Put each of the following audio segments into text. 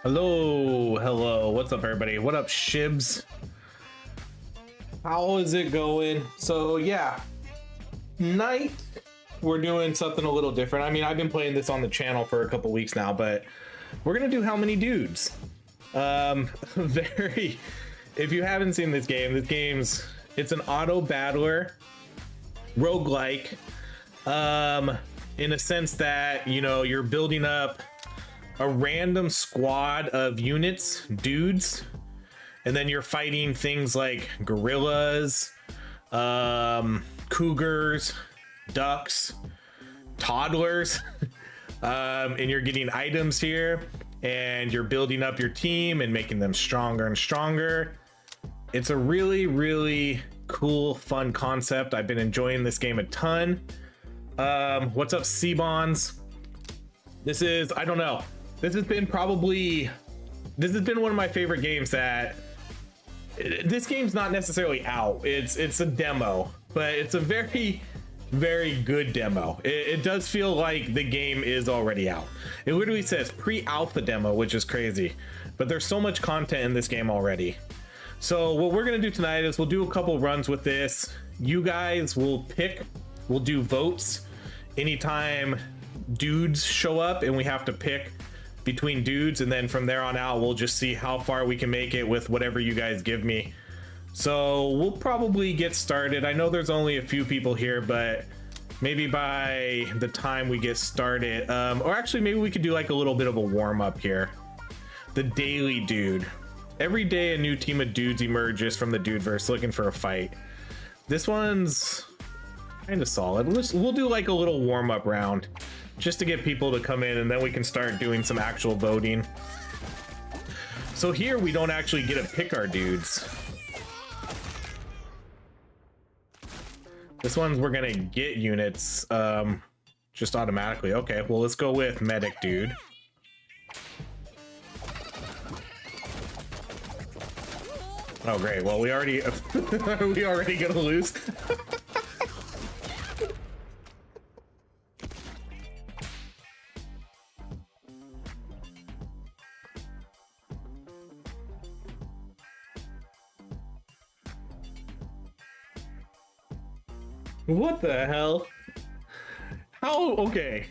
Hello, what's up everybody? What up, Shibs? How is it going? So yeah, tonight we're doing something a little different. I mean, I've been playing this on the channel for a couple weeks now, but we're gonna do How Many Dudes? If you haven't seen this game's it's an auto battler roguelike, in a sense that, you know, you're building up a random squad of units, dudes, and then you're fighting things like gorillas, cougars, ducks, toddlers, and you're getting items here, and you're building up your team and making them stronger and stronger. It's a really cool, fun concept. I've been enjoying this game a ton. What's up, C-Bonds? This is, I don't know, this has been one of my favorite games. That this game's not necessarily out, it's a demo, but it's a very good demo. It does feel like the game is already out. It literally says pre-alpha demo, which is crazy, but there's so much content in this game already. So what we're gonna do tonight is we'll do a couple runs with this. You guys will pick, we'll do votes anytime dudes show up, and we have to pick between dudes, and then from there on out we'll just see how far we can make it with whatever you guys give me. So we'll probably get started. I know there's only a few people here, but maybe by the time we get started, or actually maybe we could do like a little bit of a warm-up here. The daily dude. Every day a new team of dudes emerges from the dudeverse looking for a fight. This one's kind of solid. We'll do like a little warm-up round just to get people to come in, and then we can start doing some actual voting. So here we don't actually get to pick our dudes. This one's we're gonna get units just automatically. Okay, well, let's go with medic dude. Oh great, well we already are we already gonna lose? What the hell? How? Okay.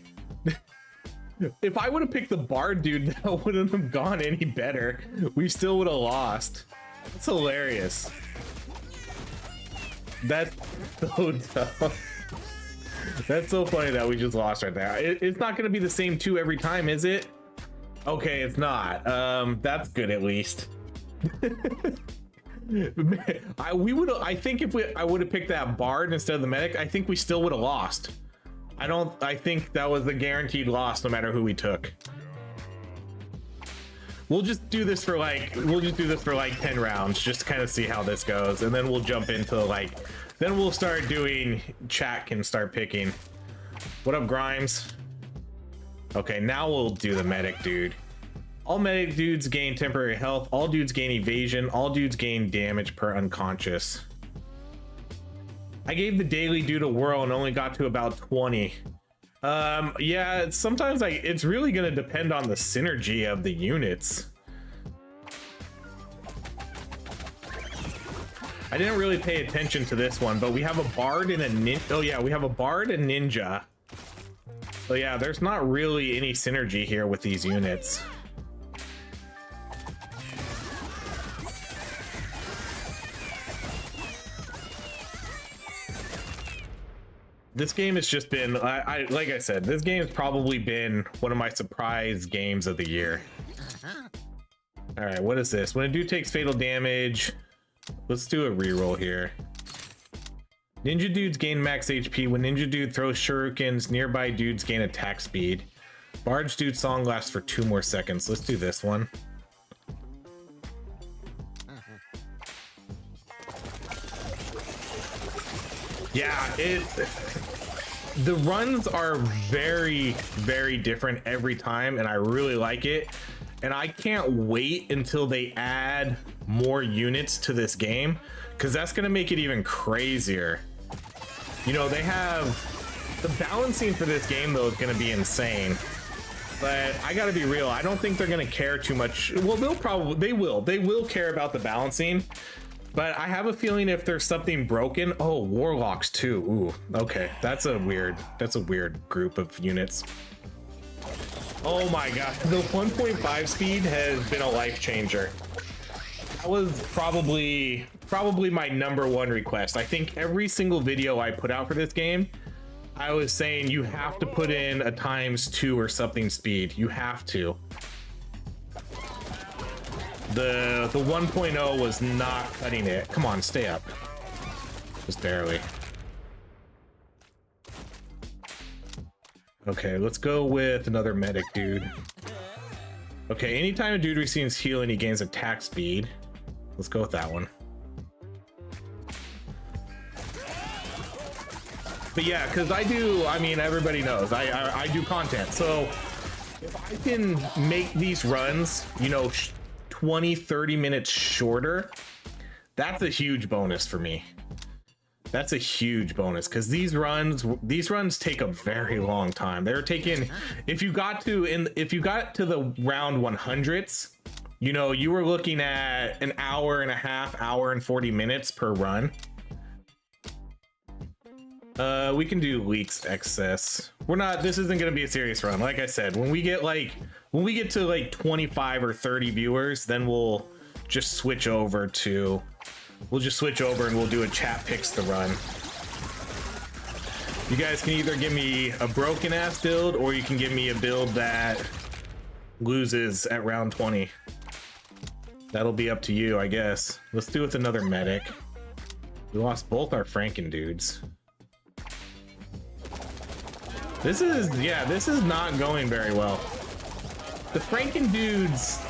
If I would have picked the bard dude, that wouldn't have gone any better. We still would have lost. That's hilarious. That's so dumb. That's so funny that we just lost right there. It's not going to be the same two every time, is it? Okay, it's not. That's good at least. I think if I would have picked that bard instead of the medic, I think we still would have lost. I think that was the guaranteed loss no matter who we took. We'll just do this for like 10 rounds just to kind of see how this goes, and then we'll jump into then we'll start doing chat and start picking. What up, Grimes? Okay, now we'll do the medic dude. All medic dudes gain temporary health, all dudes gain evasion, all dudes gain damage per unconscious. I gave the daily dude a whirl and only got to about 20. Yeah, sometimes it's really gonna depend on the synergy of the units. I didn't really pay attention to this one, but we have a bard and a ninja. Oh yeah, we have a bard and ninja. So yeah, there's not really any synergy here with these units. This game has just been, like I said, this game has probably been one of my surprise games of the year. All right, what is this? When a dude takes fatal damage, let's do a reroll here. Ninja dudes gain max HP. When ninja dude throws shurikens, nearby dudes gain attack speed. Barge dude song lasts for 2 more seconds. Let's do this one. Yeah, the runs are very different every time, and I really like it, and I can't wait until they add more units to this game, because that's gonna make it even crazier. You know, they have the balancing for this game though is gonna be insane. But I gotta be real, I don't think they're gonna care too much. Well, they will care about the balancing, but I have a feeling if there's something broken. Oh, warlocks too. Ooh, okay, that's a weird group of units. Oh my god, the 1.5 speed has been a life changer. That was probably my #1 request. I think every single video I put out for this game, I was saying you have to put in a ×2 or something speed. You have to. The 1.0 was not cutting it. Come on, stay up. Just barely. Okay, let's go with another medic dude. Okay, anytime a dude receives healing, he gains attack speed. Let's go with that one. But yeah, because I mean, everybody knows I do content, so if I can make these runs, you know, 20-30 minutes shorter, that's a huge bonus for me. That's a huge bonus, because these runs take a very long time. They're taking, if you got to the round 100s, you know, you were looking at an hour and a half, hour and 40 minutes per run. We can do leaks excess. This isn't gonna be a serious run. Like I said, when we get to like 25 or 30 viewers, then we'll just switch over and we'll do a chat picks the run. You guys can either give me a broken ass build, or you can give me a build that loses at round 20. That'll be up to you, I guess. Let's do it with another medic. We lost both our Franken dudes. This is not going very well. The Franken dudes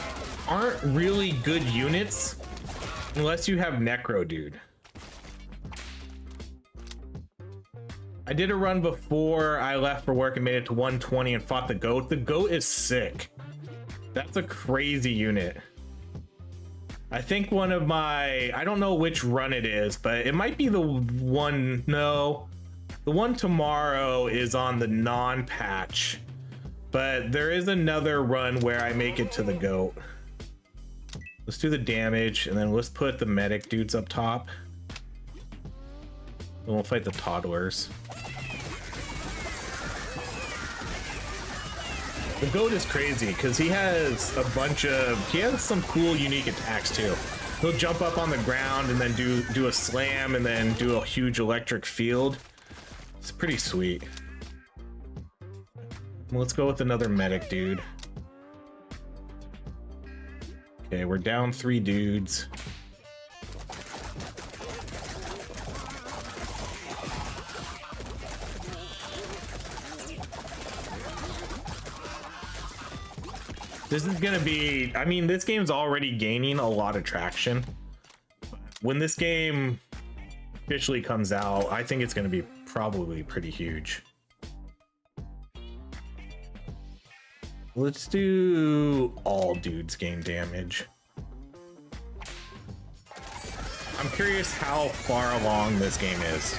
aren't really good units unless you have Necro dude. I did a run before I left for work and made it to 120 and fought the goat. The goat is sick. That's a crazy unit. I think one of my, I don't know which run it is, but it might be the one, no. The one tomorrow is on the non-patch, but there is another run where I make it to the goat. Let's do the damage, and then let's put the medic dudes up top. And we'll fight the toddlers. The goat is crazy because he has some cool unique attacks too. He'll jump up on the ground and then do a slam and then do a huge electric field. It's pretty sweet. Let's go with another medic dude. Okay, we're down 3 dudes. This is gonna be, I mean, this game's already gaining a lot of traction. When this game officially comes out, I think it's gonna be probably pretty huge. Let's do all dudes gain damage. I'm curious how far along this game is.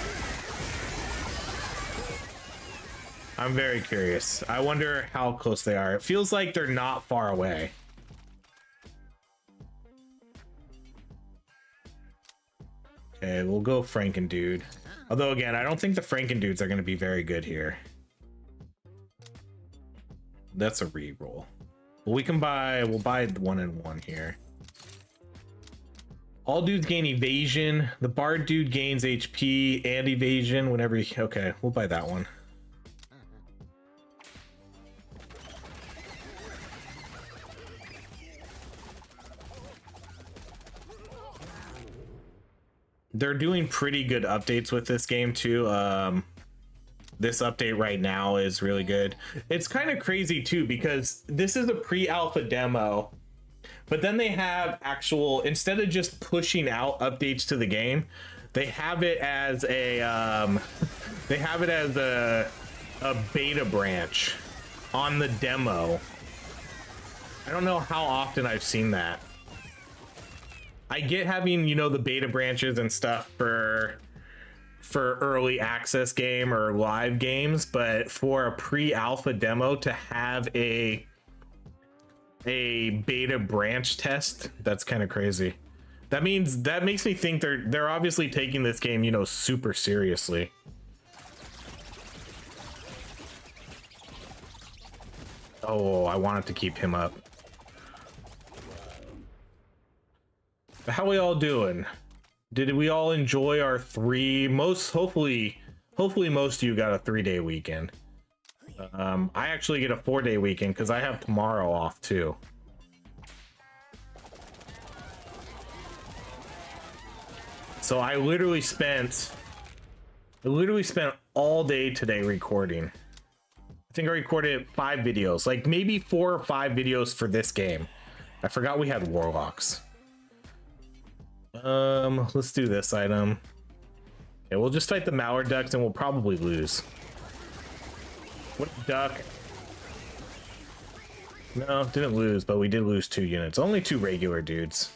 I'm very curious. I wonder how close they are. It feels like they're not far away. Okay, we'll go Franken dude. Although again, I don't think the Franken dudes are going to be very good here. That's a reroll. Well, we'll buy 1 and 1 here. All dudes gain evasion. The bard dude gains HP and evasion whenever he, okay, we'll buy that one. They're doing pretty good updates with this game too. This update right now is really good. It's kind of crazy too, because this is a pre-alpha demo, but then they have actual, instead of just pushing out updates to the game, they have it as a a beta branch on the demo. I don't know how often I've seen that. I get having, you know, the beta branches and stuff for for early access game or live games, but for a pre-alpha demo to have a beta branch test, that's kind of crazy. That makes me think they're obviously taking this game, you know, super seriously. Oh, I wanted to keep him up. How we all doing? Did we all enjoy our hopefully most of you got a 3-day weekend. I actually get a 4-day weekend because I have tomorrow off too. So I literally spent all day today recording. I think I recorded 5 videos, like maybe 4 or 5 videos for this game. I forgot we had warlocks. Let's do this item. Okay, we'll just fight the mallard ducks and we'll probably lose. What duck? No, didn't lose, but we did lose 2 units. Only 2 regular dudes.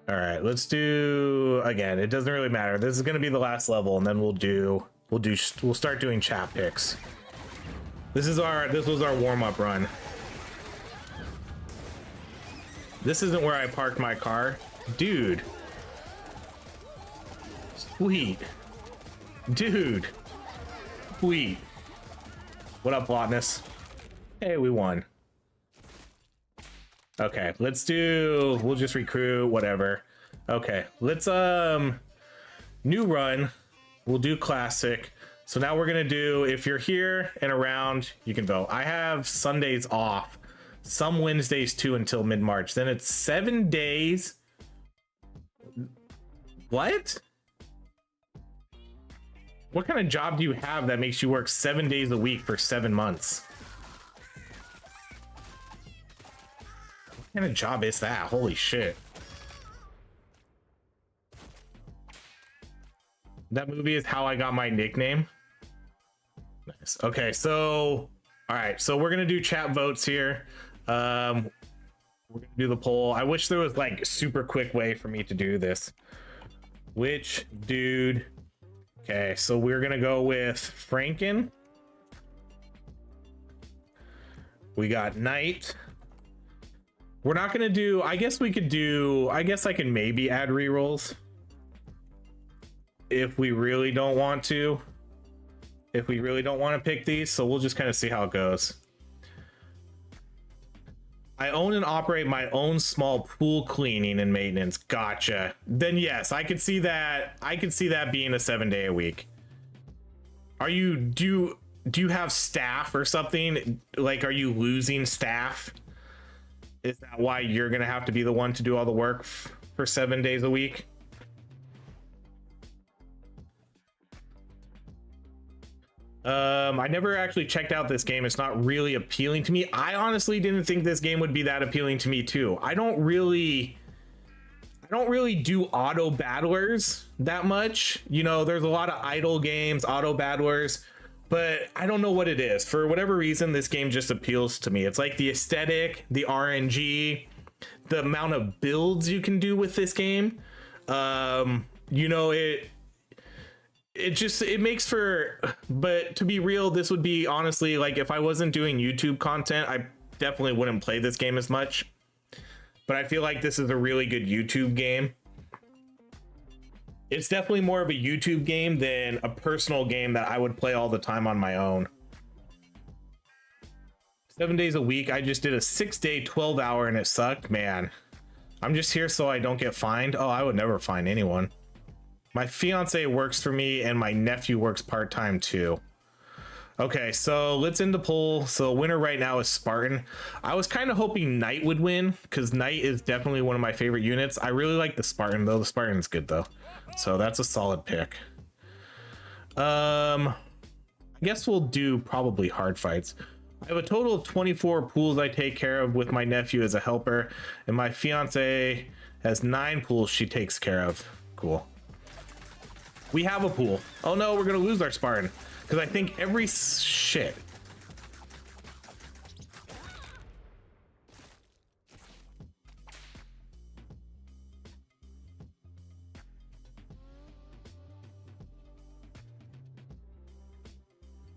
All right, let's do again. It doesn't really matter. This is gonna be the last level, and then we'll start doing chat picks. This was our warm-up run. This isn't where I parked my car, dude. Sweet, dude. Sweet. What up, Plotness? Hey, we won. Okay, we'll just recruit, whatever. Okay, let's new run. We'll do classic. So now we're gonna do, if you're here and around, you can vote. I have Sundays off, some Wednesdays too until mid-March. Then it's 7 days. What? What kind of job do you have that makes you work 7 days a week for 7 months? What kind of job is that? Holy shit. That movie is how I got my nickname. Nice. Okay, so all right, so we're gonna do chat votes here. We're gonna do the poll. I wish there was like a super quick way for me to do this. Which dude? Okay, so we're gonna go with Franken. We got Knight. We're not gonna do, I guess I can maybe add rerolls if we really don't want to. If we really don't want to pick these, so we'll just kind of see how it goes. I own and operate my own small pool cleaning and maintenance. Gotcha. Then yes, I could see that. I could see that being a 7-day a week. Do you have staff or something? Like, are you losing staff? Is that why you're gonna have to be the one to do all the work for 7 days a week? I never actually checked out this game. It's not really appealing to me. I honestly didn't think this game would be that appealing to me too. I don't really do auto battlers that much. You know, there's a lot of idle games, auto battlers, but I don't know what it is. For whatever reason, this game just appeals to me. It's like the aesthetic, the RNG, the amount of builds you can do with this game. You know, it makes for, but to be real, this would be honestly, like, if I wasn't doing YouTube content, I definitely wouldn't play this game as much. But I feel like this is a really good YouTube game. It's definitely more of a YouTube game than a personal game that I would play all the time on my own. 7 days a week. I just did a 6-day 12-hour and it sucked, man. I'm just here so I don't get fined. Oh, I would never fine anyone. My fiance works for me and my nephew works part-time too. Okay, so let's end the poll. So winner right now is Spartan. I was kind of hoping Knight would win because Knight is definitely one of my favorite units. I really like the Spartan though. The Spartan's good though. So that's a solid pick. I guess we'll do probably hard fights. I have a total of 24 pools I take care of with my nephew as a helper, and my fiance has 9 pools she takes care of. Cool. We have a pool. Oh no, we're gonna lose our Spartan because I think every shit.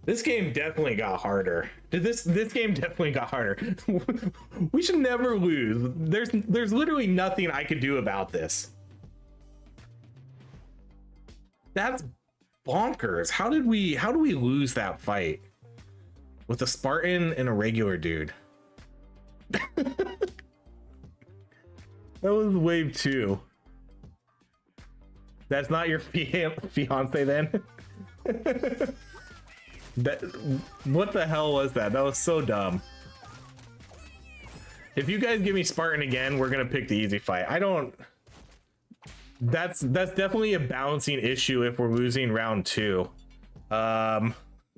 This game definitely got harder. This game definitely got harder. We should never lose. There's literally nothing I could do about this. That's bonkers. How do we lose that fight with a Spartan and a regular dude? That was wave 2. That's not your fiance then? What the hell was that? That was so dumb. If you guys give me Spartan again, we're gonna pick the easy fight. I don't. That's definitely a balancing issue if we're losing round 2.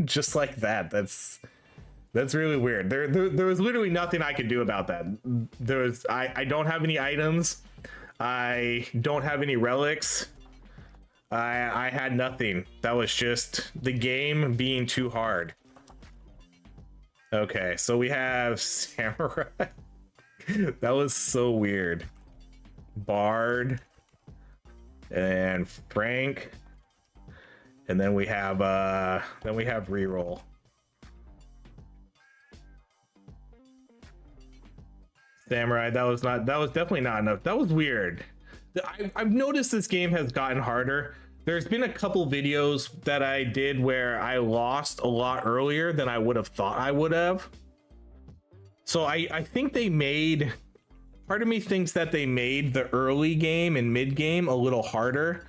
Just like that. That's really weird. There was literally nothing I could do about that. I don't have any items. I don't have any relics. I had nothing. That was just the game being too hard. Okay, so we have Samurai. That was so weird. Bard and Frank, and then we have reroll. Samurai. That was definitely not enough. That was weird. I've noticed this game has gotten harder. There's been a couple videos that I did where I lost a lot earlier than I would have thought I would have. So I think they made, part of me thinks that they made the early game and mid game a little harder,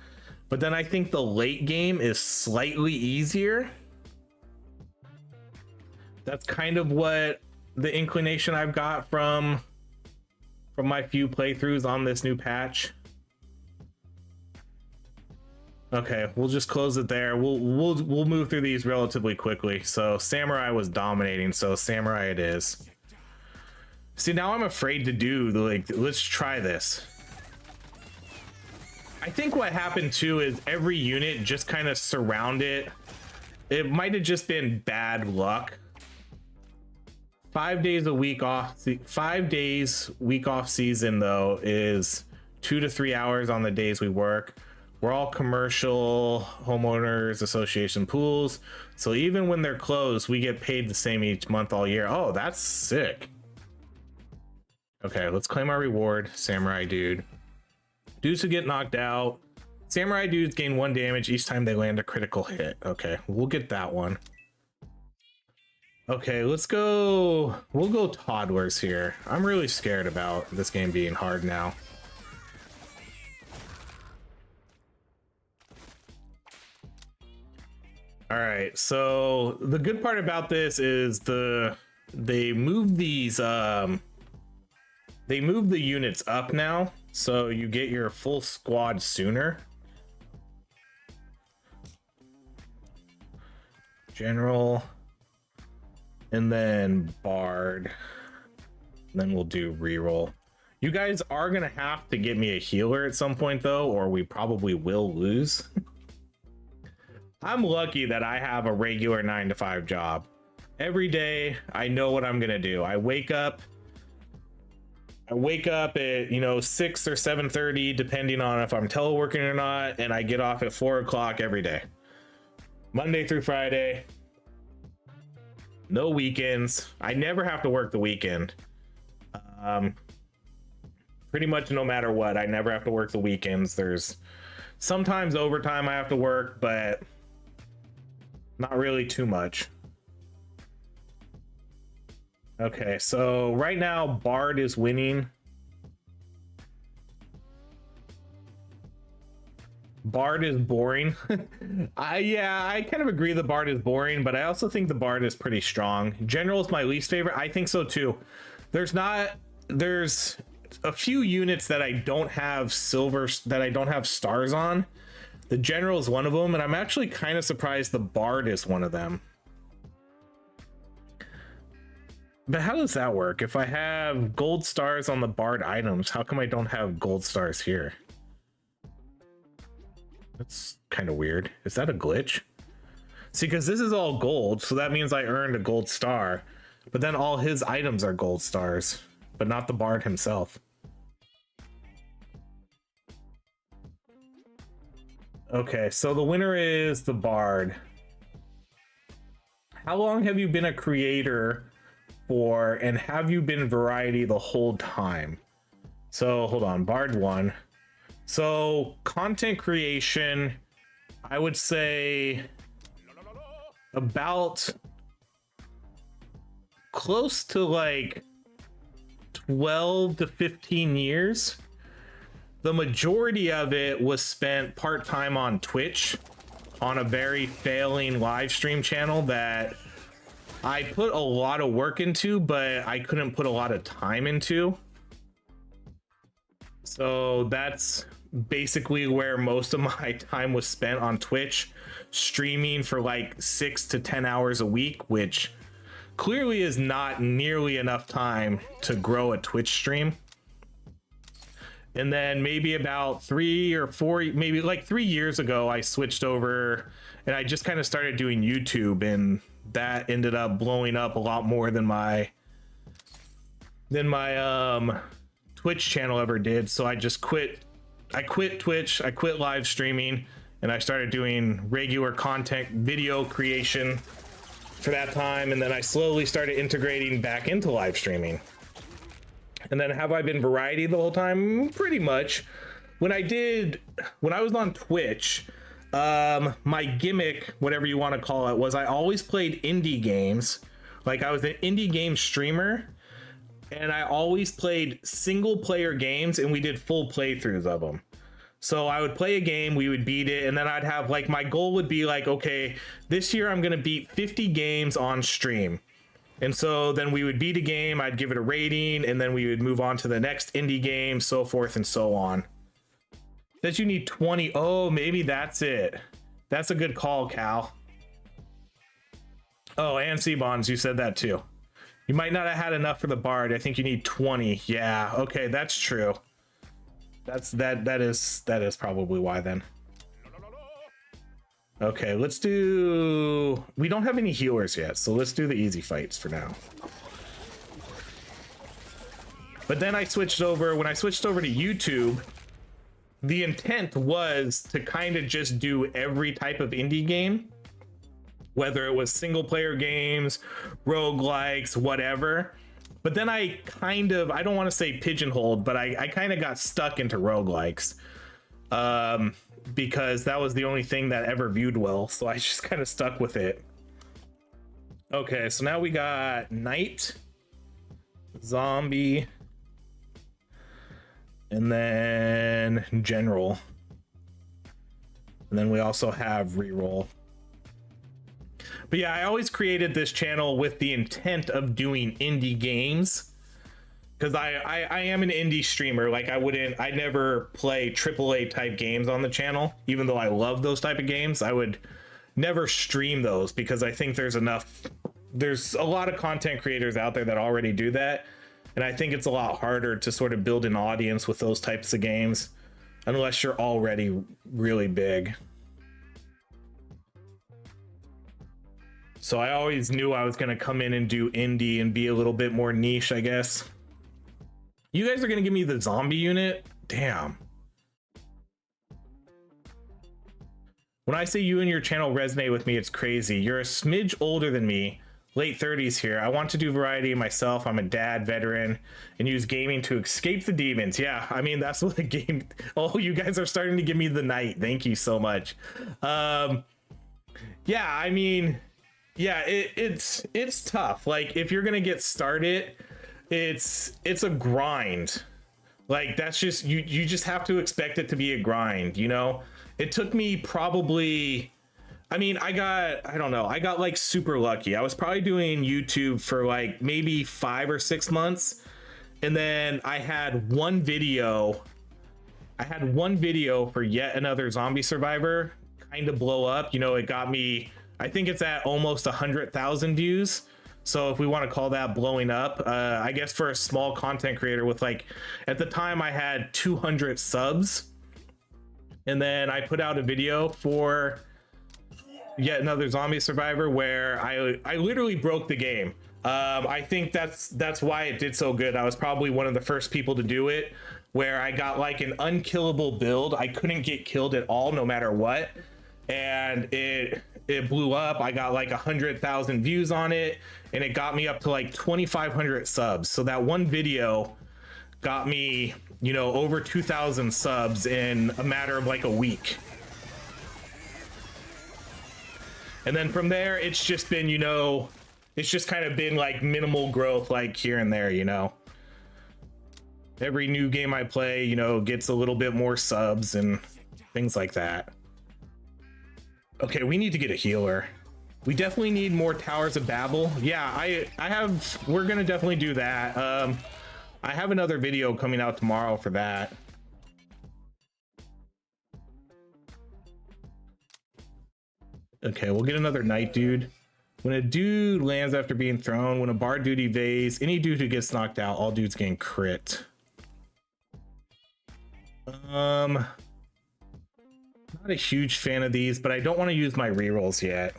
but then I think the late game is slightly easier. That's kind of what the inclination I've got from my few playthroughs on this new patch. Okay, we'll just close it there. We'll move through these relatively quickly. So Samurai was dominating, so Samurai it is. See, now I'm afraid to do let's try this. I think what happened too is every unit just kind of surrounded. It might have just been bad luck. 5 days a week off. 5 days week off season though is 2 to 3 hours on the days we work. We're all commercial homeowners association pools, so even when they're closed, we get paid the same each month all year. Oh, that's sick. Okay, let's claim our reward. Samurai dude. Dudes who get knocked out. Samurai dudes gain 1 damage each time they land a critical hit. Okay, we'll get that one. Okay, let's go. We'll go toddlers here. I'm really scared about this game being hard now. All right, so the good part about this is they move these they move the units up now, so you get your full squad sooner. General, and then Bard, and then we'll do reroll. You guys are gonna have to get me a healer at some point though, or we probably will lose. I'm lucky that I have a regular 9-to-5 job. Every day I know what I'm gonna do. I wake up at 6 or 7:30 depending on if I'm teleworking or not, and I get off at 4 o'clock every day, Monday through Friday. No weekends. I never have to work the weekend. Pretty much no matter what, I never have to work the weekends. There's sometimes overtime I have to work, but not really too much. Okay, so right now Bard is winning. Bard is boring. I kind of agree the Bard is boring, but I also think the Bard is pretty strong. General is my least favorite. I think so too. There's a few units that I don't have stars on. The General is one of them, and I'm actually kind of surprised the Bard is one of them. But how does that work? If I have gold stars on the Bard items, how come I don't have gold stars here? That's kind of weird. Is that a glitch? See, because this is all gold, so that means I earned a gold star. But then all his items are gold stars, but not the Bard himself. Okay, so the winner is the Bard. how long have you been a creator for, and have you been variety the whole time? So hold on, Bard 1. So content creation, I would say about close to like 12 to 15 years. The majority of it was spent part-time on Twitch on a very failing live stream channel that I put a lot of work into, but I couldn't put a lot of time into. So that's basically where most of my time was spent, on Twitch, streaming for like 6 to 10 hours a week, which clearly is not nearly enough time to grow a Twitch stream. And then maybe about 3 or 4, maybe like 3 years ago, I switched over and I just kind of started doing YouTube, and that ended up blowing up a lot more than my Twitch channel ever did. So I just quit. I quit Twitch, I quit live streaming, and I started doing regular content video creation for that time. And then I slowly started integrating back into live streaming. And then have I been variety the whole time? Pretty much. When I was on Twitch, my gimmick, whatever you want to call it, was I always played indie games. Like, I was an indie game streamer, and I always played single player games, and we did full playthroughs of them. So I would play a game, we would beat it, and then I'd have like, my goal would be like, okay, this year I'm going to beat 50 games on stream. And so then we would beat a game, I'd give it a rating, and then we would move on to the next indie game, so forth and so on. Says you need 20. Oh, maybe that's it. That's a good call, Cal. Oh, and C-Bonds, you said that too. You might not have had enough for the Bard. I think you need 20. Yeah, okay, that's true. That is probably why then. Okay, let's do... We don't have any healers yet, so let's do the easy fights for now. But then I switched over... When I switched over to YouTube, the intent was to kind of just do every type of indie game. Whether it was single-player games, roguelikes, whatever. But then I kind of... I don't want to say pigeonholed, but I kind of got stuck into roguelikes. Because that was the only thing that ever viewed well, so I just kind of stuck with it. Okay, so now we got Knight, Zombie, and then General. And then we also have Reroll. But yeah, I always created this channel with the intent of doing indie games. Because I am an indie streamer. Like, I never play AAA type games on the channel, even though I love those type of games. I would never stream those because I think there's a lot of content creators out there that already do that. And I think it's a lot harder to sort of build an audience with those types of games unless you're already really big. So I always knew I was going to come in and do indie and be a little bit more niche, I guess. You guys are gonna give me the zombie unit? Damn. When I say you and your channel resonate with me, it's crazy. You're a smidge older than me, late 30s here. I want to do variety myself. I'm a dad, veteran, and use gaming to escape the demons. Yeah, I mean, that's what the game... Oh, you guys are starting to give me the Knight. Thank you so much. Yeah, I mean, yeah, it's tough. Like, if you're gonna get started... It's a grind. Like, that's just you just have to expect it to be a grind, you know. It took me probably, I mean, I got like super lucky. I was probably doing YouTube for like maybe 5 or 6 months, and then I had one video for Yet Another Zombie Survivor kind of blow up. You know, it got me, I think it's at almost 100,000 views. So if we want to call that blowing up, I guess for a small content creator with, like, at the time I had 200 subs, and then I put out a video for Yet Another Zombie Survivor where I literally broke the game. I think that's why it did so good. I was probably one of the first people to do it, where I got like an unkillable build. I couldn't get killed at all, no matter what. And it blew up. I got like 100,000 views on it, and it got me up to like 2,500 subs. So that one video got me, you know, over 2,000 subs in a matter of like a week. And then from there, it's just been, you know, it's just kind of been like minimal growth, like here and there, you know. Every new game I play, you know, gets a little bit more subs and things like that. Okay, we need to get a healer. We definitely need more Towers of Babel. Yeah, we're gonna definitely do that. I have another video coming out tomorrow for that. Okay, we'll get another Knight Dude. When a dude lands after being thrown, when a Bard dude evades, any dude who gets knocked out, all dudes gain crit. Not a huge fan of these, but I don't want to use my rerolls yet.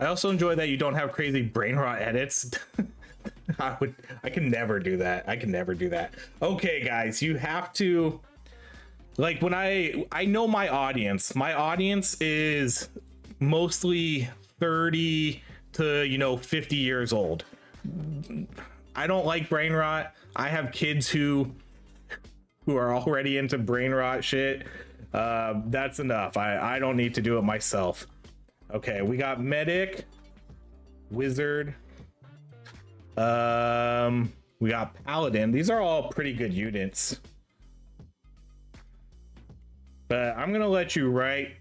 I also enjoy that you don't have crazy brain rot edits. I can never do that. I can never do that. Okay, guys, you have to, like, when I know my audience is mostly 30 to, you know, 50 years old. I don't like brain rot. I have kids who are already into brain rot shit. That's enough. I don't need to do it myself. Okay, we got medic, wizard, we got paladin. These are all pretty good units, but I'm gonna let you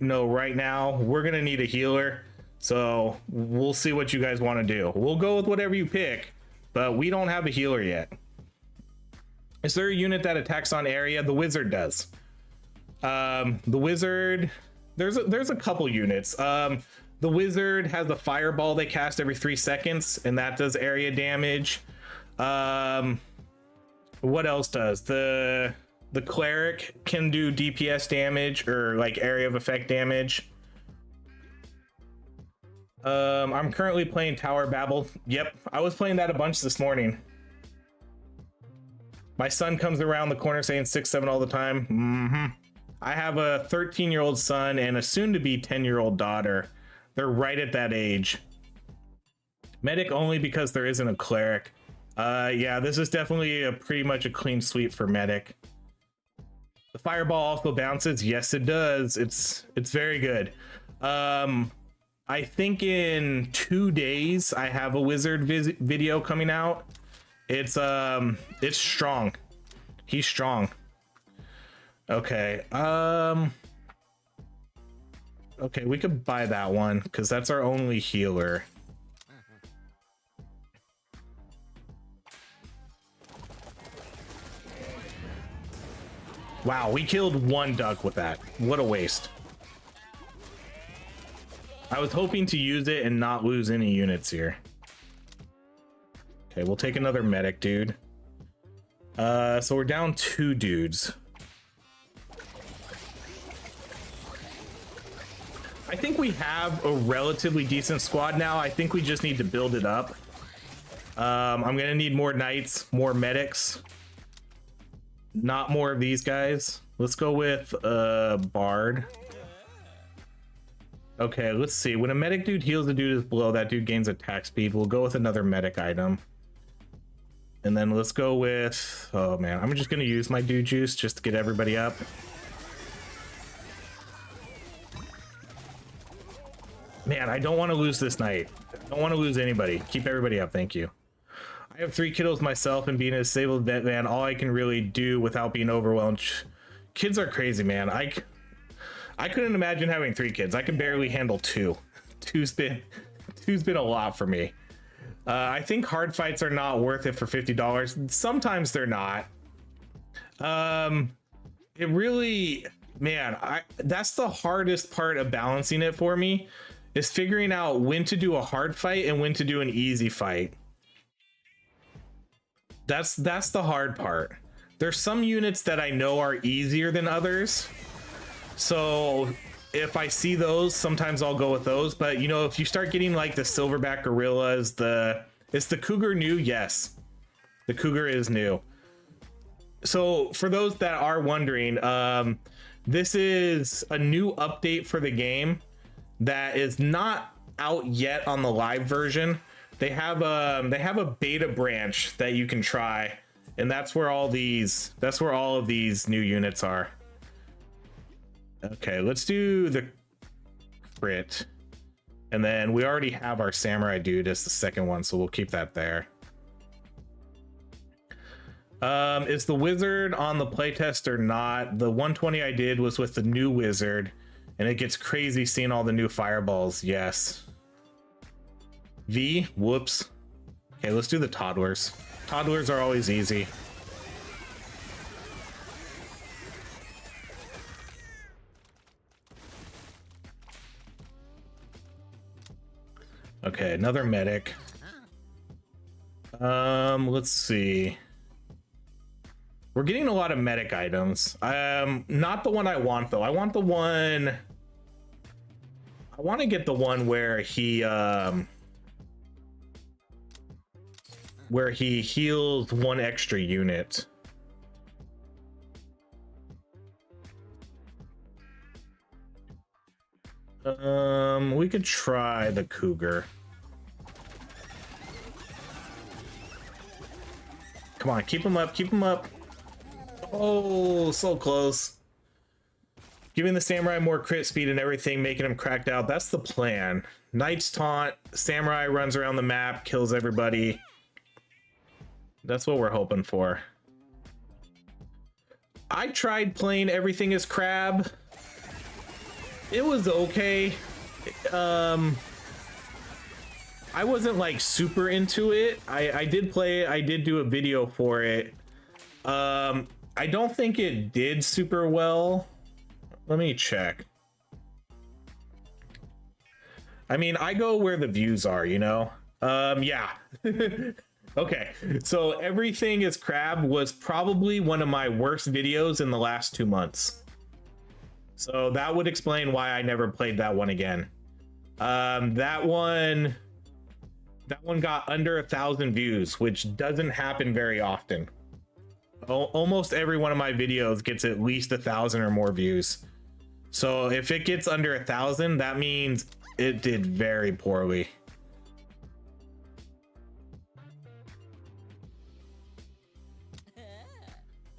know right now we're gonna need a healer, so we'll see what you guys want to do. We'll go with whatever you pick, but we don't have a healer yet. Is there a unit that attacks on area? The wizard does. The wizard, there's a couple units. The wizard has a fireball they cast every 3 seconds, and that does area damage. What else does? The cleric can do DPS damage, or like area of effect damage. I'm currently playing Tower Babel. Yep, I was playing that a bunch this morning. My son comes around the corner saying 6-7 all the time. I have a 13-year-old son and a soon-to-be 10-year-old daughter. They're right at that age. Medic only because there isn't a cleric. Yeah, this is definitely pretty much a clean sweep for medic. The fireball also bounces. Yes, it does. It's very good. I think in 2 days I have a wizard video coming out. It's strong. He's strong. Okay. Okay, we could buy that one because that's our only healer. Wow, we killed one duck with that. What a waste. I was hoping to use it and not lose any units here. Okay, we'll take another medic dude. So we're down 2 dudes. I think we have a relatively decent squad now. I think we just need to build it up. I'm gonna need more knights, more medics, not more of these guys. Let's go with bard. Okay, let's see. When a medic dude heals a dude is below, that dude gains attack speed. We'll go with another medic item. And then let's go with, oh man, I'm just gonna use my dude juice just to get everybody up. Man, I don't want to lose this night. I don't want to lose anybody. Keep everybody up, thank you. I have 3 kiddos myself, and being a disabled vet man, all I can really do without being overwhelmed. Kids are crazy, man. I couldn't imagine having 3 kids. I can barely handle 2. Two's been a lot for me. I think hard fights are not worth it for $50. Sometimes they're not. It really, man, that's the hardest part of balancing it for me, is figuring out when to do a hard fight and when to do an easy fight. That's the hard part. There's some units that I know are easier than others. So if I see those, sometimes I'll go with those. But you know, if you start getting like the silverback gorillas, is the cougar new? Yes, the cougar is new. So for those that are wondering, this is a new update for the game that is not out yet on the live version. They have a beta branch that you can try, and that's where all of these new units are. Okay, let's do the crit, and then we already have our samurai dude as the second one, so we'll keep that there. Is the wizard on the playtest or not? The 120 I did was with the new wizard, and it gets crazy seeing all the new fireballs. Yes. V, whoops. Okay, let's do the toddlers. Toddlers are always easy. Okay, another medic. Let's see. We're getting a lot of medic items. Not the one I want though. I want the one. I want to get the one where he heals one extra unit. We could try the cougar. Come on, keep him up, keep him up. Oh, so close. Giving the samurai more crit speed and everything, making him cracked out. That's the plan. Knight's taunt, samurai runs around the map, kills everybody. That's what we're hoping for. I tried playing Everything is Crab. It was okay. I wasn't like super into it. I did play it. I did do a video for it. I don't think it did super well. Let me check. I mean, I go where the views are, you know? Yeah. Okay, so Everything is Crab was probably one of my worst videos in the last 2 months. So that would explain why I never played that one again. That one got under 1,000 views, which doesn't happen very often. Almost every one of my videos gets at least 1,000 or more views. So if it gets under 1,000, that means it did very poorly.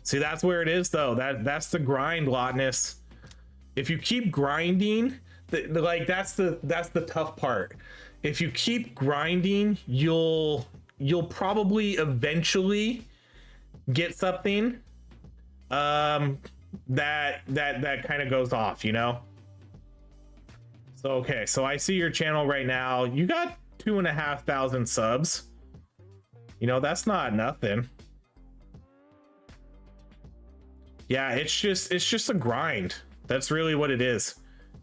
See, that's where it is though. That's the grind, Lotness. If you keep grinding, like that's the tough part. If you keep grinding, you'll probably eventually get something that kind of goes off, you know. So okay, so I see your channel right now. You got 2,500 subs. You know, that's not nothing. Yeah, it's just a grind. That's really what it is.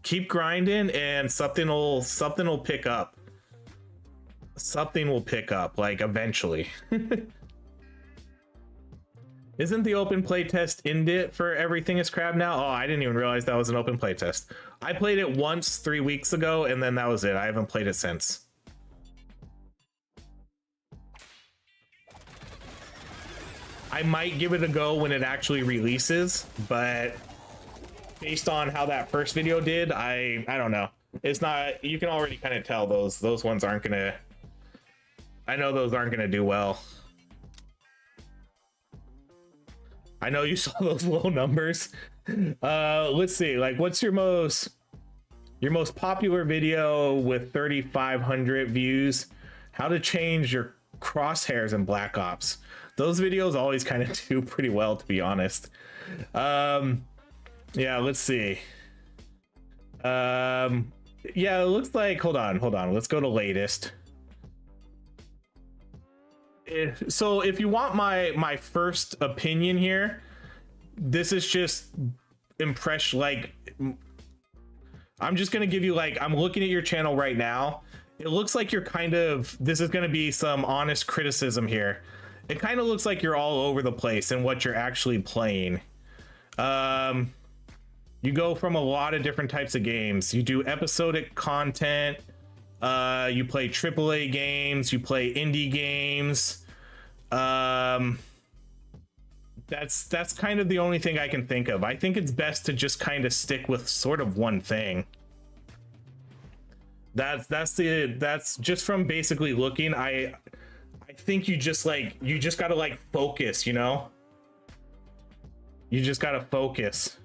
Keep grinding and something will pick up. Something will pick up, like eventually. Isn't the open playtest in it for Everything is Crab now? Oh, I didn't even realize that was an open playtest. I played it once 3 weeks ago and then that was it. I haven't played it since. I might give it a go when it actually releases, but based on how that first video did, I don't know. It's not, you can already kind of tell those ones aren't gonna, I know those aren't gonna do well. I know you saw those low numbers. Let's see, like what's your most popular video with 3,500 views? How to change your crosshairs in Black Ops. Those videos always kind of do pretty well, to be honest. Yeah, let's see. Yeah, it looks like, hold on. Let's go to latest. So if you want my first opinion here, this is just impression, like, I'm just gonna give you, like, I'm looking at your channel right now. It looks like you're kind of, this is gonna be some honest criticism here. It kind of looks like you're all over the place in what you're actually playing. Yeah, You go from a lot of different types of games. You do episodic content, you play AAA games, you play indie games. That's kind of the only thing I can think of. I think it's best to just kind of stick with sort of one thing. That's just from basically looking. I think you just gotta like focus, you know? You just gotta focus.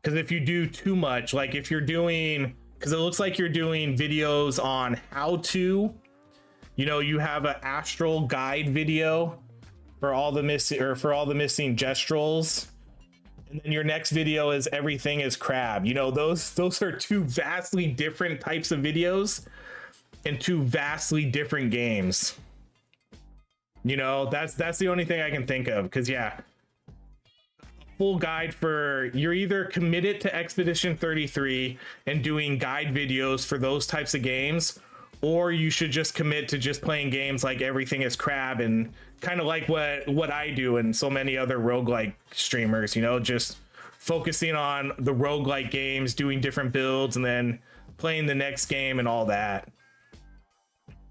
Because if you do too much, like if you're doing, because it looks like you're doing videos on how to, you know, you have an astral guide video for all the missing gestrals, and then your next video is everything is crab. You know, those are two vastly different types of videos and two vastly different games. You know, that's the only thing I can think of. Because yeah, full guide for, you're either committed to Expedition 33 and doing guide videos for those types of games, or you should just commit to just playing games like everything is crab, and kind of like what I do and so many other roguelike streamers, you know, just focusing on the roguelike games, doing different builds, and then playing the next game and all that.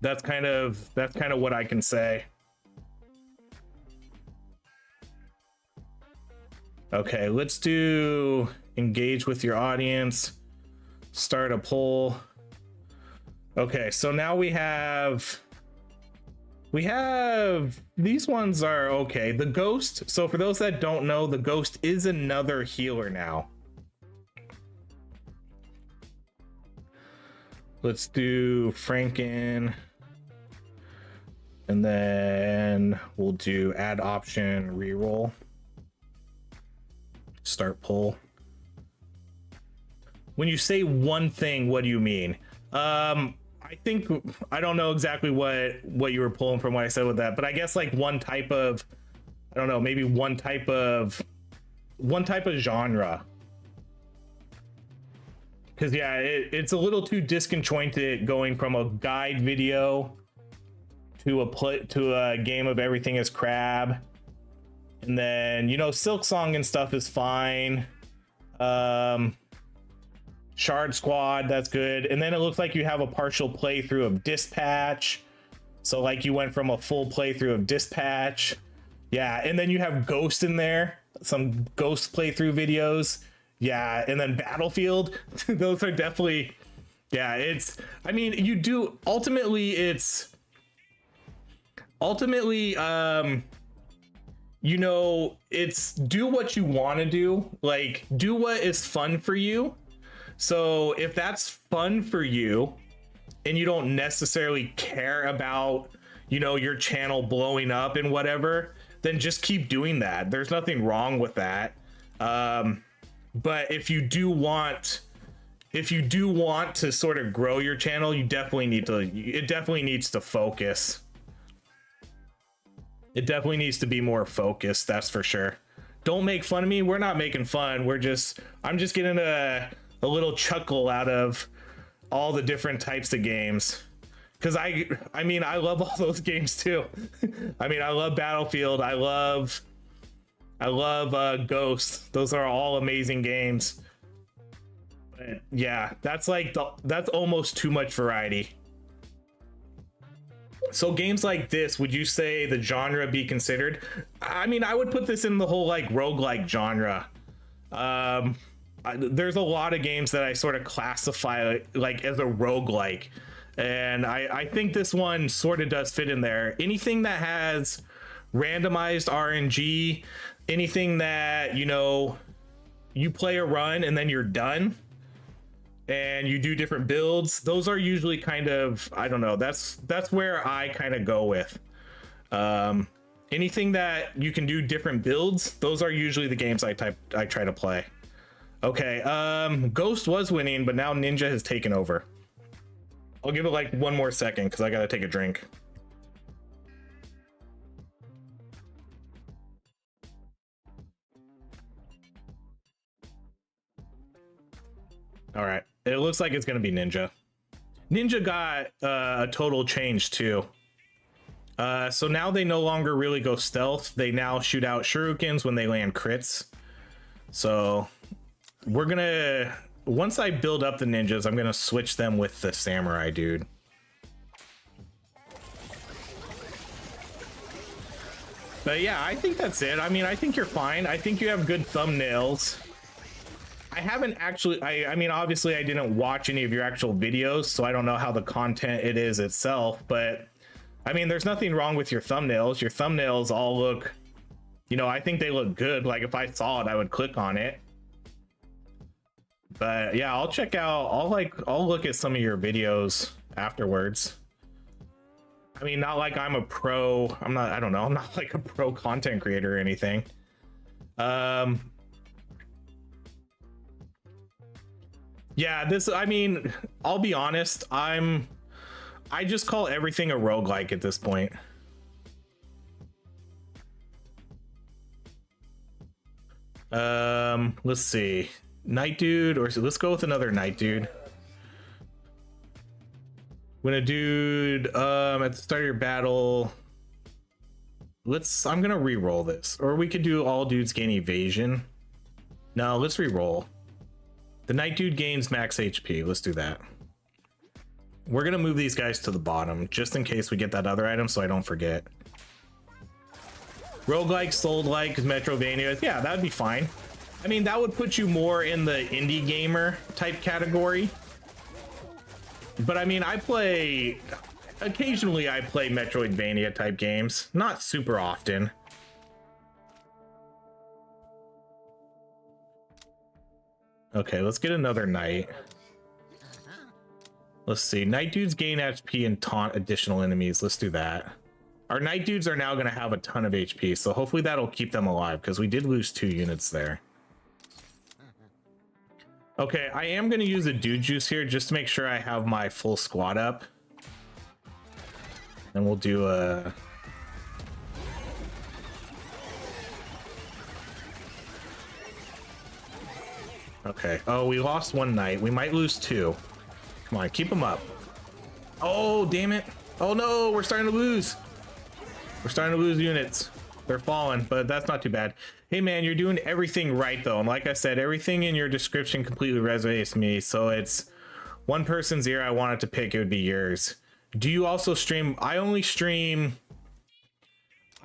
That's kind of what I can say. Okay, let's do engage with your audience, start a poll. Okay, so now we have these ones are okay. The ghost, so for those that don't know, the ghost is another healer now. Let's do Franken, and then we'll do add option reroll. Start poll. When you say one thing, what do you mean? I think, I don't know exactly what you were pulling from what I said with that, but I guess like one type of, I don't know, maybe one type of genre. Because yeah, it's a little too disconjointed going from a guide video to a game of everything is crab. And then, you know, Silk Song and stuff is fine. Shard Squad, that's good. And then it looks like you have a partial playthrough of Dispatch. So like you went from a full playthrough of Dispatch. Yeah, and then you have Ghost in there. Some Ghost playthrough videos. Yeah, and then Battlefield. Those are definitely, yeah, it's, I mean, you do, ultimately, you know, it's do what you want to do, like do what is fun for you. So if that's fun for you and you don't necessarily care about, you know, your channel blowing up and whatever, then just keep doing that. There's nothing wrong with that. But if you do want to sort of grow your channel, it definitely needs to focus. It definitely needs to be more focused, that's for sure. Don't make fun of me. We're not making fun. I'm just getting a little chuckle out of all the different types of games. Because I mean, I love all those games too. I mean, I love Battlefield. I love Ghost. Those are all amazing games. But yeah, that's almost too much variety. So games like this, would you say the genre be considered? I mean, I would put this in the whole like roguelike genre. There's a lot of games that I sort of classify like as a roguelike, and I think this one sort of does fit in there. Anything that has randomized RNG, anything that, you know, you play a run and then you're done and you do different builds, those are usually kind of, I don't know, that's where I kind of go with. Anything that you can do different builds, those are usually the games I try to play. Okay, Ghost was winning, but now Ninja has taken over. I'll give it like one more second because I gotta take a drink. All right, it looks like it's gonna be Ninja. Ninja got a total change too. So now they no longer really go stealth. They now shoot out shurikens when they land crits. So we're gonna, once I build up the ninjas, I'm gonna switch them with the samurai dude. But yeah, I think that's it. I mean, I think you're fine. I think you have good thumbnails. I haven't actually, I mean, obviously I didn't watch any of your actual videos, so I don't know how the content it is itself, but I mean, there's nothing wrong with your thumbnails. Your thumbnails all look, you know, I think they look good. Like if I saw it, I would click on it. But yeah, I'll check out, I'll look at some of your videos afterwards. I mean, not like I'm a pro, I don't know, I'm not like a pro content creator or anything. Yeah, this, I mean, I'll be honest, I just call everything a roguelike at this point. Let's see. Night dude, or let's go with another night dude. When a dude, at the start of your battle, I'm gonna re-roll this. Or we could do all dudes gain evasion. No, let's re-roll. The night dude gains max HP. Let's do that. We're gonna move these guys to the bottom just in case we get that other item, so I don't forget. Roguelike, soul-like, Metrovania. Yeah, that'd be fine. I mean, that would put you more in the indie gamer type category. But I mean, occasionally I play Metroidvania type games, not super often. Okay, let's get another knight. Let's see, night dudes gain HP and taunt additional enemies. Let's do that. Our night dudes are now gonna have a ton of HP, so hopefully that'll keep them alive, because we did lose 2 units there. Okay, I am gonna use a dude juice here just to make sure I have my full squad up. And we'll do a... Okay, oh, we lost 1 knight. We might lose 2. Come on, keep them up. Oh, damn it. Oh no, we're starting to lose. We're starting to lose units. They're falling, but that's not too bad. Hey man, you're doing everything right though. And like I said, everything in your description completely resonates with me. So it's one person's ear I wanted to pick, it would be yours. Do you also stream? I only stream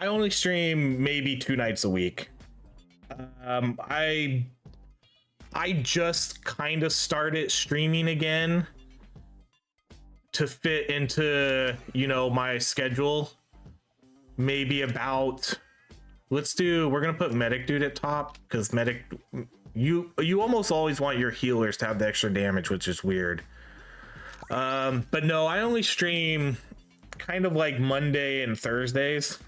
maybe 2 nights a week. I just kind of started streaming again to fit into, you know, my schedule. Maybe about, we're gonna put medic dude at top, because medic, you almost always want your healers to have the extra damage, which is weird. But no, I only stream kind of like Monday and Thursdays.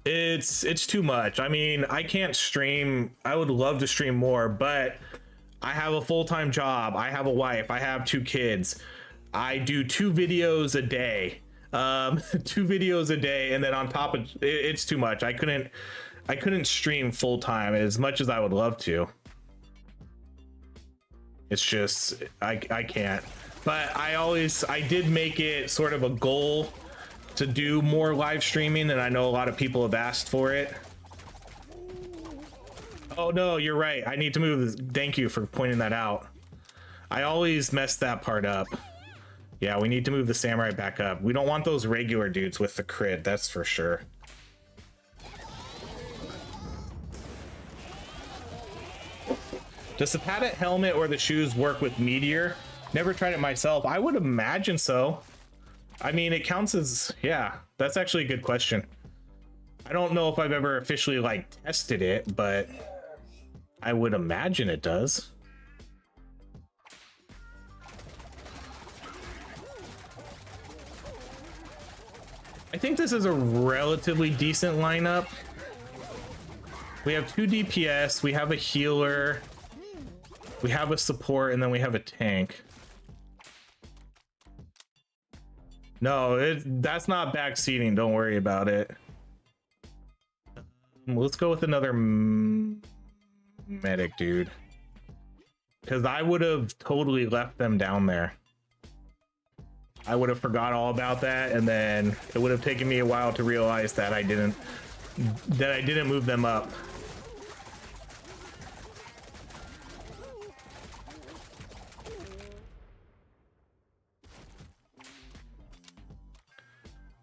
It's too much. I mean, I can't stream. I would love to stream more, but I have a full-time job. I have a wife. I have 2 kids. I do 2 videos a day. 2 videos a day, and then on top of it's too much. I couldn't stream full-time as much as I would love to. It's just I can't. But I did make it sort of a goal to do more live streaming, and I know a lot of people have asked for it. Oh no, you're right. I need to move this. Thank you for pointing that out. I always mess that part up. Yeah, we need to move the samurai back up. We don't want those regular dudes with the crit, that's for sure. Does the padded helmet or the shoes work with meteor? Never tried it myself. I would imagine so. I mean, it counts as, yeah, that's actually a good question. I don't know if I've ever officially like tested it, but I would imagine it does. I think this is a relatively decent lineup. We have 2 DPS, we have a healer, we have a support, and then we have a tank. No, that's not backseating, don't worry about it. Let's go with another medic dude, because I would have totally left them down there. I would have forgot all about that, and then it would have taken me a while to realize that I didn't move them up.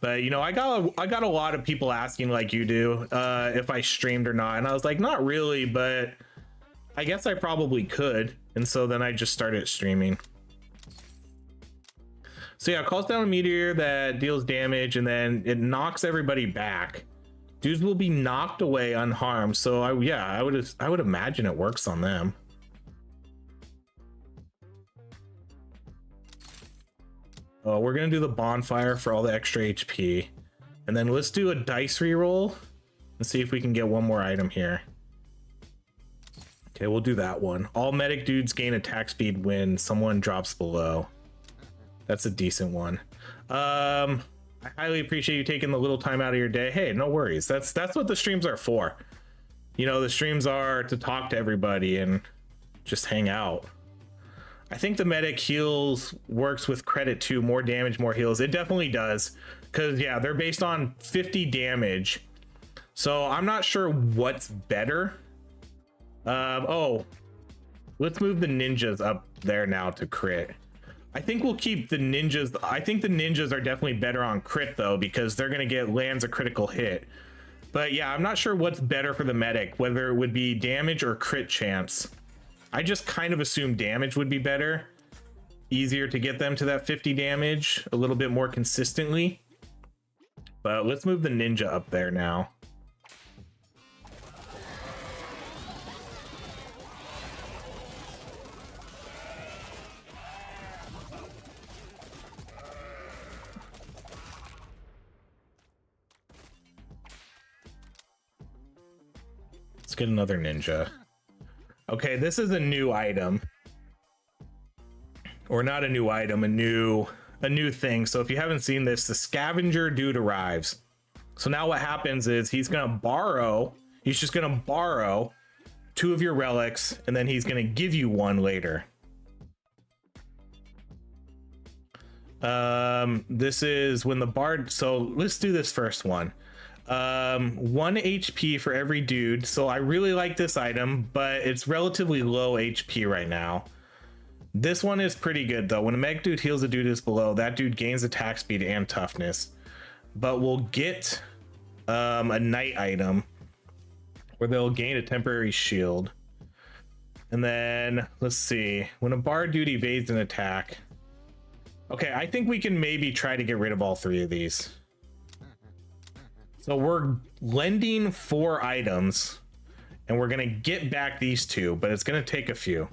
But you know, I got a lot of people asking like you do, if I streamed or not, and I was like, not really, but I guess I probably could. And so then I just started streaming. So yeah, it calls down a meteor that deals damage, and then it knocks everybody back. Dudes will be knocked away unharmed. So I would imagine it works on them. Oh, we're gonna do the bonfire for all the extra HP, and then let's do a dice reroll and see if we can get one more item here. Okay, we'll do that one. All medic dudes gain attack speed when someone drops below. That's a decent one. I highly appreciate you taking the little time out of your day. Hey, no worries. That's what the streams are for. You know, the streams are to talk to everybody and just hang out. I think the medic heals works with credit too. More damage, more heals. It definitely does. Because, yeah, they're based on 50 damage. So I'm not sure what's better. Oh, let's move the ninjas up there now to crit. I think we'll keep the ninjas. I think the ninjas are definitely better on crit though, because they're going to get lands a critical hit. But yeah, I'm not sure what's better for the medic, whether it would be damage or crit chance. I just kind of assume damage would be better. Easier to get them to that 50 damage a little bit more consistently. But let's move the ninja up there now. Let's get another ninja. Okay, this is a new item. Or not a new item, a new thing. So if you haven't seen this, the scavenger dude arrives. So now what happens is he's just gonna borrow 2 of your relics, and then he's gonna give you 1 later. This is when the bard, so let's do this first one. 1 HP for every dude. So I really like this item, but it's relatively low HP right now. This one is pretty good though. When a mech dude heals a dude is below, that dude gains attack speed and toughness. But we'll get a night item where they'll gain a temporary shield. And then let's see, when a bard dude evades an attack. Okay, I think we can maybe try to get rid of all 3 of these. So we're lending 4 items, and we're gonna get back these 2, but it's gonna take a few.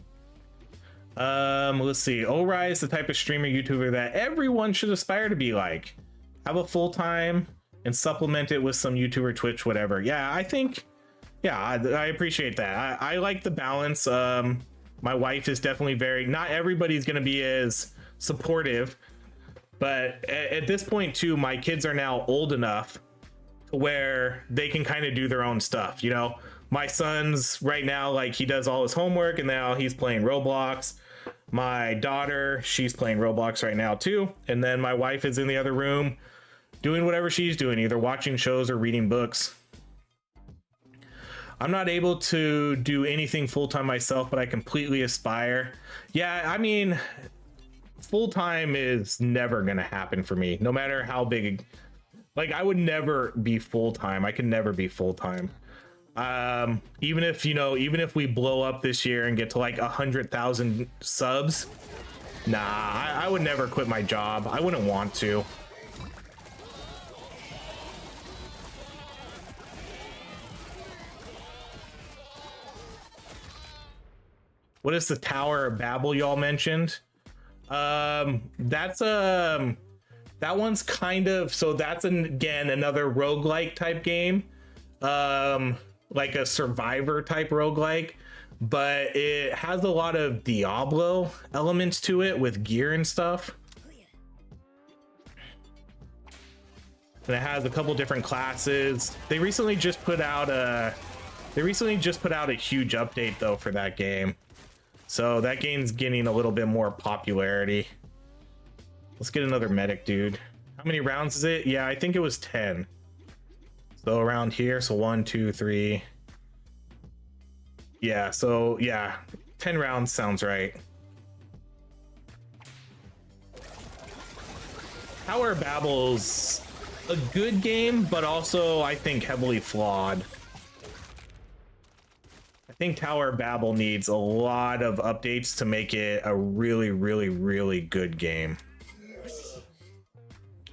Let's see. OHRye is the type of streamer YouTuber that everyone should aspire to be like. Have a full time and supplement it with some YouTuber, Twitch, whatever. Yeah, I think. Yeah, I appreciate that. I like the balance. My wife is definitely very. Not everybody's gonna be as supportive, but at this point too, my kids are now old enough where they can kind of do their own stuff. You know, my son's right now, like, he does all his homework and now he's playing Roblox. My daughter, she's playing Roblox right now too. And then my wife is in the other room doing whatever she's doing, either watching shows or reading books. I'm not able to do anything full-time myself, but I completely aspire. Yeah, I mean, full-time is never gonna happen for me, no matter how big. Like, I would never be full-time. I could never be full-time. Even if, you know, even if we blow up this year and get to like 100,000 subs, nah, I would never quit my job. I wouldn't want to. What is the Tower of Babel y'all mentioned? That's that one's kind of, so that's again another roguelike type game, like a survivor type roguelike, but it has a lot of Diablo elements to it with gear and stuff. And it has a couple different classes. They recently just put out a huge update though for that game. So that game's getting a little bit more popularity. Let's get another medic dude. How many rounds is it? Yeah, I think it was 10. So around here, so 1, 2, 3. Yeah, so yeah, 10 rounds sounds right. Tower of Babel's a good game, but also I think heavily flawed. I think Tower of Babel needs a lot of updates to make it a really, really, really good game.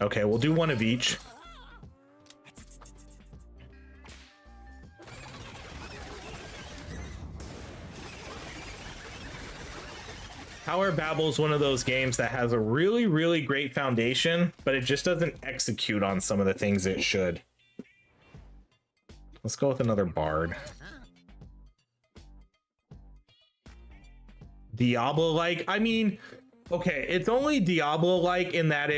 Okay, we'll do one of each. Tower of Babel is one of those games that has a really, really great foundation, but it just doesn't execute on some of the things it should. Let's go with another bard. Diablo-like? I mean, okay, it's only Diablo-like in that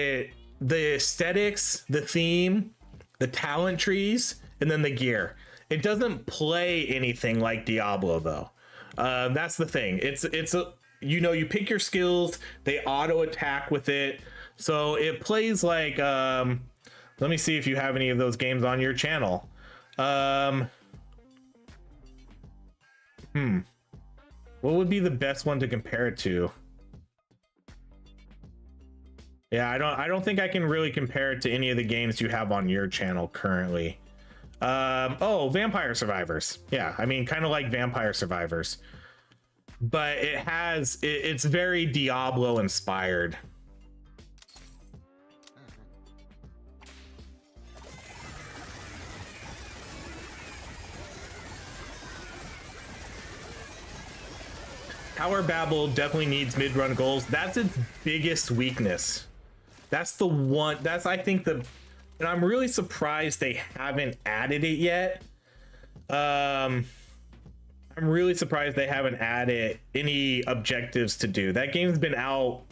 the aesthetics, the theme, the talent trees, and then the gear. It doesn't play anything like Diablo though. That's the thing. It's a, you know, you pick your skills, they auto attack with it, so it plays like let me see if you have any of those games on your channel. What would be the best one to compare it to? Yeah, I don't think I can really compare it to any of the games you have on your channel currently. Oh, Vampire Survivors. Yeah, I mean, kind of like Vampire Survivors, but it's very Diablo inspired. Tower of Babel definitely needs mid-run goals. That's its biggest weakness. That's the one, that's I think and I'm really surprised they haven't added it yet. I'm really surprised they haven't added any objectives to do. That game's been out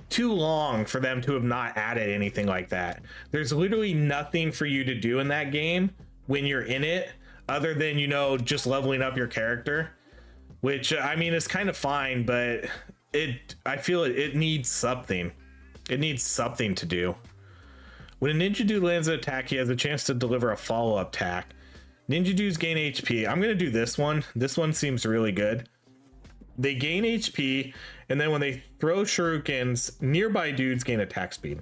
too long for them to have not added anything like that. There's literally nothing for you to do in that game when you're in it other than, you know, just leveling up your character, which I mean is kind of fine, but I feel it needs something. It needs something to do. When a ninja dude lands an attack, he has a chance to deliver a follow-up attack. Ninja dudes gain HP. I'm gonna do this one. This one seems really good. They gain HP, and then when they throw shurikens, nearby dudes gain attack speed.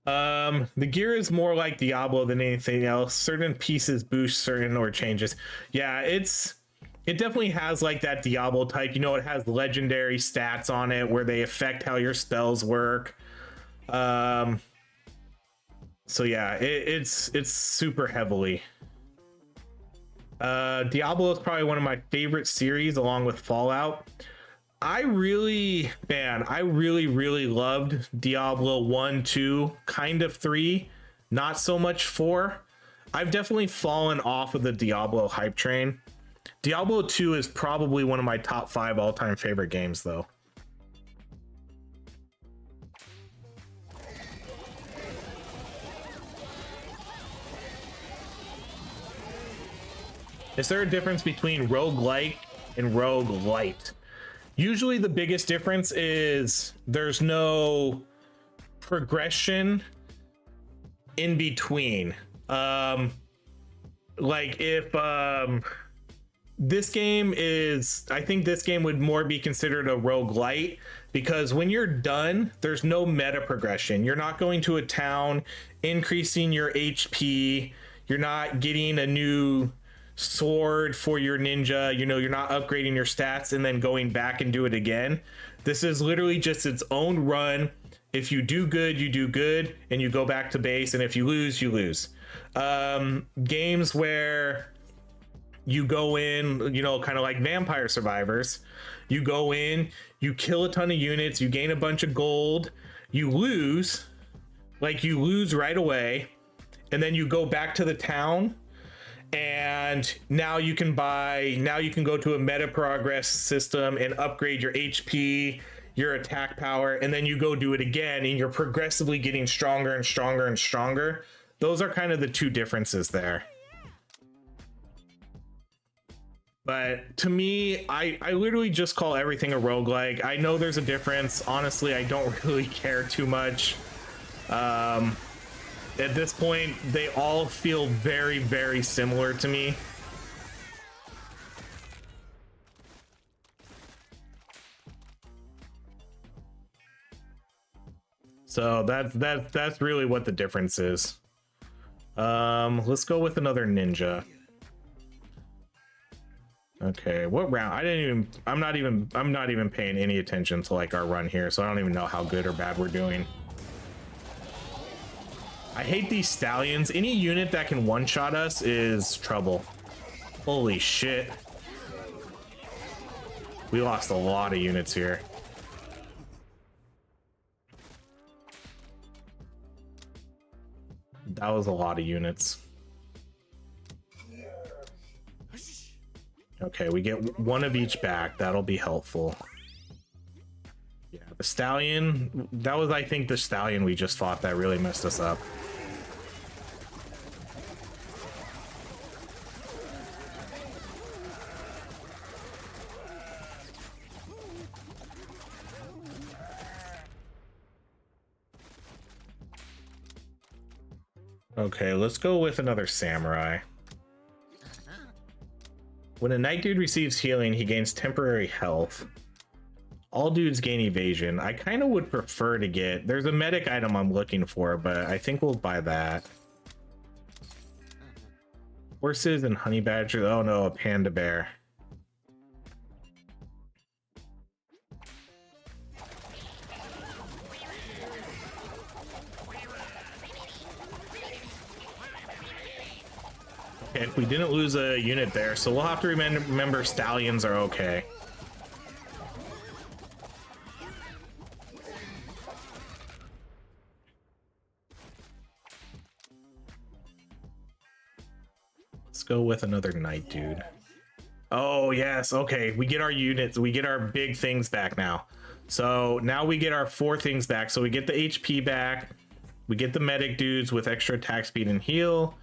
The gear is more like Diablo than anything else. Certain pieces boost certain or changes. Yeah, it definitely has like that Diablo type. You know, it has legendary stats on it where they affect how your spells work. So yeah, it's super heavily. Diablo is probably one of my favorite series along with Fallout. I really loved Diablo 1, 2, kind of 3, not so much 4. I've definitely fallen off of the Diablo hype train. Diablo 2 is probably one of my top 5 all-time favorite games though. Is there a difference between roguelike and roguelite? Usually the biggest difference is there's no progression in between. Like if this game is, I think this game would more be considered a roguelite because when you're done, there's no meta progression. You're not going to a town, increasing your HP. You're not getting a new sword for your ninja, you know, you're not upgrading your stats and then going back and do it again. This is literally just its own run. If you do good, you do good and you go back to base, and if you lose, you lose. Games where you go in, you know, kind of like Vampire Survivors, you go in, you kill a ton of units, you gain a bunch of gold, you lose right away, and then you go back to the town, and now you can go to a meta progress system and upgrade your HP, your attack power, and then you go do it again and you're progressively getting stronger and stronger and stronger. Those are kind of the two differences there. But to me, I literally just call everything a roguelike. I know there's a difference. Honestly, I don't really care too much. At this point, they all feel very, very similar to me. So that's really what the difference is. Let's go with another ninja. Okay, what round? I'm not even paying any attention to like our run here, so I don't even know how good or bad we're doing. I hate these stallions. Any unit that can one-shot us is trouble. Holy shit. We lost a lot of units here. That was a lot of units. Okay, we get one of each back. That'll be helpful. Yeah, the stallion, that was, I think, the stallion we just fought that really messed us up. Okay, let's go with another samurai. When a knight dude receives healing, he gains temporary health. All dudes gain evasion. I kind of would prefer to get... There's a medic item I'm looking for, but I think we'll buy that. Horses and honey badgers. Oh no, a panda bear. Okay, we didn't lose a unit there, so we'll have to remember stallions are okay. Let's go with another knight dude. Oh yes, okay, we get our units, we get our big things back now. So now we get our 4 things back. So we get the HP back, we get the medic dudes with extra attack speed and heal.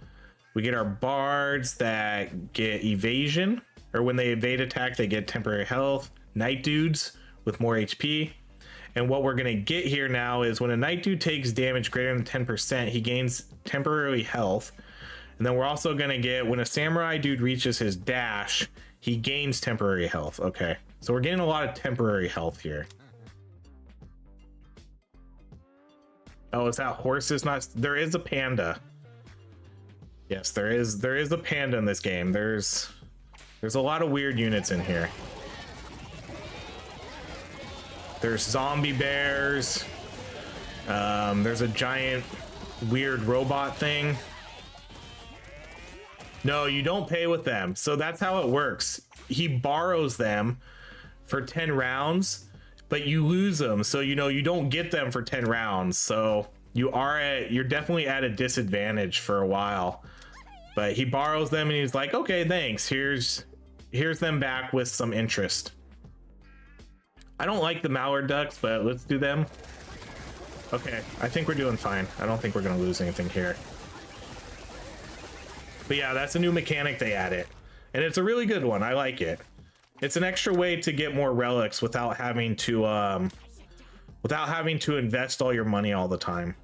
We get our bards that get evasion, or when they evade attack, they get temporary health. Knight dudes with more HP. And what we're gonna get here now is when a knight dude takes damage greater than 10%, he gains temporary health. And then we're also gonna get, when a samurai dude reaches his dash, he gains temporary health. Okay, so we're getting a lot of temporary health here. Oh, is that horse is not, there is a panda. Yes, there is a panda in this game. There's a lot of weird units in here. There's zombie bears. There's a giant weird robot thing. No, you don't pay with them. So that's how it works. He borrows them for 10 rounds, but you lose them. So, you know, you don't get them for 10 rounds. So you're definitely at a disadvantage for a while. But he borrows them and he's like, okay, thanks. Here's them back with some interest. I don't like the mallard ducks, but let's do them. Okay, I think we're doing fine. I don't think we're gonna lose anything here. But yeah, that's a new mechanic they added. And it's a really good one. I like it. It's an extra way to get more relics without having to invest all your money all the time.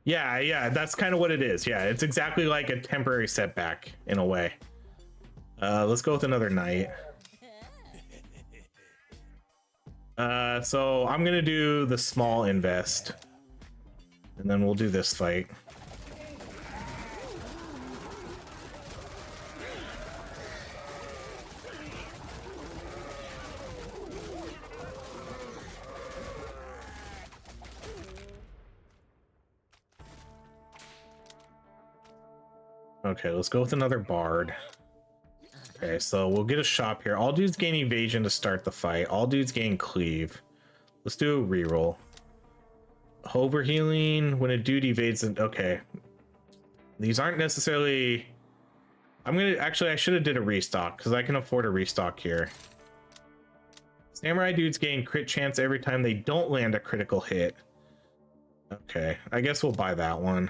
Yeah, that's kind of what it is. Yeah, it's exactly like a temporary setback in a way. Let's go with another knight. So I'm gonna do the small invest, and then we'll do this fight. Okay, let's go with another bard. Okay, so we'll get a shop here. All dudes gain evasion to start the fight. All dudes gain cleave. Let's do a reroll. Hover healing when a dude evades an... Okay. These aren't necessarily... I should have did a restock because I can afford a restock here. Samurai dudes gain crit chance every time they don't land a critical hit. Okay, I guess we'll buy that one.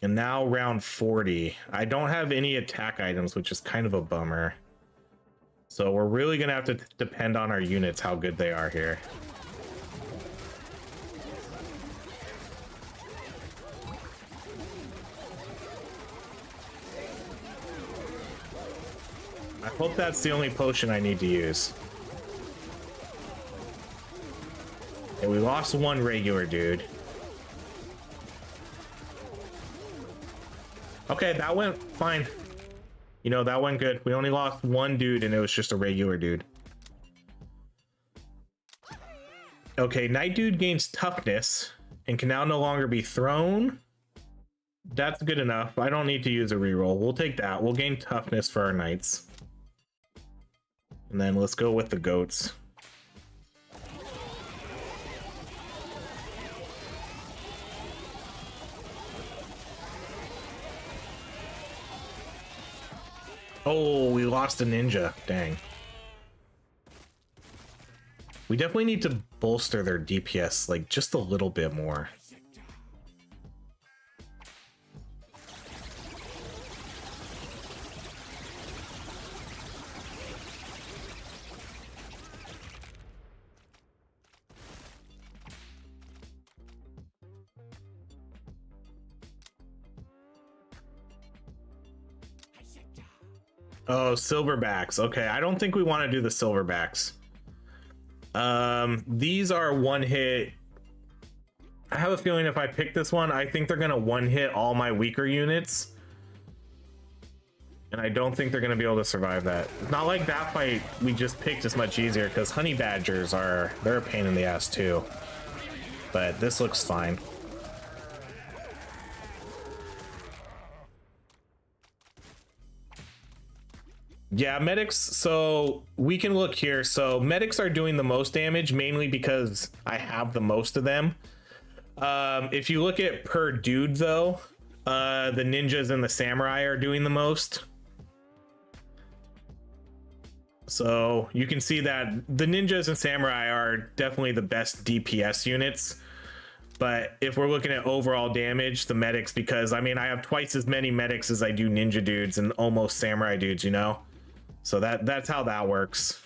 And now round 40. I don't have any attack items, which is kind of a bummer. So we're really gonna have to depend on our units, how good they are here. I hope that's the only potion I need to use. And we lost one regular dude. Okay, that went fine. You know, that went good. We only lost one dude and it was just a regular dude. Okay, Night Dude gains toughness and can now no longer be thrown. That's good enough. I don't need to use a reroll. We'll take that. We'll gain toughness for our knights. And then let's go with the goats. Oh, we lost a ninja. Dang. We definitely need to bolster their DPS like just a little bit more. Oh, silverbacks. Okay, I don't think we want to do the silverbacks. These are one hit. I have a feeling if I pick this one, I think they're gonna one hit all my weaker units. And I don't think they're gonna be able to survive that. It's not like that fight we just picked is much easier because honey badgers they're a pain in the ass too. But this looks fine. Yeah, medics, so we can look here. So medics are doing the most damage, mainly because I have the most of them. If you look at per dude though, the ninjas and the samurai are doing the most. So you can see that the ninjas and samurai are definitely the best DPS units. But if we're looking at overall damage, the medics, because I mean, I have twice as many medics as I do ninja dudes and almost samurai dudes, you know? So that's how that works.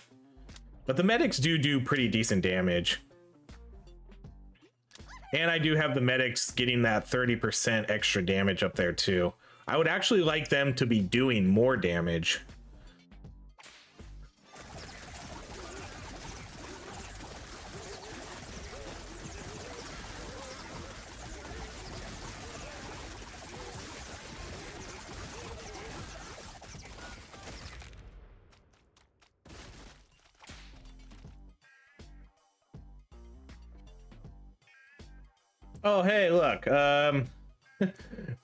But the medics do pretty decent damage. And I do have the medics getting that 30% extra damage up there too. I would actually like them to be doing more damage. Oh, hey, look. For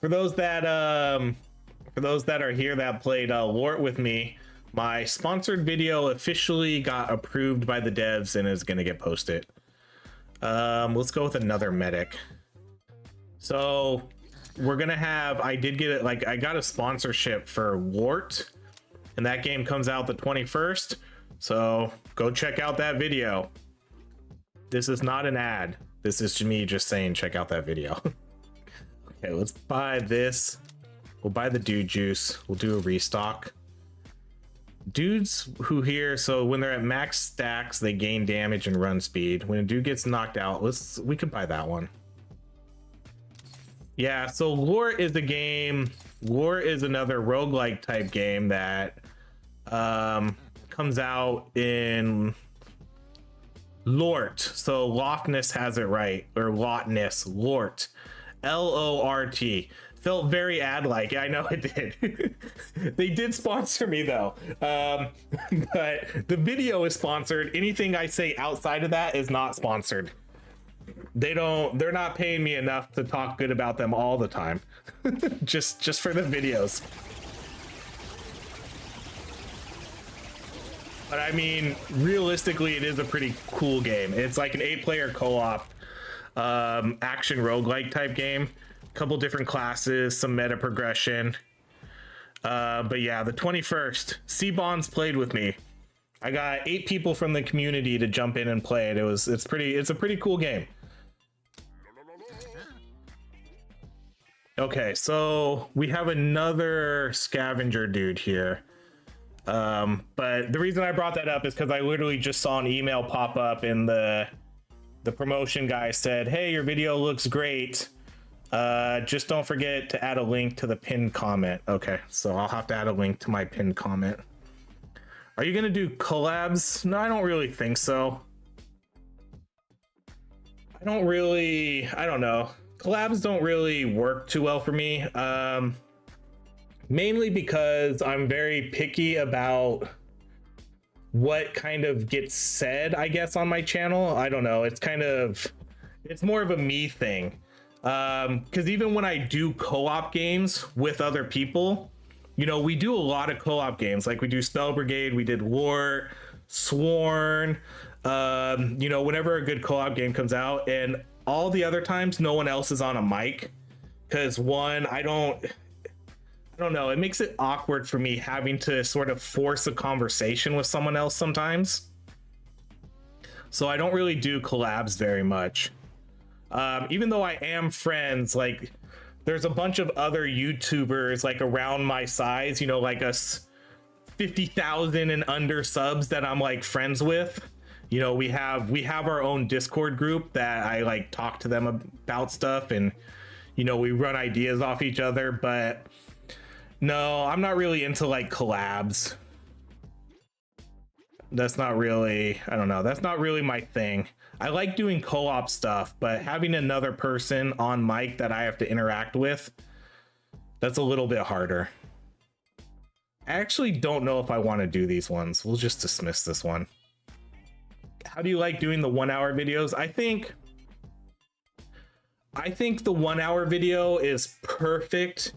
those that are here that played Lort with me, my sponsored video officially got approved by the devs and is gonna get posted. Let's go with another medic. So we're gonna have, I did get it, like I got a sponsorship for Lort, and that game comes out the 21st. So go check out that video. This is not an ad. This is me just saying, check out that video. Okay, let's buy this. We'll buy the dude juice. We'll do a restock. Dudes who here, so when they're at max stacks, they gain damage and run speed. When a dude gets knocked out, we could buy that one. Yeah, so Lore is a game. Lore is another roguelike type game that comes out in Lort. So Loftness has it right, or Lotness, Lort, L-O-R-T. Felt very ad-like. I know it did. They did sponsor me though, but the video is sponsored. Anything I say outside of that is not sponsored. They're not paying me enough to talk good about them all the time. just for the videos. But I mean, realistically, it is a pretty cool game. It's like an 8-player co-op action roguelike type game. Couple different classes, some meta progression. But yeah, the 21st, C-Bonds played with me. I got 8 people from the community to jump in and play it. It's a pretty cool game. Okay, so we have another scavenger dude here. But the reason I brought that up is because I literally just saw an email pop up and the promotion guy said, hey, your video looks great. Just don't forget to add a link to the pinned comment. Okay, so I'll have to add a link to my pinned comment. Are you gonna do collabs? No, I don't really think so. I don't know. Collabs don't really work too well for me. Mainly because I'm very picky about what kind of gets said, I guess, on my channel. I don't know. It's more of a me thing. Because even when I do co-op games with other people, you know, we do a lot of co-op games. Like we do Spell Brigade, we did War, Sworn, you know, whenever a good co-op game comes out, and all the other times no one else is on a mic. Because one, I don't know, it makes it awkward for me having to sort of force a conversation with someone else sometimes. So I don't really do collabs very much. Even though I am friends, like there's a bunch of other YouTubers like around my size, you know, like us 50,000 and under subs that I'm like friends with. You know, we have our own Discord group that I like talk to them about stuff, and you know, we run ideas off each other. But no, I'm not really into like collabs. That's not really, I don't know, that's not really my thing. I like doing co-op stuff, but having another person on mic that I have to interact with, that's a little bit harder. I actually don't know if I want to do these ones. We'll just dismiss this one. How do you like doing the 1 hour videos? I think the 1 hour video is perfect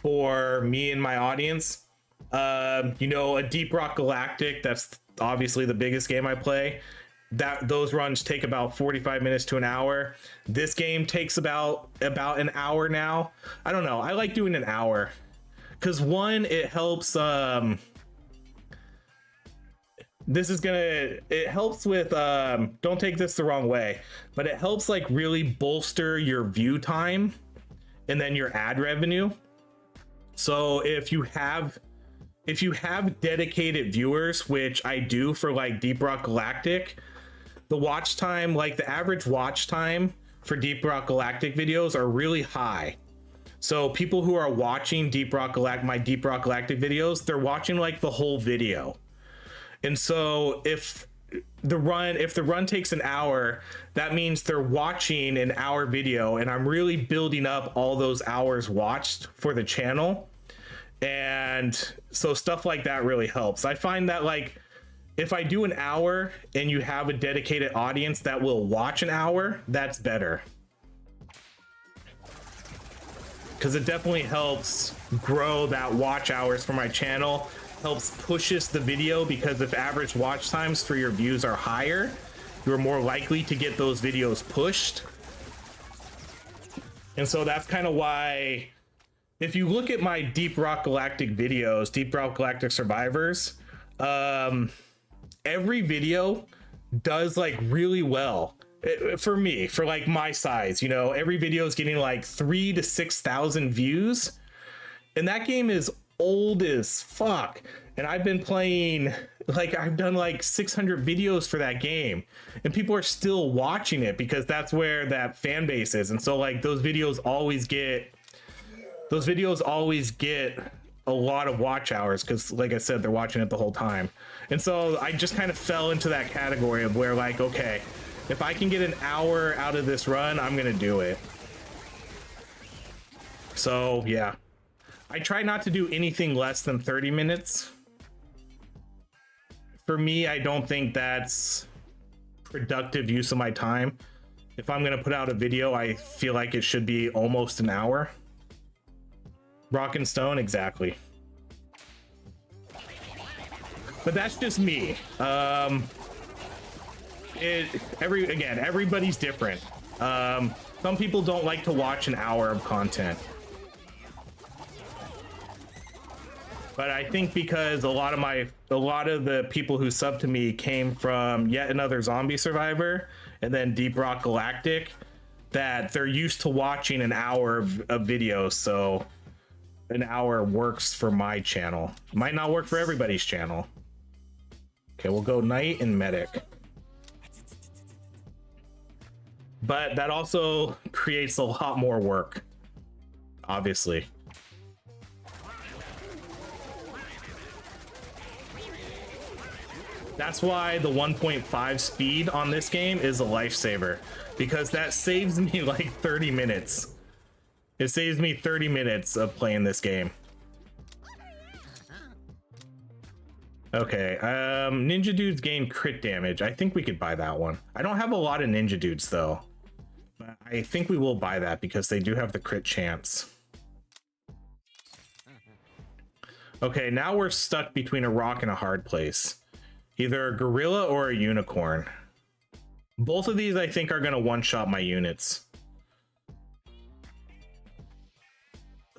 for me and my audience. You know, a Deep Rock Galactic, that's obviously the biggest game I play. Those runs take about 45 minutes to an hour. This game takes about an hour now. I don't know. I like doing an hour because one, it helps. It helps with, don't take this the wrong way, but it helps like really bolster your view time and then your ad revenue. So if you have dedicated viewers, which I do for like Deep Rock Galactic, the watch time, like the average watch time for Deep Rock Galactic videos are really high. So people who are watching my Deep Rock Galactic videos, they're watching like the whole video. And so if the run takes an hour, that means they're watching an hour video, and I'm really building up all those hours watched for the channel. And so stuff like that really helps. I find that like if I do an hour and you have a dedicated audience that will watch an hour, that's better. Because it definitely helps grow that watch hours for my channel, helps pushes the video, because if average watch times for your views are higher, you're more likely to get those videos pushed. And so that's kind of why, if you look at my Deep Rock Galactic videos, Deep Rock Galactic Survivors, every video does like really well. For me, for like my size, you know, every video is getting like 3,000 to 6,000 views, and that game is old as fuck. And I've been playing, like I've done like 600 videos for that game, and people are still watching it because that's where that fan base is. And so like those videos always get a lot of watch hours because, like I said, they're watching it the whole time. And so I just kind of fell into that category of where like, okay, if I can get an hour out of this run, I'm gonna do it. So yeah, I try not to do anything less than 30 minutes. For me, I don't think that's productive use of my time. If I'm gonna put out a video, I feel like it should be almost an hour. Rock and Stone, exactly. But that's just me. Everybody's different. Some people don't like to watch an hour of content. But I think because a lot of the people who sub to me came from Yet Another Zombie Survivor and then Deep Rock Galactic, that they're used to watching an hour of videos. So an hour works for my channel. Might not work for everybody's channel. Okay, we'll go knight and medic. But that also creates a lot more work, obviously. That's why the 1.5 speed on this game is a lifesaver, because that saves me like 30 minutes. It saves me 30 minutes of playing this game. Okay, Ninja Dudes gain crit damage. I think we could buy that one. I don't have a lot of Ninja Dudes though, but I think we will buy that because they do have the crit chance. Okay, now we're stuck between a rock and a hard place. Either a gorilla or a unicorn. Both of these I think are gonna one-shot my units.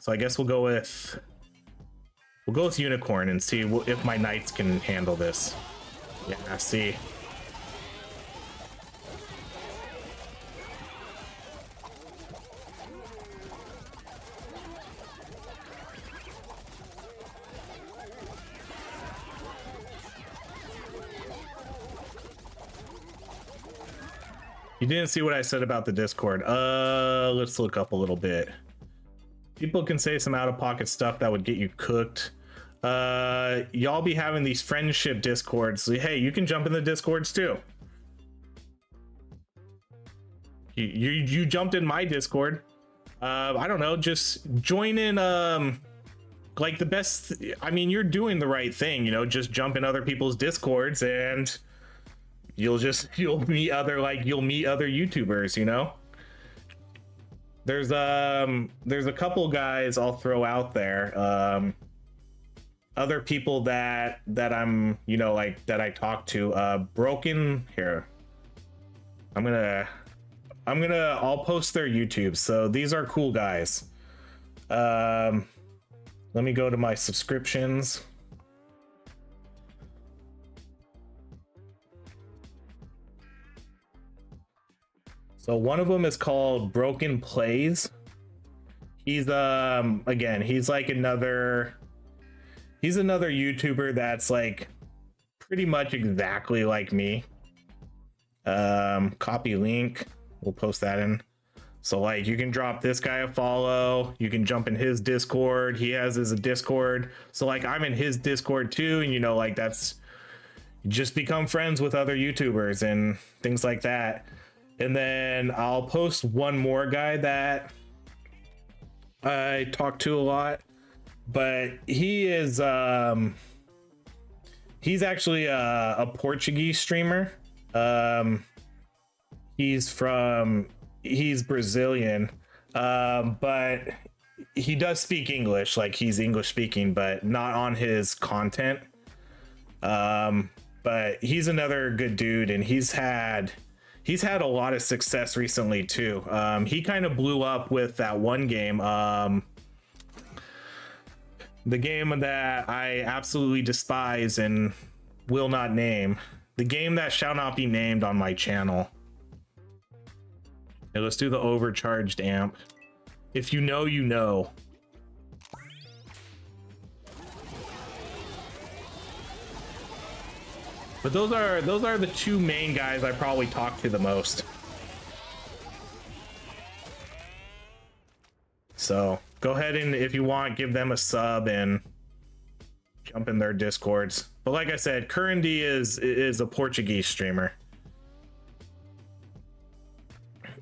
So I guess we'll go with unicorn and see if my knights can handle this. Yeah, see. You didn't see what I said about the Discord. Let's look up a little bit. People can say some out-of-pocket stuff that would get you cooked. Y'all be having these friendship Discords. So, hey, you can jump in the Discords too. You jumped in my Discord. I don't know, just join in. Like the best. I mean, you're doing the right thing. You know, just jump in other people's Discords and you'll meet other YouTubers. You know. There's a couple guys I'll throw out there. Other people that I'm, you know, like that I talk to. Broken here. I'll post their YouTube. So these are cool guys. Let me go to my subscriptions. So one of them is called Broken Plays. He's again, he's another YouTuber that's like pretty much exactly like me. Copy link, we'll post that in. So like you can drop this guy a follow, you can jump in his Discord, he has his Discord. So like I'm in his Discord too, and you know, like that's just become friends with other YouTubers and things like that. And then I'll post one more guy that I talk to a lot, but he is he's actually a Portuguese streamer. He's Brazilian, but he does speak English, like he's English speaking, but not on his content. But he's another good dude, and he's had a lot of success recently too. He kind of blew up with that one game, the game that I absolutely despise and will not name, the game that shall not be named on my channel. Okay, let's do the overcharged amp. If you know, you know. But those are the two main guys I probably talk to the most. So go ahead and, if you want, give them a sub and jump in their Discords. But like I said, Currendy is a Portuguese streamer.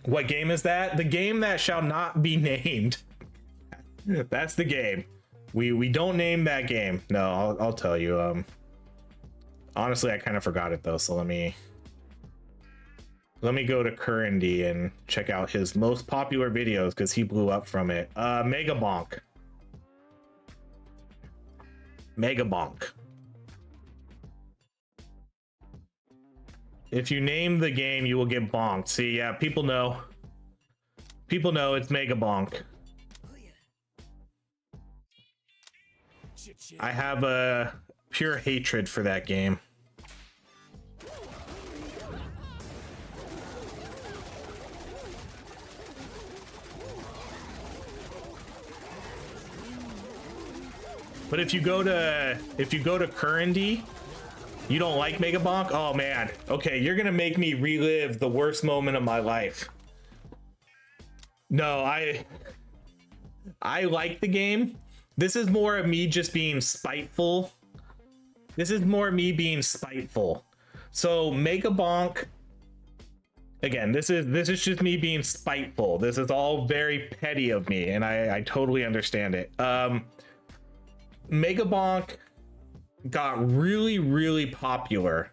What game is that? The game that shall not be named. That's the game. We don't name that game. No, I'll tell you. Honestly, I kind of forgot it though, so let me go to Currendy and check out his most popular videos because he blew up from it. Mega Bonk. If you name the game, you will get bonked. See, yeah, people know it's Mega Bonk. I have a pure hatred for that game. But if you go to Currendy, you don't like Mega Bonk? Oh man. Okay, you're gonna make me relive the worst moment of my life. No, I like the game. This is more of me just being spiteful. This is more me being spiteful. So Mega Bonk, again, this is just me being spiteful. This is all very petty of me, and I totally understand it. Mega Bonk got really popular.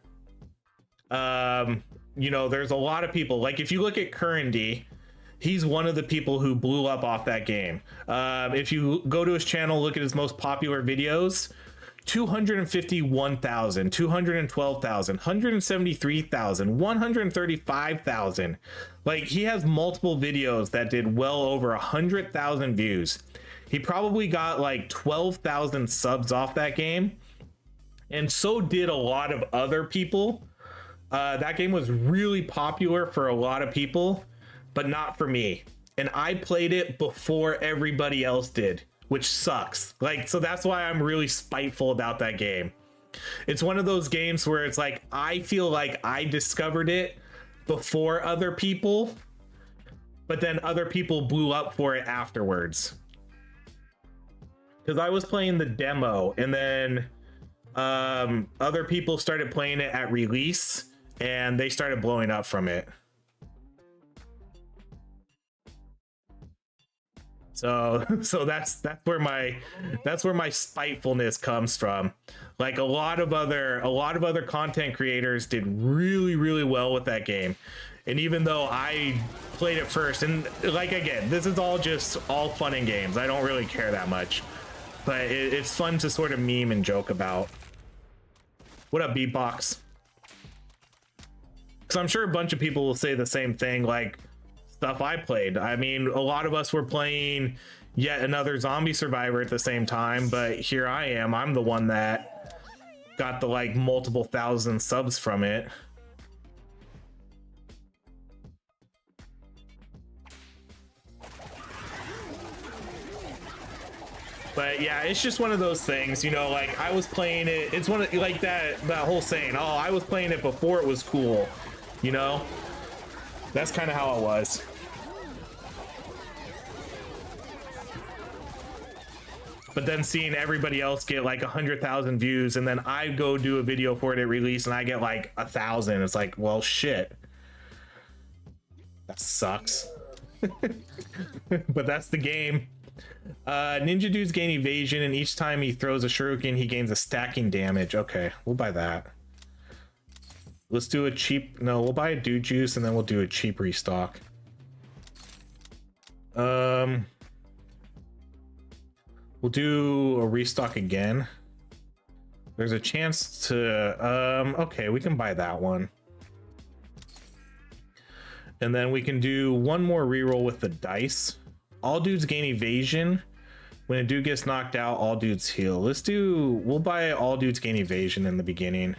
You know, there's a lot of people, like if you look at Currendy, he's one of the people who blew up off that game. If you go to his channel, look at his most popular videos, 251,000, 212,000, 173,000, 135,000. Like, he has multiple videos that did well over 100,000 views. He probably got like 12,000 subs off that game, and so did a lot of other people. That game was really popular for a lot of people, but not for me. And I played it before everybody else did, which sucks. Like, so that's why I'm really spiteful about that game. It's one of those games where it's like, I feel like I discovered it before other people, but then other people blew up for it afterwards. Because I was playing the demo, and then other people started playing it at release, and they started blowing up from it. So that's where my spitefulness comes from. Like, a lot of other content creators did really well with that game, and even though I played it first, and like, again, this is all fun and games. I don't really care that much, but it's fun to sort of meme and joke about. What up, Beatbox? Because I'm sure a bunch of people will say the same thing, like stuff I played. I mean, a lot of us were playing yet another zombie survivor at the same time, but here I am. I'm the one that got the like multiple thousand subs from it. But yeah, it's just one of those things, you know, like I was playing it. It's one of, like, that whole saying, oh, I was playing it before it was cool, you know? That's kind of how it was. But then seeing everybody else get like 100,000 views, and then I go do a video for it at release and I get like 1,000. It's like, well, shit. That sucks. But that's the game. Ninja dudes gain evasion, and each time he throws a shuriken, he gains a stacking damage. Okay, we'll buy that. Let's do a cheap, no, we'll buy a dude juice, and then we'll do a cheap restock. We'll do a restock again. There's a chance to, okay, we can buy that one. And then we can do one more reroll with the dice. All dudes gain evasion. When a dude gets knocked out, all dudes heal. We'll buy all dudes gain evasion in the beginning.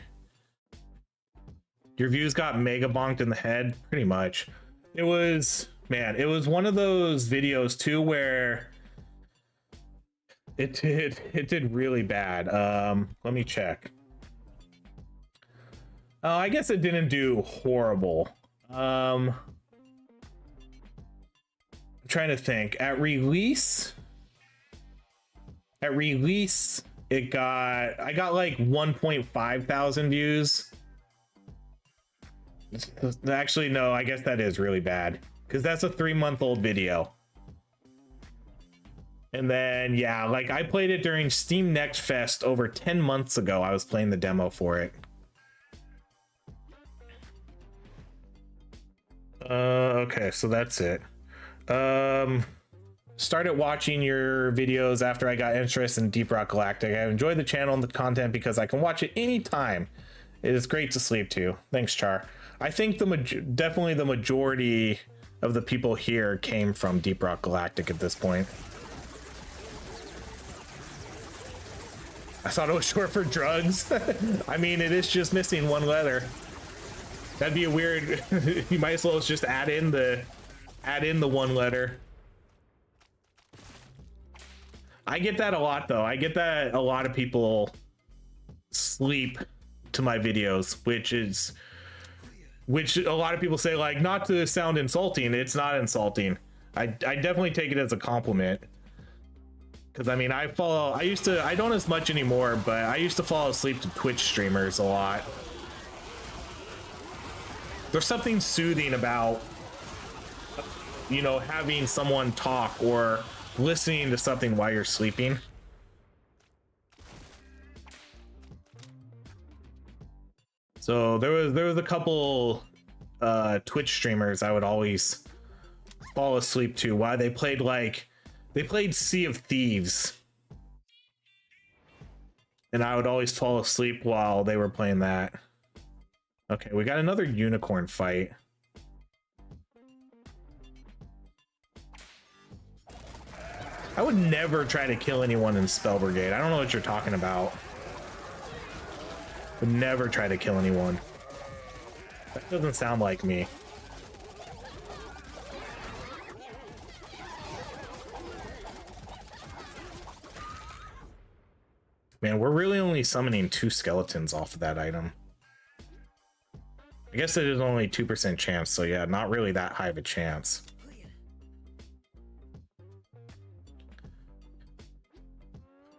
Your views got mega bonked in the head, pretty much. It was, man, it was one of those videos too where it did really bad. Let me check. Oh, I guess it didn't do horrible. I'm trying to think. At release, I got like 1.5 thousand views. Actually, no, I guess that is really bad, because that's a 3-month-old video. And then, yeah, like I played it during Steam Next Fest over 10 months ago. I was playing the demo for it. Okay, so that's it. Started watching your videos after I got interested in Deep Rock Galactic. I enjoyed the channel and the content because I can watch it anytime. It is great to sleep to. Thanks, Char. I think definitely the majority of the people here came from Deep Rock Galactic at this point. I thought it was short for drugs. I mean, it is just missing one letter. That'd be a weird. You might as well just add in the one letter. I get that a lot though. I get that a lot of people sleep to my videos, which a lot of people say, like, not to sound insulting. It's not insulting. I definitely take it as a compliment. Because I mean, I don't as much anymore, but I used to fall asleep to Twitch streamers a lot. There's something soothing about, you know, having someone talk or listening to something while you're sleeping. So there was a couple Twitch streamers I would always fall asleep to while they played Sea of Thieves. And I would always fall asleep while they were playing that. Okay, we got another unicorn fight. I would never try to kill anyone in Spell Brigade. I don't know what you're talking about. Would never try to kill anyone. That doesn't sound like me. Man, we're really only summoning 2 skeletons off of that item. I guess it is only 2% chance, so yeah, not really that high of a chance.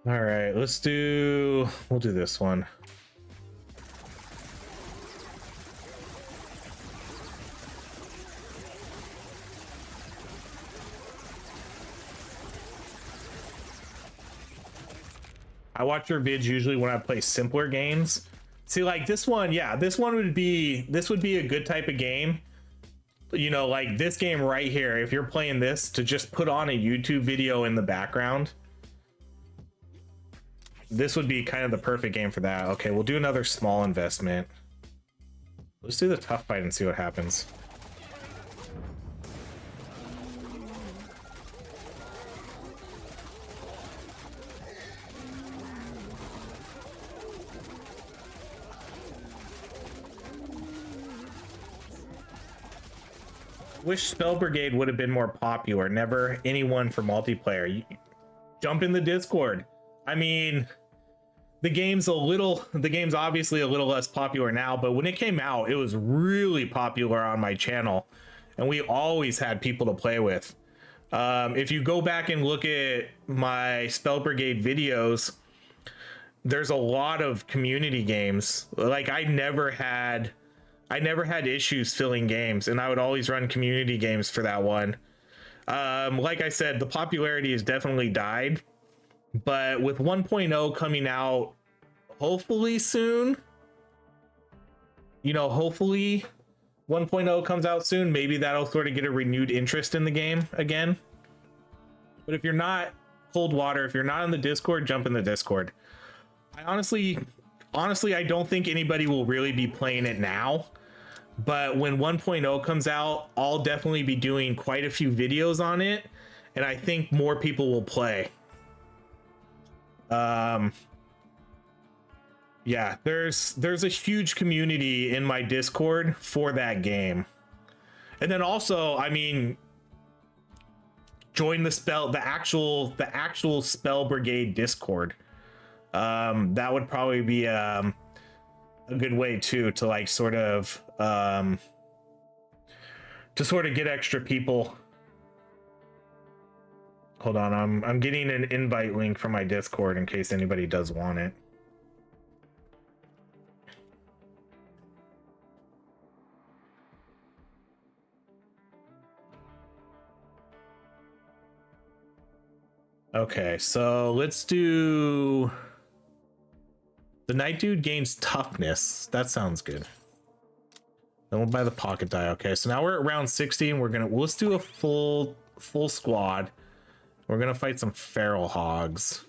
All right, we'll do this one. I watch your vids usually when I play simpler games. See, like this one, yeah, this would be a good type of game. You know, like this game right here, if you're playing this, to just put on a YouTube video in the background. This would be kind of the perfect game for that. Okay, we'll do another small investment. Let's do the tough fight and see what happens. Wish Spell Brigade would have been more popular. Never anyone for multiplayer. Jump in the Discord. I mean, the game's obviously a little less popular now, but when it came out, it was really popular on my channel, and we always had people to play with. If you go back and look at my Spell Brigade videos, there's a lot of community games. Like I never had issues filling games, and I would always run community games for that one. Like I said, the popularity has definitely died, but with 1.0 coming out hopefully soon, you know, hopefully 1.0 comes out soon, maybe that'll sort of get a renewed interest in the game again. But if you're not Cold Water, if you're not in the Discord, jump in the Discord. I honestly, I don't think anybody will really be playing it now, but when 1.0 comes out, I'll definitely be doing quite a few videos on it, and I think more people will play. Yeah, there's a huge community in my Discord for that game. And then also, I mean, join the actual Spell Brigade Discord. That would probably be a good way too to like sort of get extra people. Hold on, I'm getting an invite link from my Discord in case anybody does want it. Okay, so let's do the Night Dude gains toughness. That sounds good. Then we'll buy the pocket die. Okay, so now we're at round 60 and let's do a full squad. We're gonna fight some feral hogs.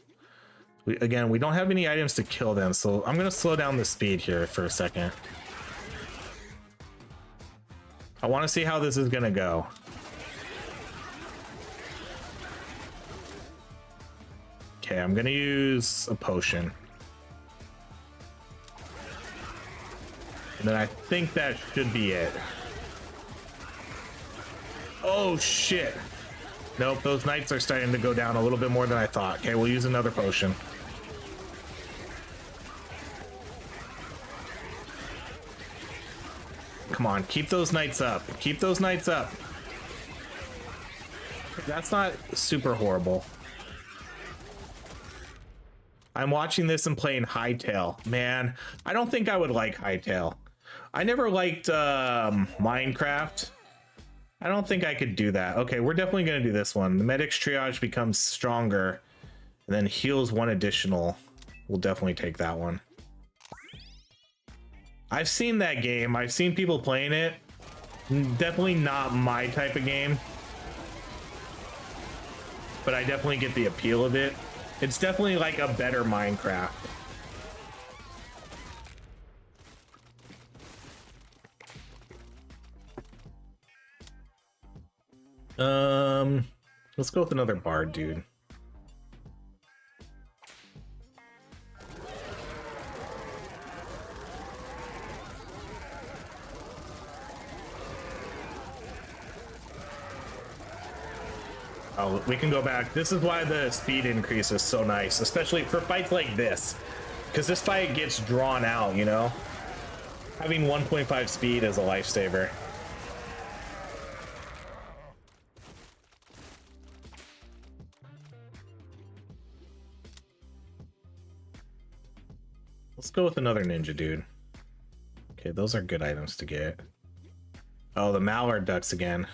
We don't have any items to kill them, so I'm gonna slow down the speed here for a second. I want to see how this is gonna go. Okay, I'm gonna use a potion. And then I think that should be it. Oh shit. Nope, those knights are starting to go down a little bit more than I thought. Okay, we'll use another potion. Come on, keep those knights up. Keep those knights up. That's not super horrible. I'm watching this and playing Hightail. Man, I don't think I would like Hightail. I never liked Minecraft. I don't think I could do that. Okay, we're definitely going to do this one. The medic's triage becomes stronger and then heals 1 additional. We'll definitely take that one. I've seen that game. I've seen people playing it. Definitely not my type of game. But I definitely get the appeal of it. It's definitely like a better Minecraft. Let's go with another bard, dude. Oh, we can go back. This is why the speed increase is so nice, especially for fights like this, because this fight gets drawn out, you know? Having 1.5 speed is a lifesaver. Let's go with another ninja, dude. Okay, those are good items to get. Oh, the Mallard ducks again.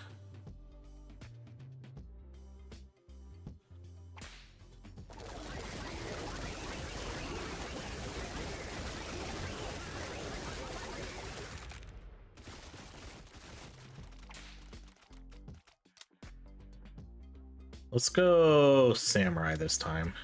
Let's go Samurai this time.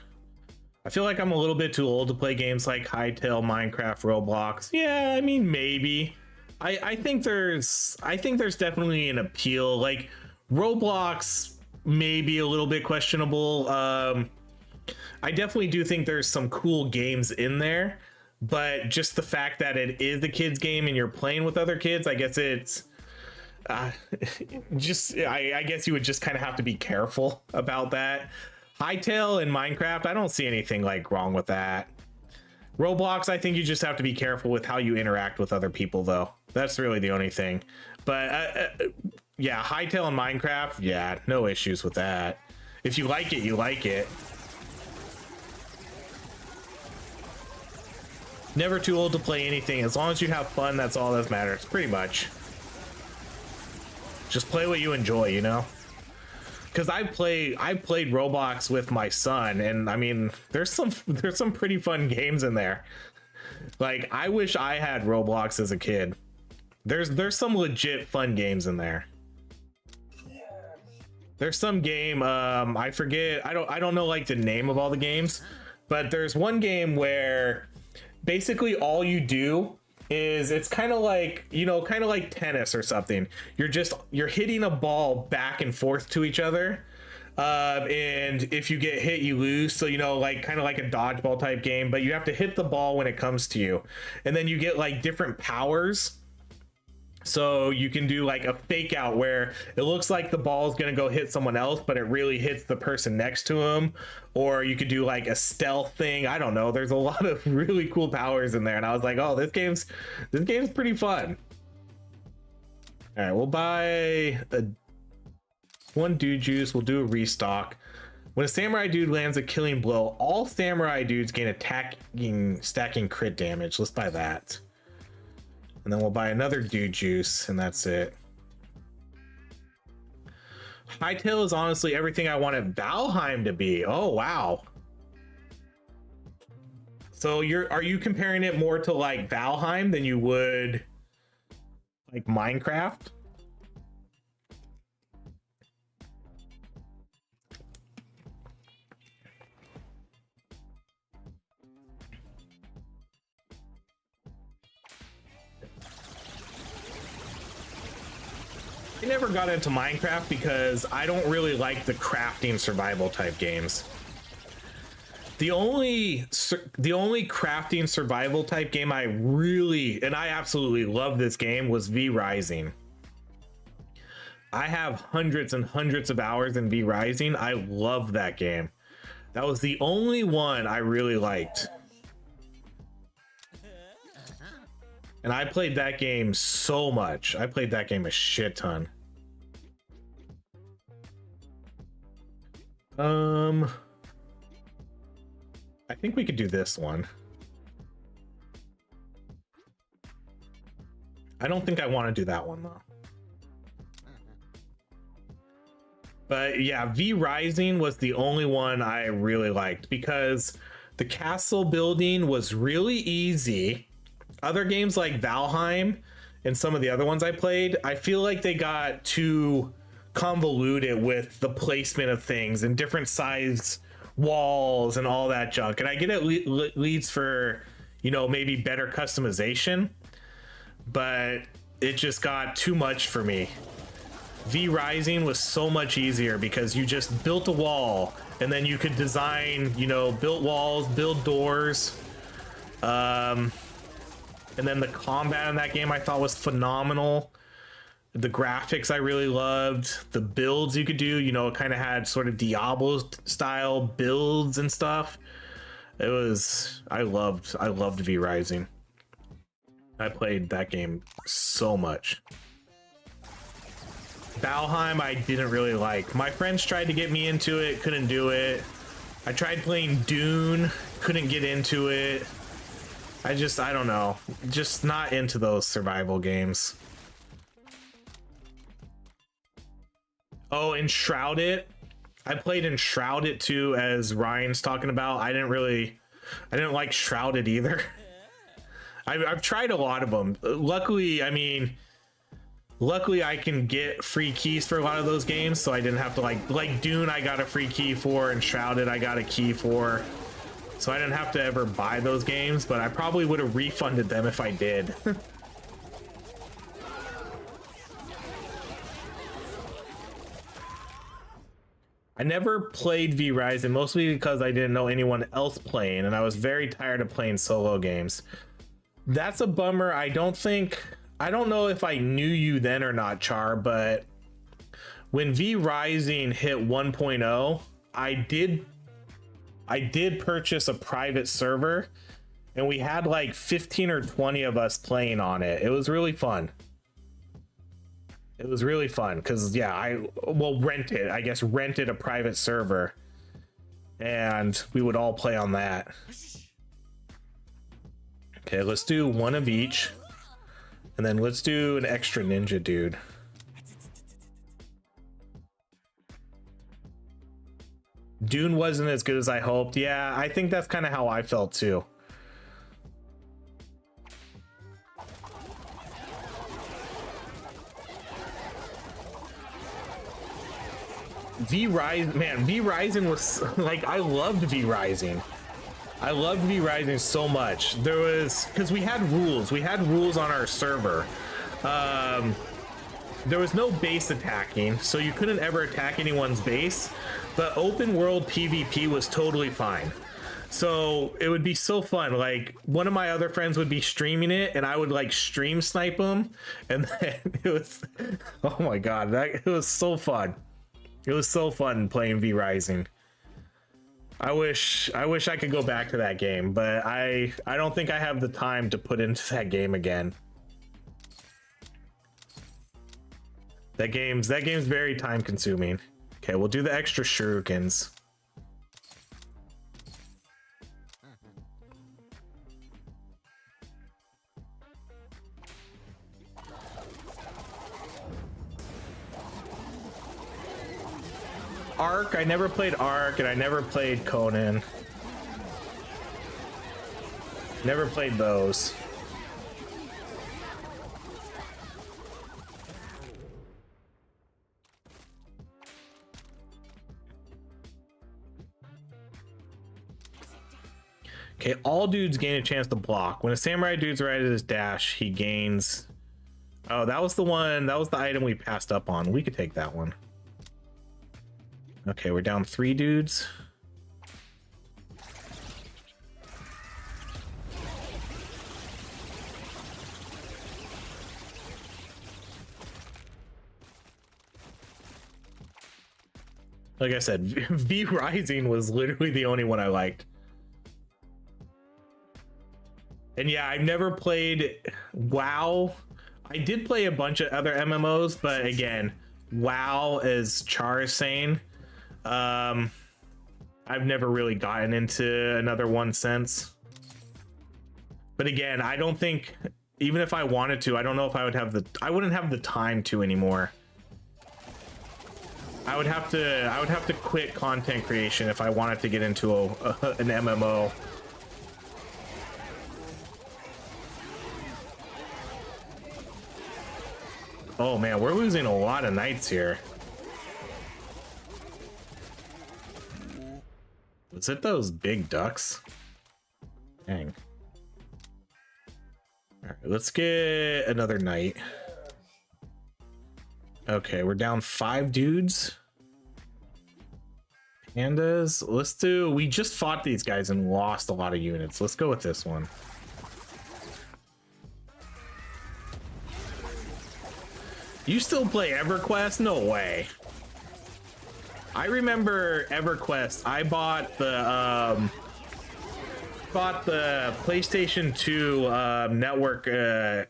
I feel like I'm a little bit too old to play games like Hightail, Minecraft, Roblox. Yeah, I mean, maybe. I think there's definitely an appeal. Like Roblox, maybe a little bit questionable. I definitely do think there's some cool games in there, but just the fact that it is a kid's game and you're playing with other kids, I guess it's I guess you would just kind of have to be careful about that. Hightail and Minecraft, I don't see anything like wrong with that. Roblox, I think you just have to be careful with how you interact with other people, though. That's really the only thing. But yeah, Hightail and Minecraft, yeah, no issues with that. If you like it, you like it. Never too old to play anything. As long as you have fun, that's all that matters, pretty much. Just play what you enjoy, you know? Because I played Roblox with my son, and I mean, there's some pretty fun games in there. Like, I wish I had Roblox as a kid. There's some legit fun games in there. There's some game, I forget, I don't know like the name of all the games, but there's one game where basically all you do is, it's kind of like, you know, kind of like tennis or something. You're hitting a ball back and forth to each other, and if you get hit, you lose. So, you know, like kind of like a dodgeball type game, but you have to hit the ball when it comes to you, and then you get like different powers. So you can do like a fake out where it looks like the ball is going to go hit someone else, but it really hits the person next to him. Or you could do like a stealth thing. I don't know. There's a lot of really cool powers in there. And I was like, oh, this game's pretty fun. All right, we'll buy one dude juice. We'll do a restock. When a samurai dude lands a killing blow, all samurai dudes gain stacking crit damage. Let's buy that. And then we'll buy another dude juice, and that's it. Hightail is honestly everything I wanted Valheim to be. Oh, wow. So are you comparing it more to like Valheim than you would like Minecraft? I never got into Minecraft because I don't really like the crafting survival type games. The only crafting survival type game I really, and I absolutely love this game, was V Rising. I have hundreds and hundreds of hours in V Rising. I love that game. That was the only one I really liked. And I played that game so much. I played that game a shit ton. I think we could do this one. I don't think I want to do that one though. But yeah, V Rising was the only one I really liked because the castle building was really easy. Other games like Valheim and some of the other ones I played, I feel like they got too convoluted with the placement of things and different size walls and all that junk. And I get it leads for, you know, maybe better customization, but it just got too much for me. V Rising was so much easier because you just built a wall and then you could design, you know, build walls, build doors. And then the combat in that game I thought was phenomenal. The graphics I really loved. The builds you could do, you know, it kind of had sort of Diablo style builds and stuff. It was, I loved V Rising. I played that game so much. Valheim I didn't really like. My friends tried to get me into it, couldn't do it. I tried playing Dune, couldn't get into it. I don't know, just not into those survival games. Oh, Enshrouded. I played Enshrouded too, as Ryan's talking about. I didn't like Shrouded either. I've tried a lot of them. Luckily, I mean, I can get free keys for a lot of those games, so I didn't have to like Dune I got a free key for, and Shrouded I got a key for. So I didn't have to ever buy those games, but I probably would have refunded them if I did. I never played V Rising, mostly because I didn't know anyone else playing, and I was very tired of playing solo games. That's a bummer. I don't know if I knew you then or not, Char, but when V Rising hit 1.0, I did purchase a private server, and we had like 15 or 20 of us playing on it. It was really fun. It was really fun because, yeah, rented a private server, and we would all play on that. Okay, let's do one of each, and then let's do an extra ninja dude. Dune wasn't as good as I hoped. Yeah, I think that's kind of how I felt too. V Rising was like, I loved V Rising. I loved V Rising so much. There was, because we had rules on our server. There was no base attacking, so you couldn't ever attack anyone's base, but open world PvP was totally fine. So it would be so fun. Like, one of my other friends would be streaming it, and I would like stream snipe them, and then it was, oh my god, it was so fun. It was so fun playing V Rising. I wish I could go back to that game, but I don't think I have the time to put into that game again. That game's very time consuming. Okay, we'll do the extra shurikens. Ark, I never played Ark, and I never played Conan. Never played those. Okay, all dudes gain a chance to block. When a samurai dude's right at his dash, he gains... Oh, that was the one, that was the item we passed up on. We could take that one. Okay, we're down 3 dudes. Like I said, V Rising was literally the only one I liked. And yeah, I've never played WoW. I did play a bunch of other MMOs, but again, WoW, as Char is saying, I've never really gotten into another one since. But again, I don't think, even if I wanted to, I don't know if I would have I wouldn't have the time to anymore. I would have to quit content creation if I wanted to get into an MMO. Oh man, we're losing a lot of knights here. Was it those big ducks? Dang. All right, let's get another knight. Okay, we're down 5 dudes. Pandas. Let's do. We just fought these guys and lost a lot of units. Let's go with this one. You still play EverQuest? No way. I remember EverQuest. I bought the PlayStation 2 network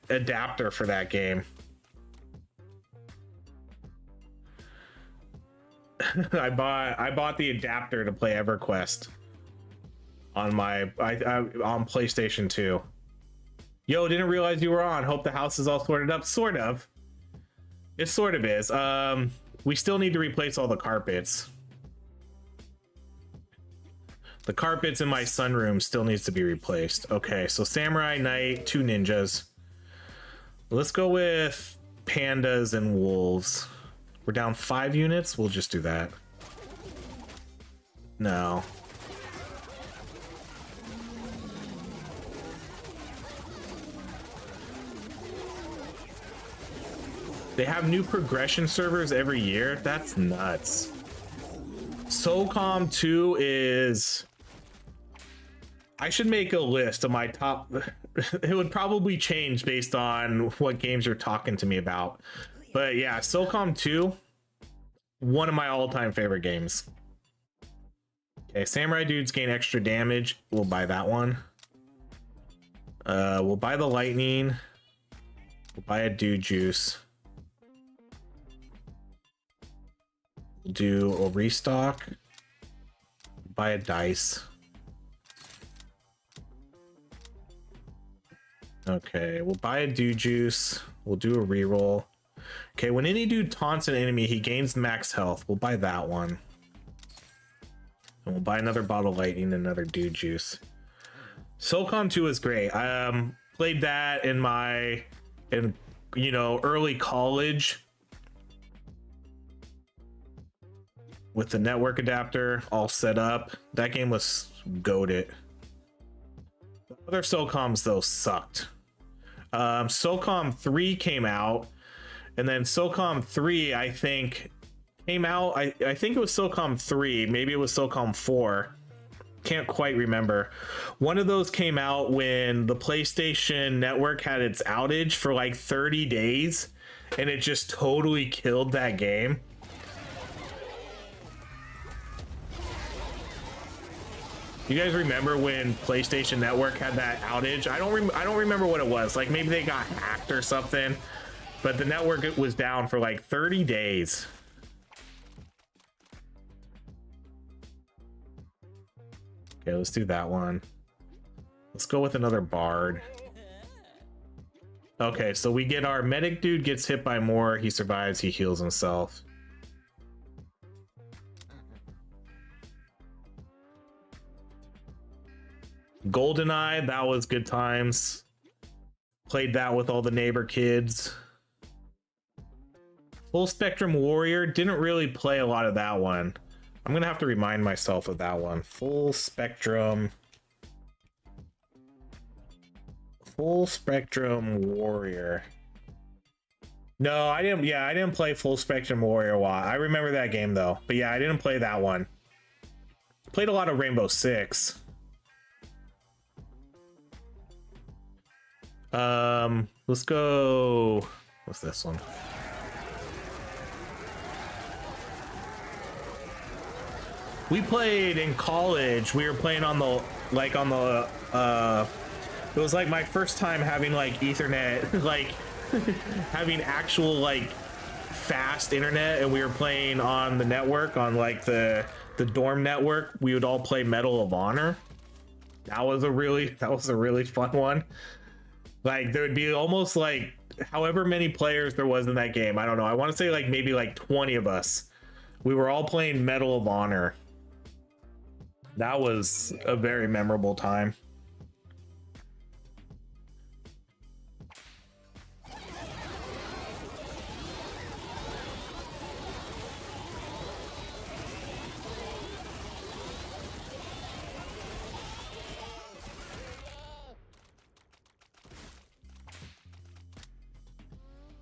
adapter for that game. I bought the adapter to play EverQuest on my on PlayStation 2. Yo, didn't realize you were on. Hope the house is all sorted up. Sort of. It sort of is. We still need to replace all the carpets. The carpets in my sunroom still needs to be replaced. Okay, so Samurai Knight, 2 ninjas. Let's go with pandas and wolves. We're down 5 units. We'll just do that. No. They have new progression servers every year. That's nuts. SOCOM 2 is... I should make a list of my top... It would probably change based on what games you're talking to me about. But yeah, SOCOM 2, one of my all-time favorite games. Okay, Samurai Dudes gain extra damage. We'll buy that one. We'll buy the lightning. We'll buy a Dude Juice. We'll do a restock. Buy a dice. Okay, we'll buy a Dude Juice. We'll do a reroll. Okay, when any dude taunts an enemy, he gains max health. We'll buy that one. And we'll buy another bottle of lightning and another Dude Juice. SOCOM 2 is great. I played that in early college with the network adapter all set up. That game was goated. The other SOCOMs though sucked. SOCOM 3 came out, and then SOCOM 3 I think came out. I think it was SOCOM 3, maybe it was SOCOM 4. Can't quite remember. One of those came out when the PlayStation Network had its outage for like 30 days, and it just totally killed that game. You guys remember when PlayStation Network had that outage? I don't remember what it was. Like maybe they got hacked or something, but the network was down for like 30 days. Okay, let's do that one. Let's go with another bard. Okay, so we get our medic dude gets hit by more, he survives, he heals himself. GoldenEye, that was good times. Played that with all the neighbor kids. Full Spectrum Warrior, didn't really play a lot of that one. I'm gonna have to remind myself of that one. Full Spectrum Warrior. No, I didn't. Yeah, I didn't play Full Spectrum Warrior a lot. I remember that game though, but yeah, I didn't play that one. Played a lot of Rainbow Six. Let's go. What's this one? We played in college. We were playing on the it was like my first time having like Ethernet, like having actual like fast internet, and we were playing on the network, on like the dorm network. We would all play Medal of Honor. That was a really fun one. Like there would be almost like however many players there was in that game. I don't know. I want to say like maybe like 20 of us. We were all playing Medal of Honor. That was a very memorable time.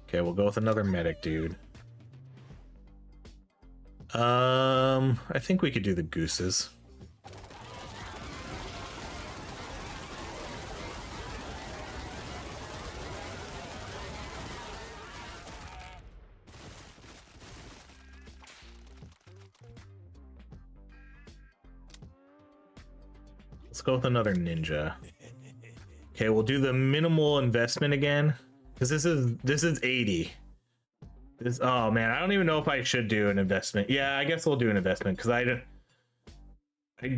Okay, we'll go with another medic, dude. I think we could do the gooses. Let's go with another ninja. Okay, we'll do the minimal investment again, because this is 80. Oh man, I don't even know if I should do an investment. Yeah, I guess we'll do an investment, because I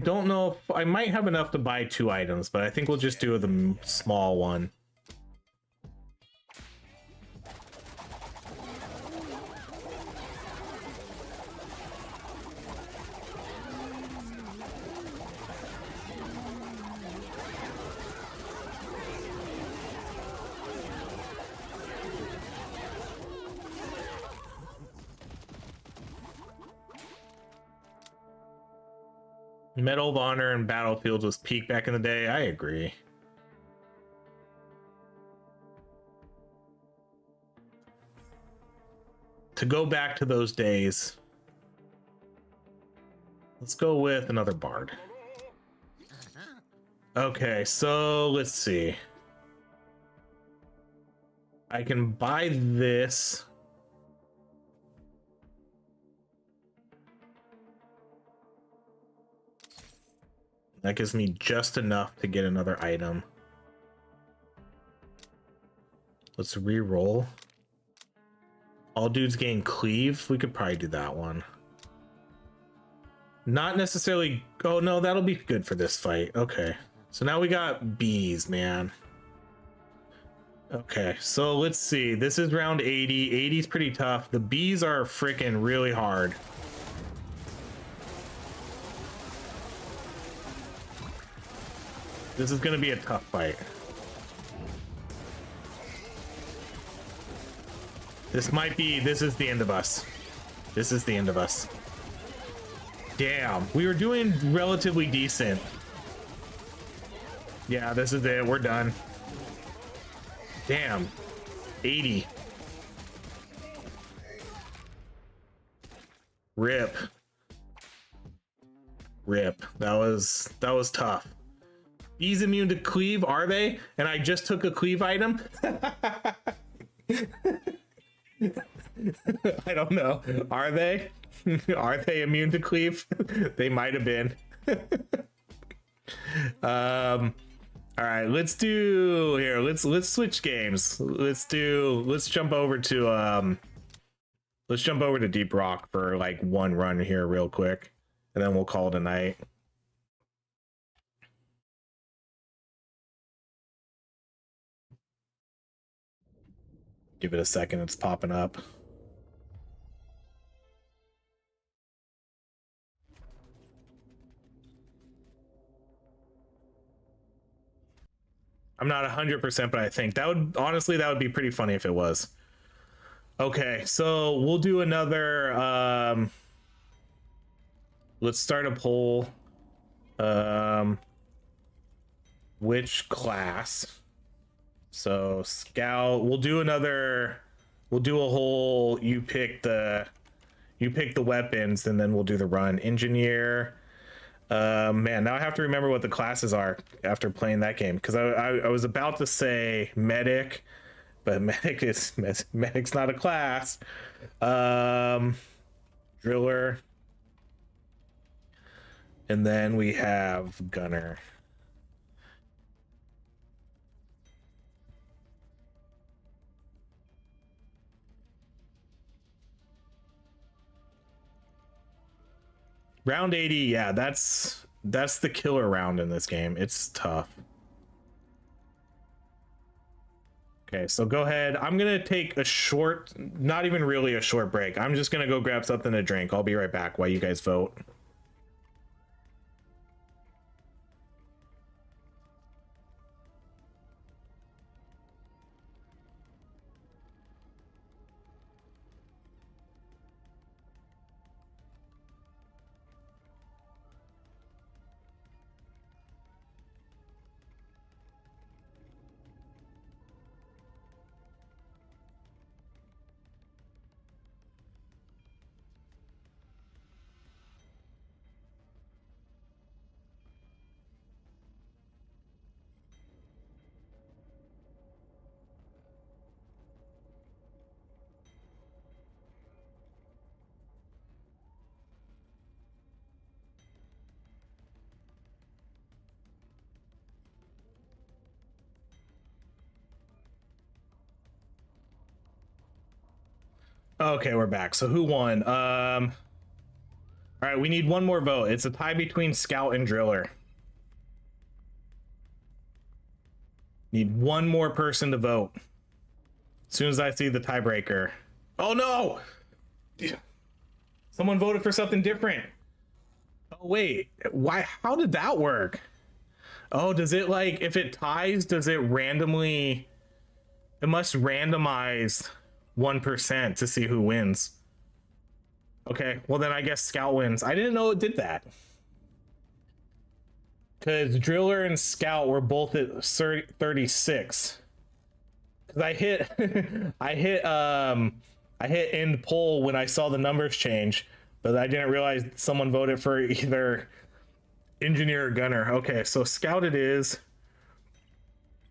don't know if I might have enough to buy 2 items, but I think we'll just do the small one. Medal of Honor and Battlefields was peak back in the day. I agree. To go back to those days, let's go with another bard. Okay, so let's see. I can buy this. That gives me just enough to get another item. Let's re-roll. All dudes gain cleave. We could probably do that one. Not necessarily. Oh no, that'll be good for this fight. Okay. So now we got bees, man. Okay, so let's see. This is round 80. 80 is pretty tough. The bees are freaking really hard. This is going to be a tough fight. This is the end of us. This is the end of us. Damn, we were doing relatively decent. Yeah, this is it. We're done. Damn. 80. Rip. Rip. That was tough. Bees immune to cleave, are they? And I just took a cleave item? I don't know. Are they? Are they immune to cleave? They might have been. All right, let's do here. Let's switch games. Let's jump over to Deep Rock for like one run here real quick, and then we'll call it a night. Give it a second, it's popping up. I'm not 100%, but I think that would be pretty funny if it was. Okay, so we'll do another, let's start a poll. Which class? So scout, we'll do a whole, you pick the weapons, and then we'll do the run. Engineer. Man, now I have to remember what the classes are after playing that game, because I was about to say medic, but medic's not a class. Driller. And then we have gunner. Round 80, yeah, that's the killer round in this game. It's tough. Okay, so go ahead. I'm gonna take a short, not even really a short break. I'm just gonna go grab something to drink. I'll be right back while you guys vote. Okay, we're back. So who won? All right, we need one more vote. It's a tie between Scout and Driller. Need one more person to vote. As soon as I see the tiebreaker. Oh no! Someone voted for something different. Oh wait, why? How did that work? Oh, does it, like, if it ties, does it randomly? It must randomize 1% to see who wins. Okay, well then I guess Scout wins. I didn't know it did that. Because Driller and Scout were both at 36. Because I hit I hit end poll when I saw the numbers change, but I didn't realize someone voted for either engineer or gunner. Okay, so Scout it is.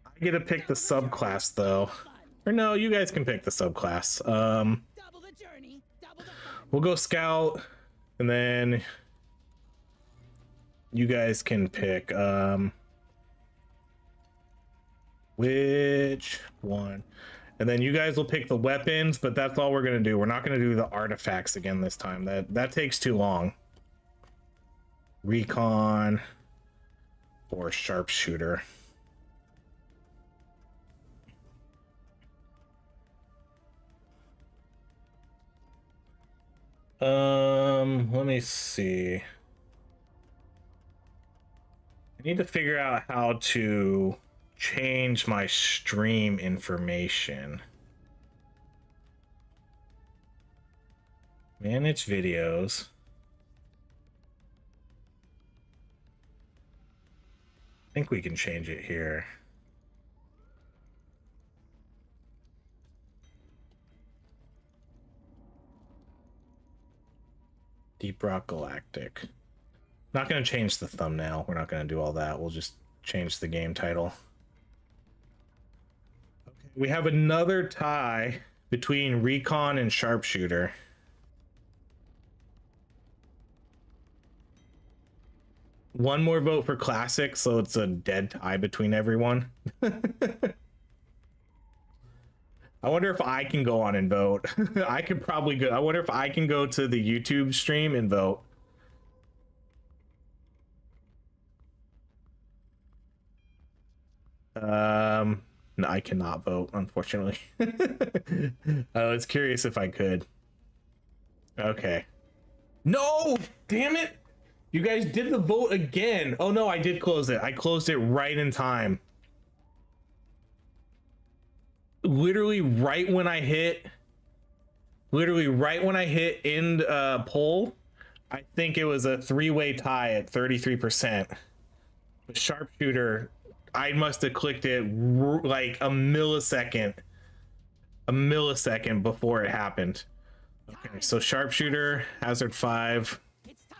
I get to pick the subclass though. Or no, you guys can pick the subclass. We'll go Scout, and then you guys can pick which one. And then you guys will pick the weapons, but that's all we're gonna do. We're not gonna do the artifacts again this time. That takes too long. Recon or sharpshooter. Let me see. I need to figure out how to change my stream information. Manage videos. I think we can change it here. Deep Rock Galactic. Not going to change the thumbnail. We're not going to do all that. We'll just change the game title. Okay, we have another tie between Recon and Sharpshooter. One more vote for Classic, so it's a dead tie between everyone. I wonder if I can go on and vote. I could probably go. I wonder if I can go to the YouTube stream and vote. No, I cannot vote, unfortunately. I was curious if I could. Okay. No! Damn it! You guys did the vote again. Oh no, I did close it. I closed it right in time. Literally right when I hit end poll, I think it was a three-way tie at 33%. The sharpshooter, I must have clicked it like a millisecond before it happened. Okay, so sharpshooter, hazard 5,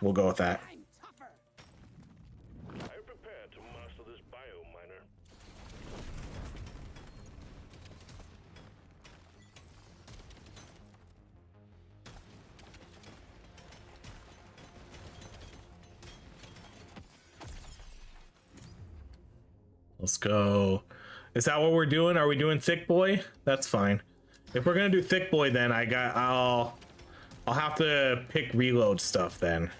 we'll go with that. Let's go. Is that what we're doing? Are we doing thick boy? That's fine. If we're gonna do thick boy, then I'll have to pick reload stuff then.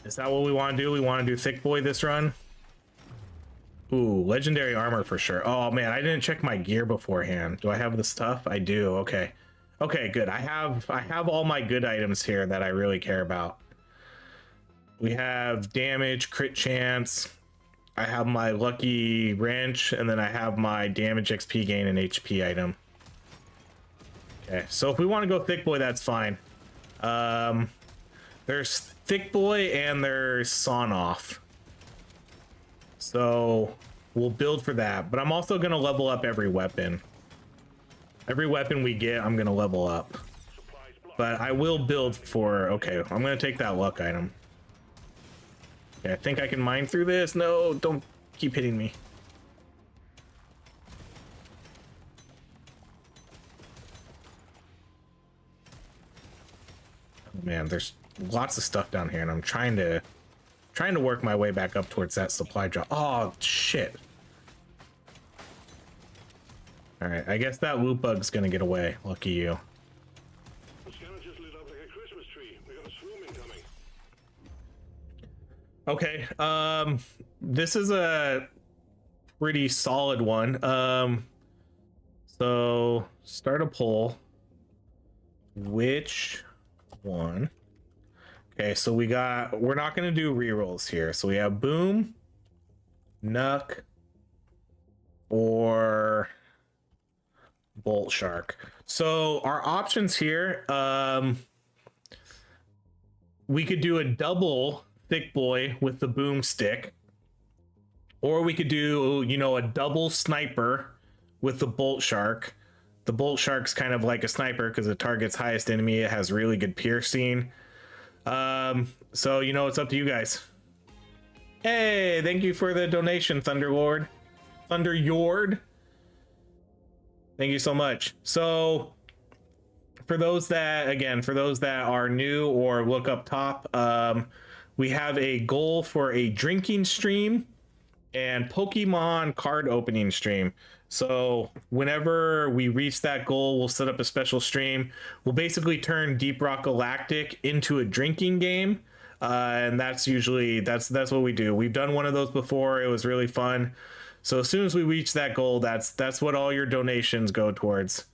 Is that what we want to do? We want to do thick boy this run? Ooh, legendary armor for sure. Oh man, I didn't check my gear beforehand. Do I have the stuff? I do. Okay. Okay, good. I have all my good items here that I really care about. We have damage, crit chance. I have my lucky wrench, and then I have my damage, XP gain, and HP item. Okay, so if we want to go thick boy, that's fine. There's thick boy and there's sawn off. So we'll build for that, but I'm also gonna level up every weapon. Every weapon we get, I'm gonna level up. But I will build for, okay, I'm gonna take that luck item. Okay, I think I can mine through this. No, don't keep hitting me. Oh man, there's lots of stuff down here and I'm trying to work my way back up towards that supply drop. Oh shit. All right, I guess that loot bug's gonna get away. Lucky you. The scanner just lit up like a Christmas tree. We got a swoon incoming. Okay, this is a pretty solid one. So start a poll. Which one? Okay, so we're not gonna do rerolls here. So we have Boom, Nuck, or Bolt Shark. So our options here, we could do a double thick boy with the boom stick, or we could do, you know, a double sniper with the Bolt Shark. The Bolt Shark's kind of like a sniper because it targets highest enemy. It has really good piercing. So, you know, it's up to you guys. Hey, thank you for the donation, Thunderlord. Thunderyord. Thank you so much. So for those that are new or look up top, we have a goal for a drinking stream and Pokemon card opening stream. So whenever we reach that goal, we'll set up a special stream. We'll basically turn Deep Rock Galactic into a drinking game. And that's what we do. We've done one of those before. It was really fun. So as soon as we reach that goal, that's what all your donations go towards.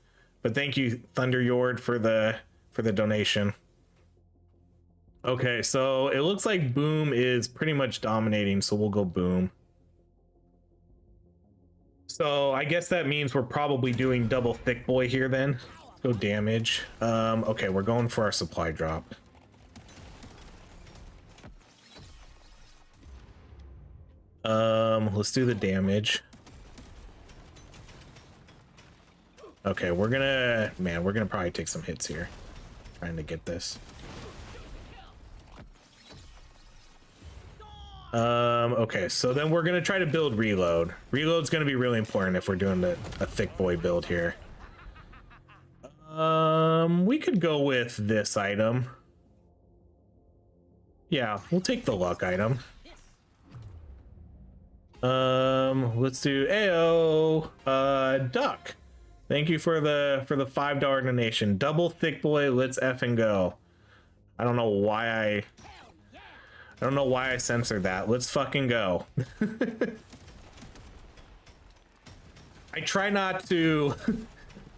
But thank you, Thunderyord, for the donation. Okay, so it looks like Boom is pretty much dominating, so we'll go Boom. So I guess that means we're probably doing double thick boy here then. Let's go damage. Okay, we're going for our supply drop. Let's do the damage. Okay, we're gonna probably take some hits here. Trying to get this. Okay, so then we're gonna try to build reload. Reload's gonna be really important if we're doing a thick boy build here. We could go with this item. Yeah, we'll take the luck item. Let's do AO Duck. Thank you for the $5 donation. Double thick boy, let's effing go. I don't know why I censored that. Let's fucking go. I try not to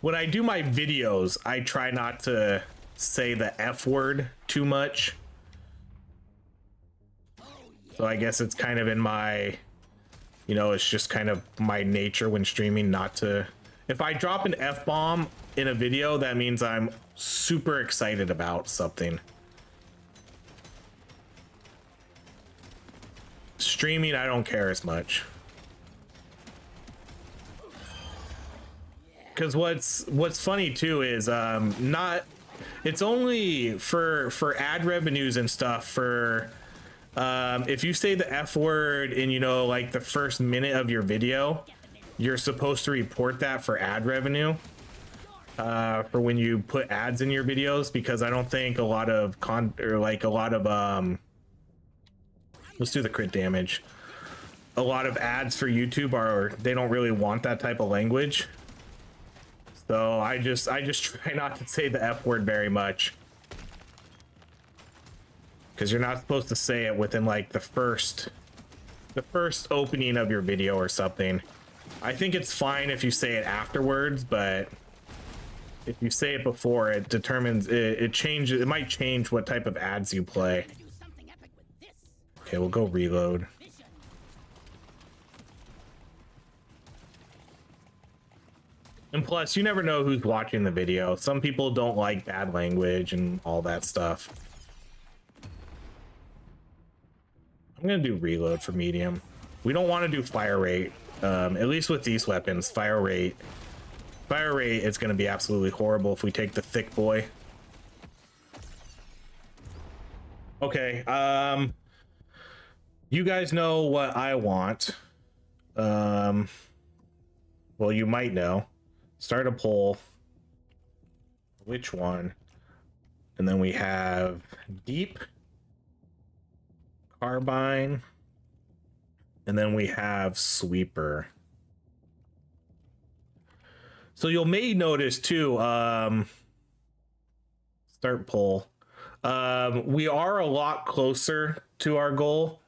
when I do my videos, I try not to say the F word too much. So I guess it's kind of in my, you know, it's just kind of my nature when streaming not to. If I drop an F-bomb in a video, that means I'm super excited about something. Streaming, I don't care as much. Because what's funny too is it's only for ad revenues and stuff for if you say the F word in, you know, like the first minute of your video, you're supposed to report that for ad revenue for when you put ads in your videos, because I don't think a lot of let's do the crit damage. a lot of ads for YouTube they don't really want that type of language. So I just try not to say the F word very much. Because you're not supposed to say it within like the first opening of your video or something. I think it's fine if you say it afterwards, but if you say it before, it determines it changes. It might change what type of ads you play. Okay, we'll go reload. And plus, you never know who's watching the video. Some people don't like bad language and all that stuff. I'm gonna do reload for medium. We don't want to do fire rate. At least with these weapons, fire rate is gonna be absolutely horrible if we take the thick boy. Okay, you guys know what I want. Well, you might know. Start a poll. Which one? And then we have deep, carbine, and then we have sweeper. So you may notice too, start poll. We are a lot closer to our goal.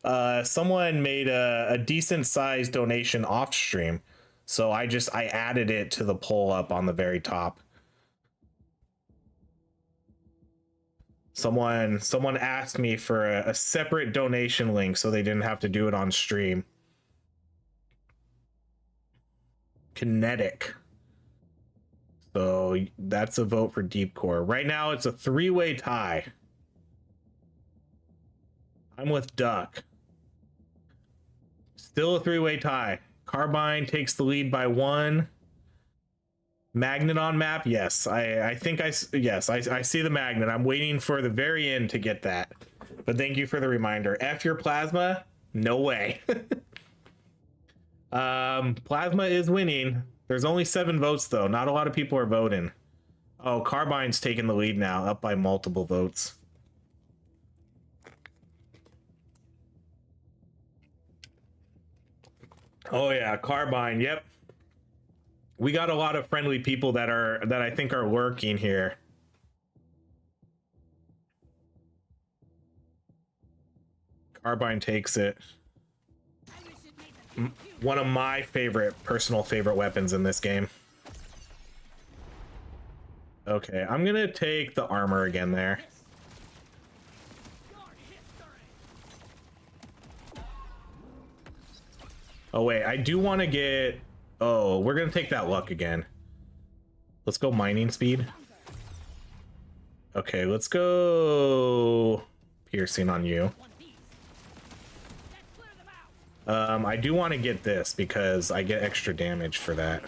Someone made a decent sized donation off stream. So I added it to the poll up on the very top. Someone asked me for a separate donation link so they didn't have to do it on stream. Kinetic. So that's a vote for deep core. Right now it's a 3-way tie. I'm with Duck. Still a 3-way tie. Carbine takes the lead by 1. Magnet on map, yes. I think I see the magnet. I'm waiting for the very end to get that. But thank you for the reminder. F your plasma? No way. Plasma is winning. There's only 7 votes though. Not a lot of people are voting. Oh, Carbine's taking the lead now, up by multiple votes. Oh yeah, Carbine, yep. We got a lot of friendly people that I think are lurking here. Carbine takes it. One of my personal favorite weapons in this game. Okay, I'm gonna take the armor again there. Oh wait, I do want to get... Oh, we're gonna take that luck again. Let's go mining speed. Okay, let's go piercing on you. I do want to get this because I get extra damage for that.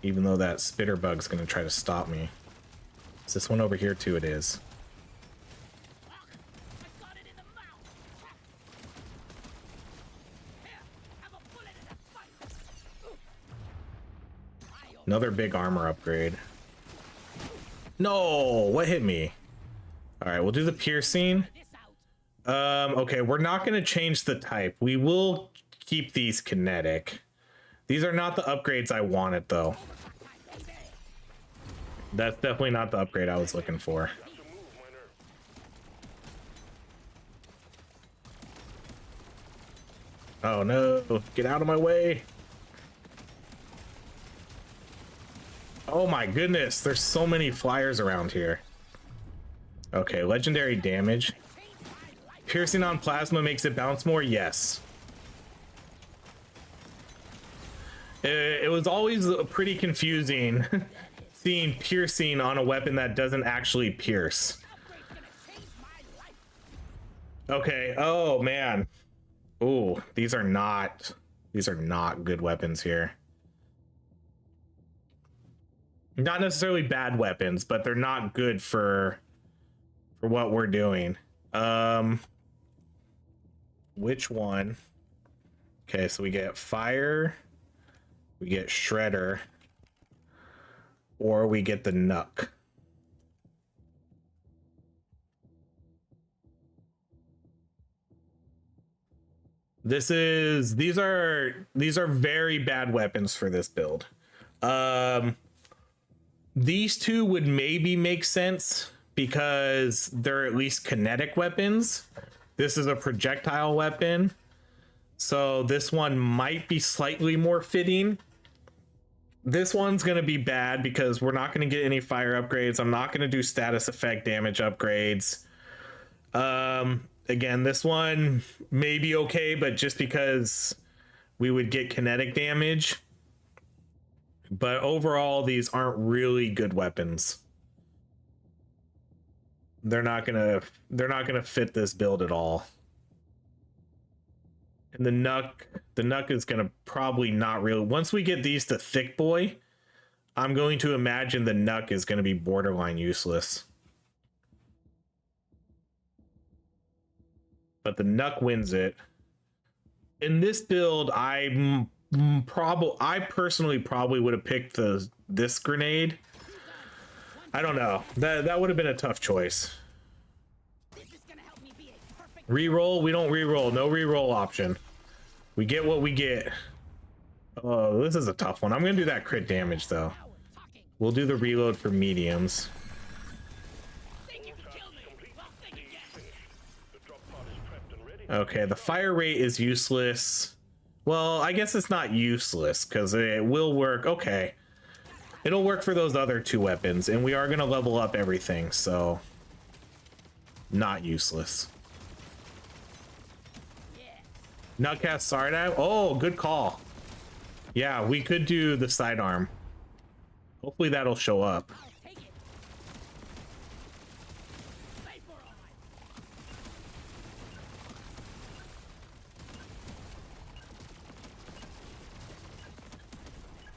Even though that spitter bug's gonna try to stop me. Is this one over here too? It is. Another big armor upgrade. No, what hit me? All right, we'll do the piercing. Okay, we're not going to change the type. We will keep these kinetic. These are not the upgrades I wanted, though. That's definitely not the upgrade I was looking for. Oh no, get out of my way. Oh my goodness, there's so many flyers around here. Okay, legendary damage. Piercing on plasma makes it bounce more? Yes. It was always pretty confusing seeing piercing on a weapon that doesn't actually pierce. Okay, oh man. Ooh, these are not good weapons here. Not necessarily bad weapons, but they're not good for what we're doing. Which one? Okay, so we get fire, we get shredder, or we get the nuck. These are very bad weapons for this build. These two would maybe make sense because they're at least kinetic weapons. This is a projectile weapon, so this one might be slightly more fitting. This one's going to be bad because we're not going to get any fire upgrades. I'm not going to do status effect damage upgrades. Again, this one may be okay, but just because we would get kinetic damage. But overall, these aren't really good weapons. They're not gonna fit this build at all. And the Nuck is gonna probably not really. Once we get these to Thick Boy, I'm going to imagine the Nuck is gonna be borderline useless. But the Nuck wins it. In this build, I personally probably would have picked this grenade. I don't know. That would have been a tough choice. Reroll? We don't reroll. No reroll option. We get what we get. Oh, this is a tough one. I'm gonna do that crit damage though. We'll do the reload for mediums. Okay, the fire rate is useless. Well, I guess it's not useless because it will work. Okay. It'll work for those other two weapons, and we are going to level up everything, so not useless. Nutcast Sardive? Oh, good call. Yeah, we could do the sidearm. Hopefully that'll show up.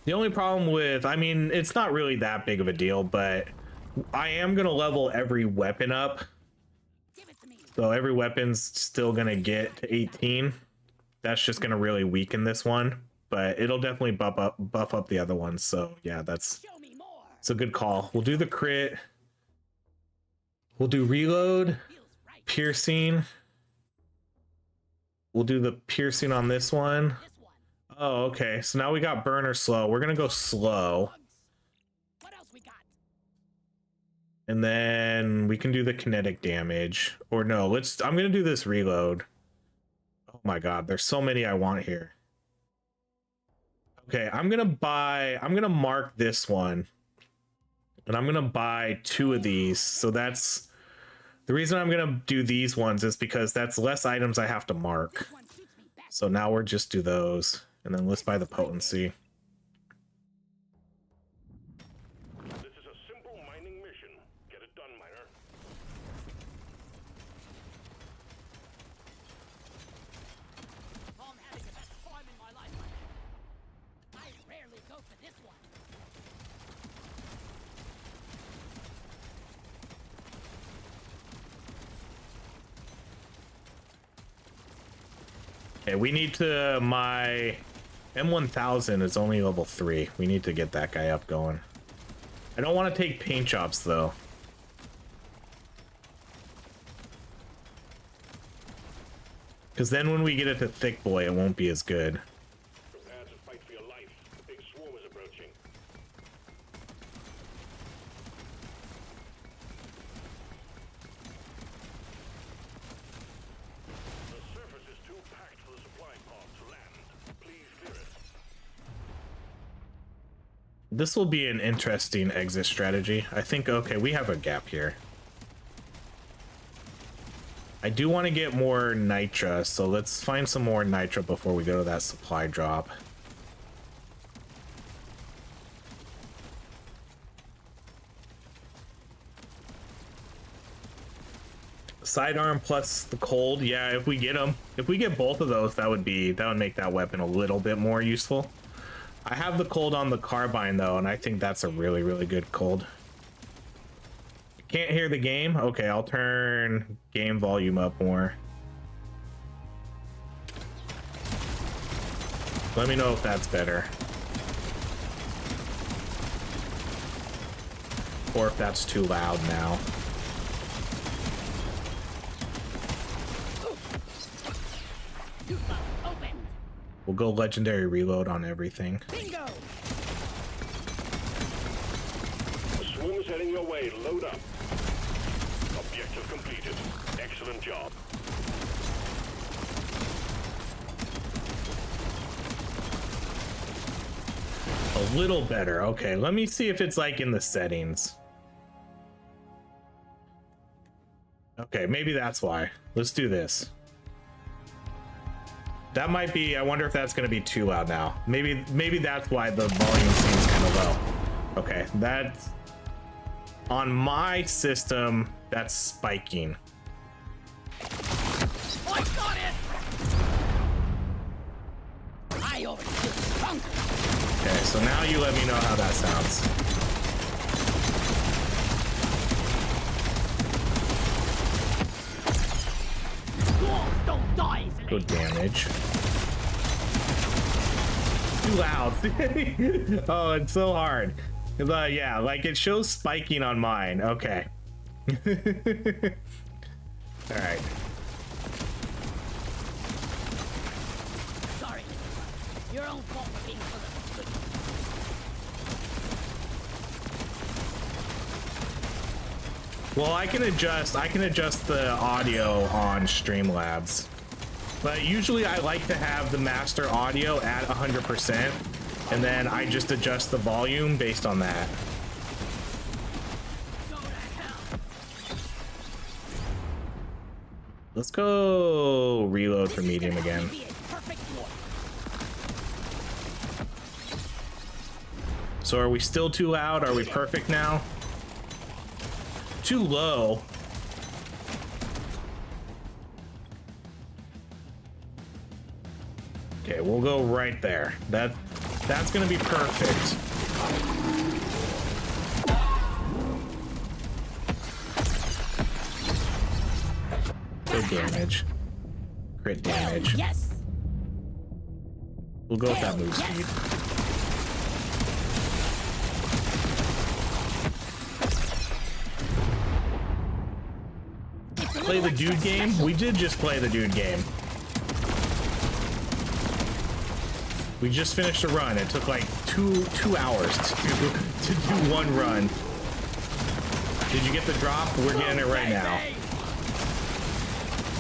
The only problem with, I mean, it's not really that big of a deal, but I am going to level every weapon up. So every weapon's still going to get to 18. That's just going to really weaken this one, but it'll definitely buff up the other ones. So yeah, it's a good call. We'll do the crit. We'll do reload, piercing. We'll do the piercing on this one. Oh, okay. So now we got burner slow. We're gonna go slow. What else we got? And then we can do the kinetic damage. Or no, I'm gonna do this reload. Oh my god, there's so many I want here. Okay, I'm gonna mark this one. And I'm gonna buy 2 of these. So that's the reason I'm gonna do these ones is because that's less items I have to mark. So now we'll just do those. And then let's buy the potency. This is a simple mining mission. Get it done, miner. I'm having the best time in my life right now. I rarely go for this one. Okay, we need to, my M1000 is only level 3. We need to get that guy up going. I don't want to take paint jobs though. Because then when we get it to Thick Boy, it won't be as good. Prepare to fight for your life. The big swarm is approaching. The surface is too packed for the supply pod to land. Please clear it. This will be an interesting exit strategy. I think, okay, we have a gap here. I do want to get more nitra, so let's find some more nitra before we go to that supply drop. Sidearm plus the cold, yeah, if we get them. If we get both of those, that would make that weapon a little bit more useful. I have the cold on the carbine though, and I think that's a really, really good cold. Can't hear the game? Okay, I'll turn game volume up more. Let me know if that's better. Or if that's too loud now. You thought We'll go legendary reload on everything. Bingo! The swarm is heading your way. Load up. Objective completed. Excellent job. A little better. Okay, let me see if it's like in the settings. Okay, maybe that's why. Let's do this. That might be, I wonder if that's going to be too loud now. Maybe that's why the volume seems kind of low. Okay, that's on my system, that's spiking. I got it! I already feel stronger. Okay, so now you let me know how that sounds. Dwarves don't die easily. Good damage. Too loud. Oh, it's so hard. Yeah, like it shows spiking on mine. Okay. All right. Sorry, your own fault for being full of good. Well, I can adjust the audio on Streamlabs. But usually I like to have the master audio at 100%, and then I just adjust the volume based on that. Go to hell. Let's go reload for medium again. Be a perfect war. So are we still too loud? Are we perfect now? Too low. Okay, we'll go right there. That's gonna be perfect. Good damage. Crit damage. Yes. We'll go with that move Yes. speed. It's a Play little the dude extra game? special. We did just play the dude game. We just finished a run. It took like two hours to do one run. Did you get the drop? We're getting it right now. Baby.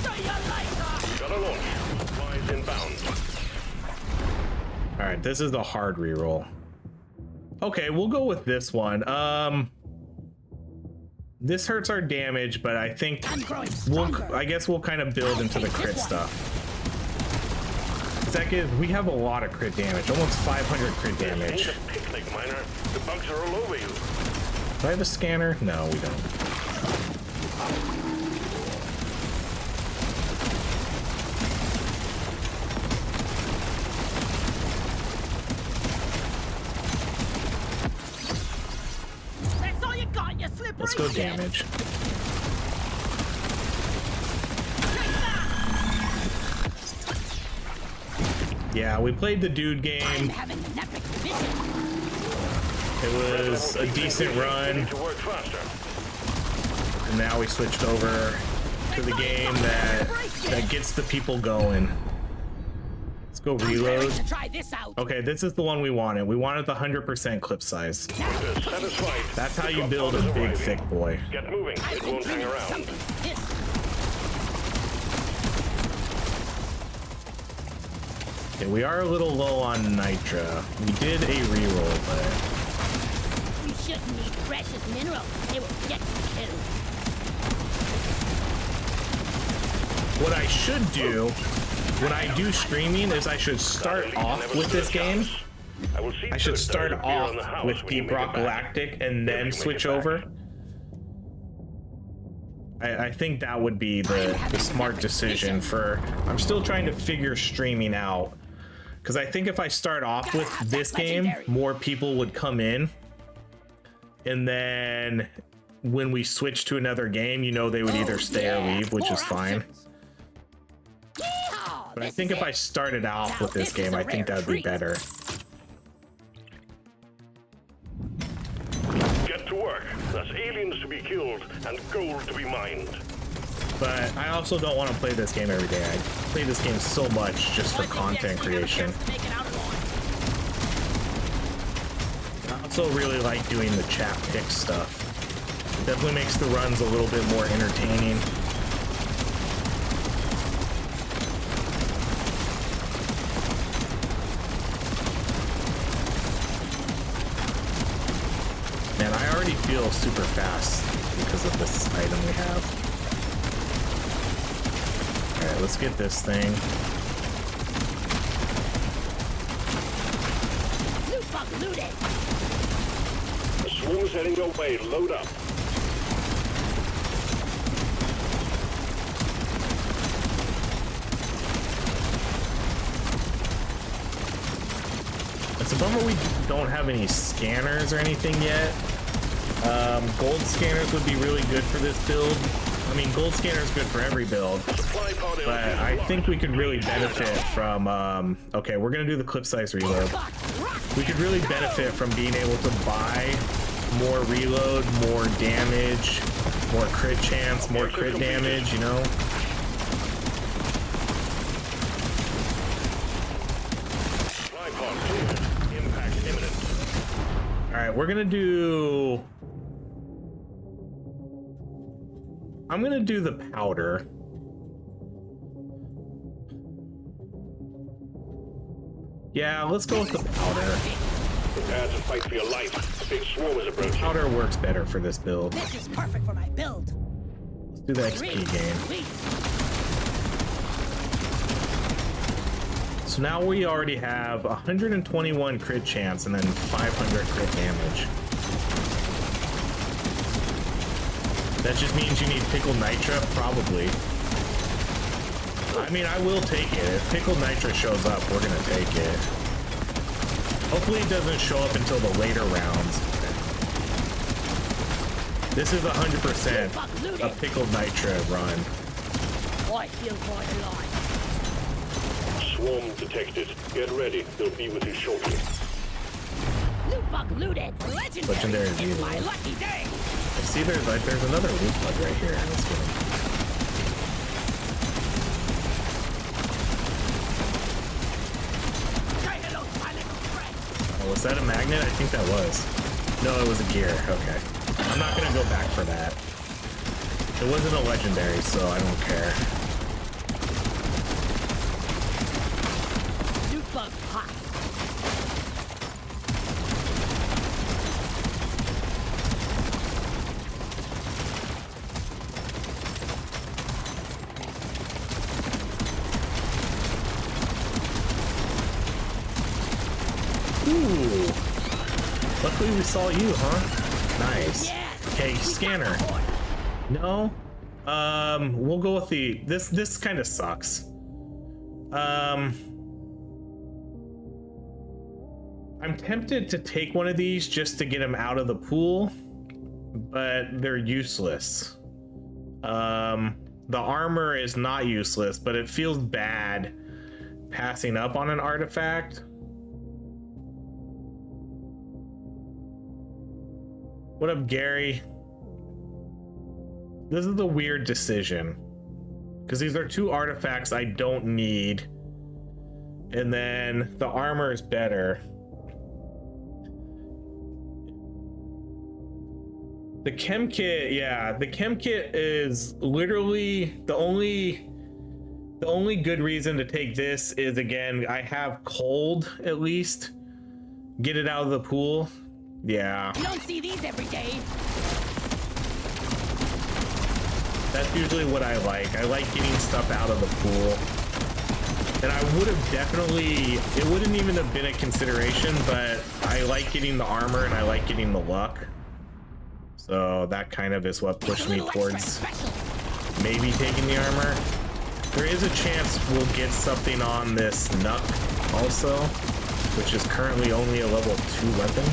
See you later. Got a launch. Supplies inbound. All right, this is the hard reroll. Okay, we'll go with this one. This hurts our damage, but I think I'm growing stronger. I guess we'll kind of build into the crit stuff. Second, we have a lot of crit damage, almost 500 crit This damage. ain't a picnic, miner. The bugs are all over you. Do I have a scanner? No, we don't. That's all you got, you slippery Let's go shit. damage. Yeah, we played the dude I'm game. having an epic vision. It was a decent run. Need to work faster. And now we switched over to the game that gets the people going. Let's go I'm ready reload. to try this out. Okay, this is the one we wanted. We wanted the 100% clip size. Satisfied. That's how The you drop build a pod is big, arriving. thick boy. Get moving. I've It been won't hang dreaming of around. something like this. Okay, we are a little low on Nitra. We did a reroll, but You shouldn't need precious minerals. They will get you killed. what I should do when I do streaming is I should start off with this game. I should start off with Deep Rock Galactic and then switch over. I think that would be the smart decision for... I'm still trying to figure streaming out. Because I think if I start off with this game, more people would come in. And then when we switch to another game, you know they would either stay or leave, which is fine. But I think if I started off with this game, I think that would be better. Get to work. There's aliens to be killed and gold to be mined. But I also don't want to play this game every day. I play this game so much just for content creation. I also really like doing the chat pick stuff. Definitely makes the runs a little bit more entertaining. Man, I already feel super fast because of this item we have. Alright, let's get this thing. Loot bug looted. The swarm's heading your way. Load up. It's a bummer we don't have any scanners or anything yet. Gold scanners would be really good for this build. I mean, gold scanner is good for every build, but I think we could really benefit from, okay, we're gonna do the clip size reload. We could really benefit from being able to buy more reload, more damage, more crit chance, more crit damage, you know? Impact imminent. All right, we're gonna do, I'm gonna do the powder. Yeah, let's go with the powder. Prepare to fight for your life. A big swarm is approaching. Powder works better for this build. This is perfect for my build. Let's do the XP gain. Sweet. So now we already have 121 crit chance and then 500 crit damage. That just means you need pickled nitra? Probably. I mean, I will take it. If pickled nitra shows up, we're gonna take it. Hopefully it doesn't show up until the later rounds. This is 100% a pickled nitra run. I feel quite alive. Swarm detected. Get ready. They'll be with you shortly. Loot bug looted. Legendary It's reload. my lucky day. I see there's another loot bug right here. Let's get him. Say hello to my little friend. Oh, was that a magnet? I think that was. No, it was a gear. Okay. I'm not gonna go back for that. It wasn't a legendary, so I don't care. Loot bug hot. Ooh. Luckily we saw you, huh? Nice. Yeah. Okay, scanner. No. We'll go with the this kind of sucks. I'm tempted to take one of these just to get them out of the pool, but they're useless. The armor is not useless, but it feels bad passing up on an artifact. What up, Gary? This is a weird decision because these are two artifacts I don't need, and then the armor is better. The chem kit, yeah, the chem kit is literally the only good reason to take this is, again, I have cold at least. Get it out of the pool. Yeah. You don't see these every day. That's usually what I like. I like getting stuff out of the pool. And I would have definitely, it wouldn't even have been a consideration, but I like getting the armor and I like getting the luck. So that kind of is what pushed me towards maybe taking the armor. There is a chance we'll get something on this Nuck also, which is currently only a level 2 weapon.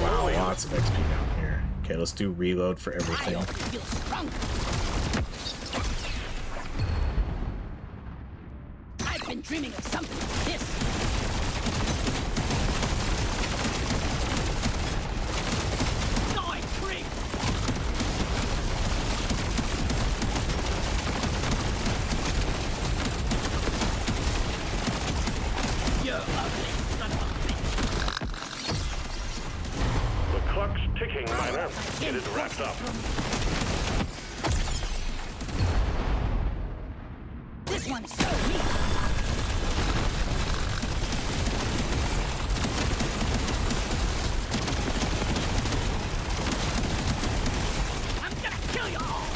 Wow, lots of XP down here. Okay, let's do reload for everything. I feel stronger. I've been dreaming of something like this. Get it wrapped up. This one's so neat. I'm gonna kill you all.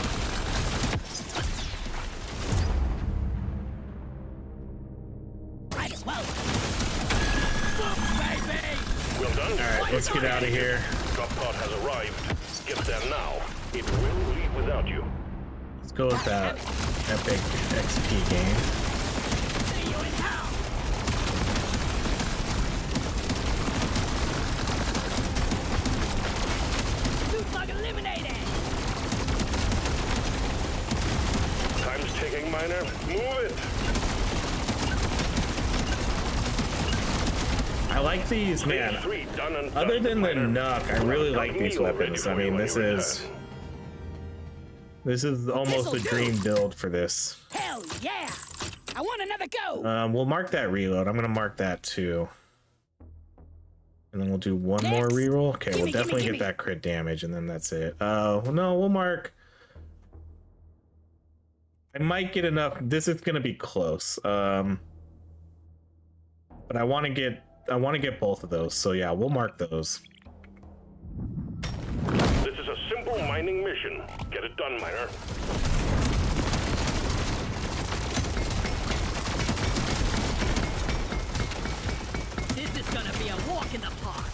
Might as well. Baby. Well done. All right, let's get out of here. Drop pod has arrived. Get there now. It will leave without you. Let's go with that epic XP game. See you in town. Loot bug eliminated. Time's ticking, Miner. Move it. I like these, man. Three done and Other done, than the Miner. Nuck, I really like these weapons. I mean, this is almost a dream build for this. Hell yeah! I want another go. We'll mark that reload. I'm gonna mark that too. And then we'll do one more Next. reroll. Okay, we'll Gimme, definitely gimme, get that crit damage, and then that's it. Well, no, we'll mark. I might get enough. This is gonna be close. But I want to get both of those. So yeah, we'll mark those. This is a simple mining mission. Get it done, Miner. This is gonna be a walk in the park.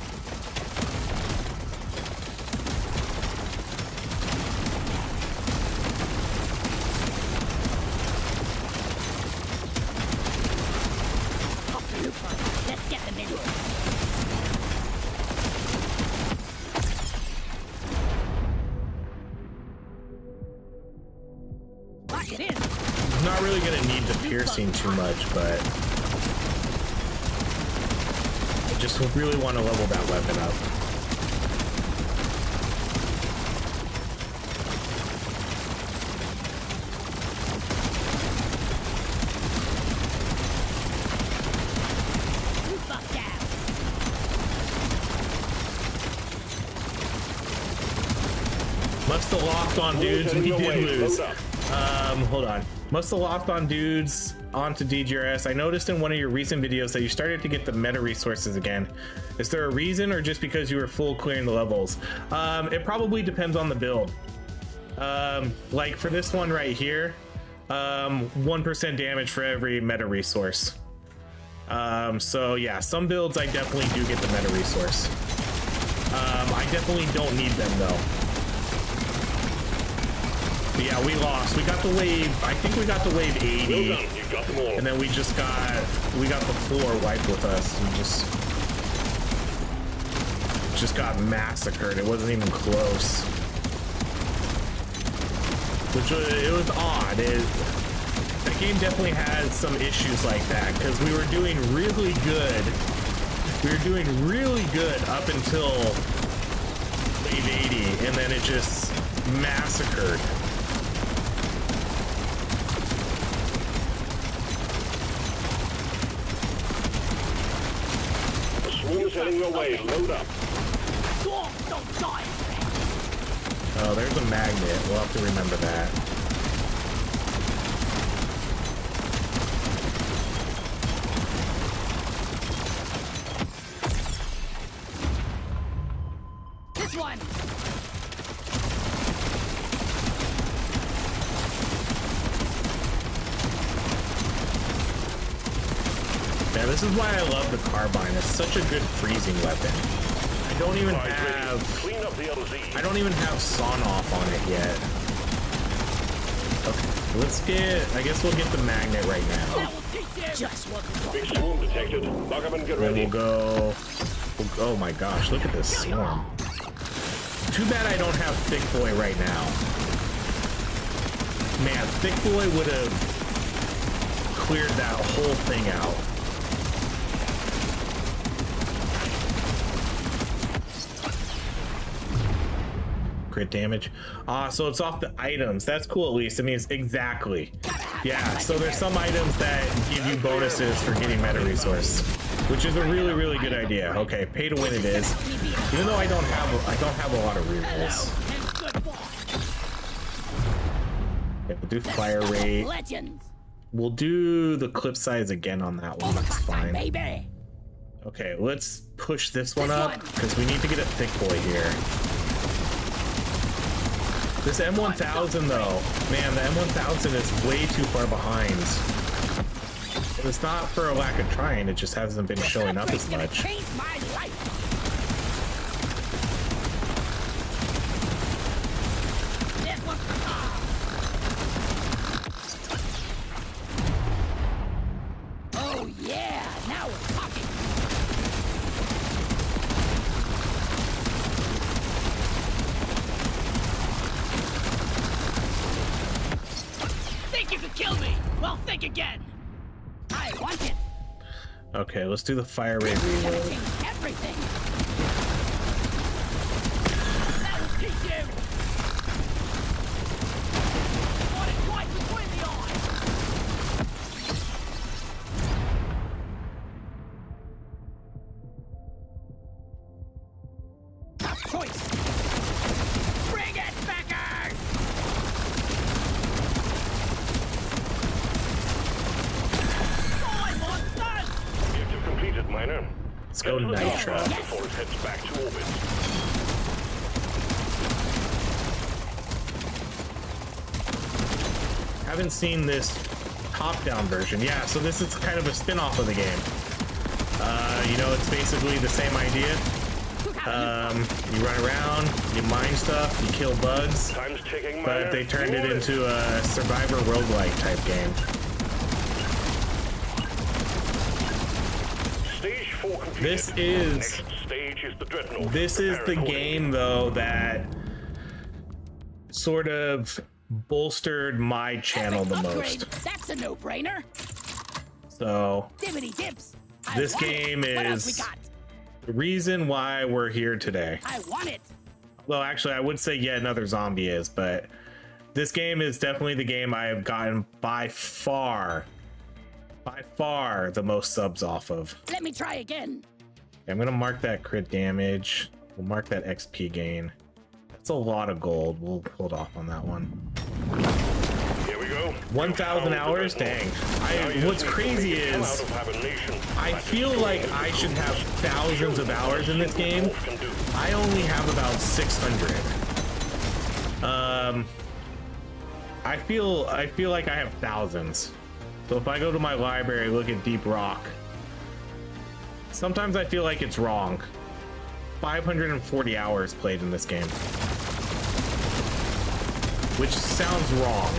Pop the loot bug. Let's get them in. Lock it in. Not really gonna need the piercing too much, but I just really want to level that weapon up. Loot bug down. Must have locked on dudes. We Heading your did way. lose. Load up. Hold on. Must have locked on dudes onto DRGS. I noticed in one of your recent videos that you started to get the meta resources again. Is there a reason, or just because you were full clearing the levels? It probably depends on the build. Like for this one right here, 1% damage for every meta resource. So yeah, some builds I definitely do get the meta resource. I definitely don't need them though. But yeah, we lost. We got the wave. I think we got the wave 80, Well done. You got them all. and then we got the floor wiped with us. We just got massacred. It wasn't even close. It was odd. The game definitely had some issues like that because we were doing really good. We were doing really good up until wave 80, and then it just massacred. The swarm's heading your way. Load up. Dwarves don't die. Oh, there's a magnet. We'll have to remember that. This one. Yeah, this is why I love the carbine. It's such a good freezing weapon. I don't even have Clean up the LZ. sawn off on it yet. Okay, I guess we'll get the magnet right now. That will teach them. Just what we want. Big swarm detected. Lock up and get Then ready. we'll go. Oh my gosh, look at this swarm. Too bad I don't have Thick Boy right now. Man, Thick Boy would have cleared that whole thing out. Crit damage. So it's off the items. That's cool at least. It means exactly. Yeah, so there's some items that give you bonuses for getting meta resource. which is a really good idea. Okay, pay to win it is. Even though I don't have a lot of rerolls. Okay, we'll do fire rate. Legends. We'll do the clip size again on that one. That's fine. Baby. Okay, let's push this one up because we need to get a thick boy here. This M1000 though, man, the M1000 is way too far behind. And it's not for a lack of trying, it just hasn't been showing up as much. Change my life. This one's for Tom. Oh yeah, now we're talking. Think you could kill me? Well, think again. I want it. Okay, let's do the fire rate Gonna reload. change everything. That'll teach you. Want it twice between the eyes. Tough choice. Bring it, Beckers! Objective completed, Miner. Let's go Nitro. Before it heads back to orbit. Haven't seen this top-down version. Yeah, so this is kind of a spin-off of the game. You know, it's basically the same idea. You run around, you mine stuff, you kill bugs, Time's ticking, but Miner. they turned it into a survivor roguelike type game. Stage 4 completed. This is Next stage is the Dreadnought. This is Prepare the accordingly. game though that sort of bolstered my channel the Upgrade. most. That's a no-brainer. So Dibbity dips. I This want it. game What else we is- got? the reason why we're here today. I want it. Well, actually, I would say yet another zombie is, but this game is definitely the game I have gotten by far the most subs off of. Let me try again. I'm gonna mark that crit damage. We'll mark that XP gain. That's a lot of gold. We'll hold off on that one. Here we go. 1,000 hours? Dang. What's crazy is I feel like I should have thousands of hours in this game. I only have about 600. I feel like I have thousands. So if I go to my library, look at Deep Rock, sometimes I feel like it's wrong. 540 hours played in this game, which sounds wrong.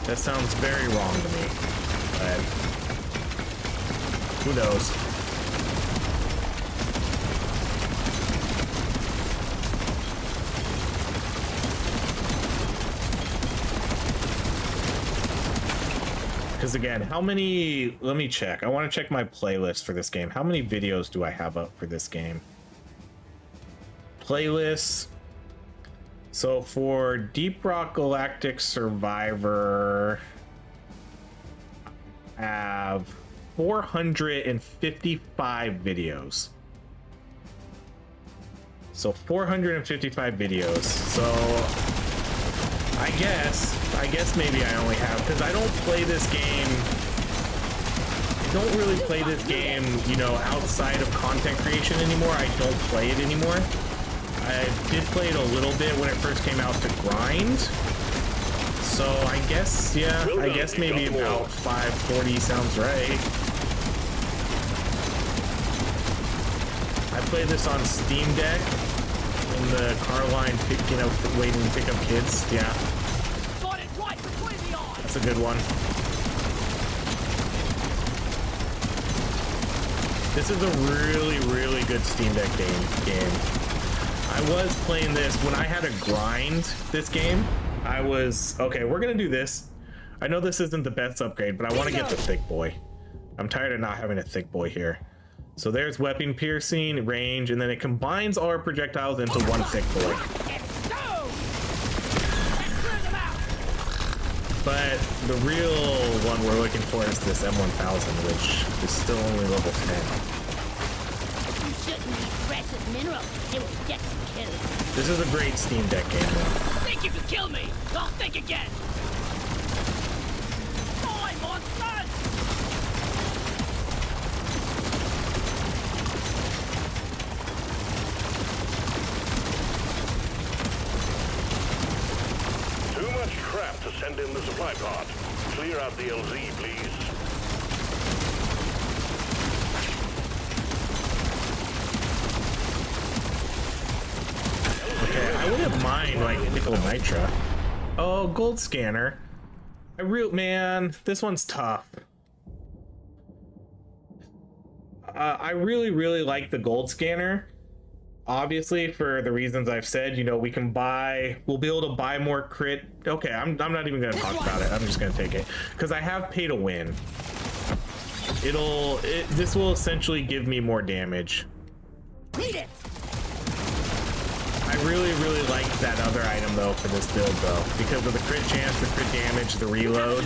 That sounds very wrong to me, but who knows? Because again, how many, let me check. I want to check my playlist for this game. How many videos do I have up for this game? Playlists. So for Deep Rock Galactic Survivor, I have 455 videos. So 455 videos. So I guess maybe I only have, because I don't play this game. I don't really play this game, you know, outside of content creation anymore. I don't play it anymore. I did play it a little bit when it first came out to grind. So I guess, yeah, I guess maybe about 540 sounds right. I play this on Steam Deck in the car line, you know, waiting to pick up kids. Yeah, Got it right between the eyes. that's a good one. This is a really good Steam Deck game. I was playing this when I had to grind this game. I was, okay, we're gonna do this. I know this isn't the best upgrade, but I want to get the thick boy. I'm tired of not having a thick boy here. So there's weapon piercing, range, and then it combines all our projectiles into one thick boy. Let's go. Let's clear them out. But the real one we're looking for is this M1000, which is still only level 10. You shouldn't eat precious minerals. It will get you killed. This is a great Steam Deck game, though. Think you can kill me? Well, think again. Oh, I'm on front. Too much crap to send in the supply pod. Clear out the LZ, please. Okay, I wouldn't mind like nickel nitra. Oh, gold scanner. Man, this one's tough. I really like the gold scanner. Obviously, for the reasons I've said, you know, we'll be able to buy more crit. Okay, I'm not even gonna talk about it. I'm just gonna take it because I have pay to win. This will essentially give me more damage. Need it. I really like that other item though for this build though, because of the crit chance, the crit damage, the reload.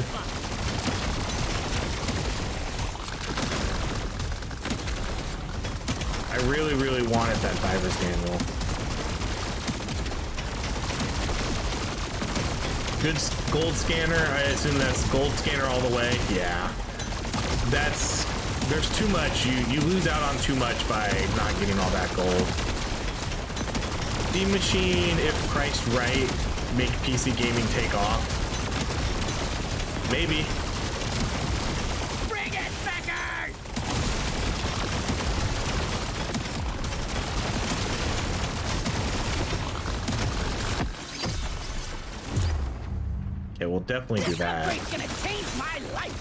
I really wanted that diver's manual. Good gold scanner. I assume that's gold scanner all the way. Yeah. There's too much. You lose out on too much by not getting all that gold. Steam Machine, if priced right, make PC gaming take off. Maybe. Bring it, Becker! Yeah, we'll definitely do that. This upgrade's gonna change my life.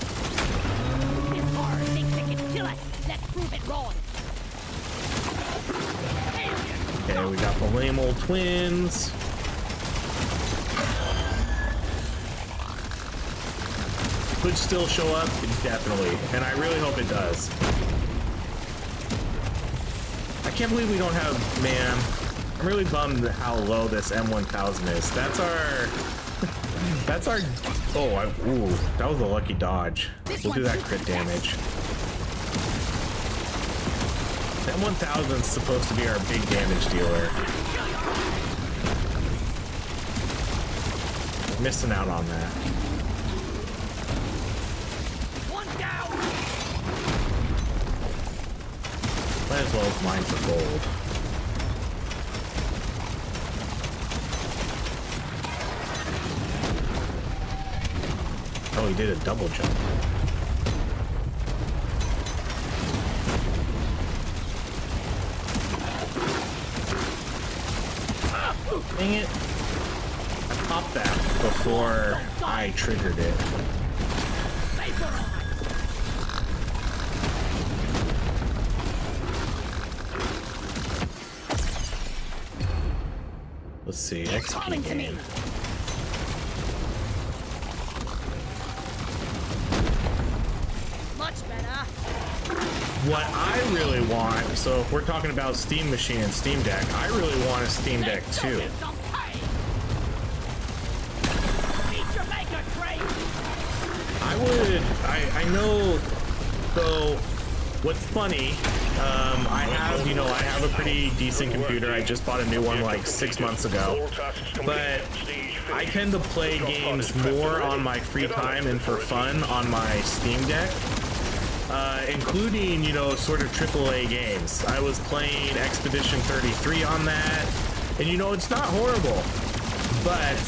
This horror thinks it can kill us. Let's prove it wrong. Okay, we got the lame old twins. Could still show up, definitely, and I really hope it does. I can't believe we don't have, man. I'm really bummed how low this M1000 is. That's our. Ooh, that was a lucky dodge. We'll do that crit damage. The M1000 is supposed to be our big damage dealer. Missing out on that. One down. Might as well as mine for gold. Oh, he did a double jump. Dang it. I popped that before I triggered it. Let's see, XP game. Much better. What I really want, so if we're talking about Steam Machine and Steam Deck, I really want a Steam Deck too. I know, so what's funny, I have a pretty decent computer. I just bought a new one like 6 months ago, but I tend to play games more on my free time and for fun on my Steam Deck. Including, sort of AAA games. I was playing Expedition 33 on that, and it's not horrible, but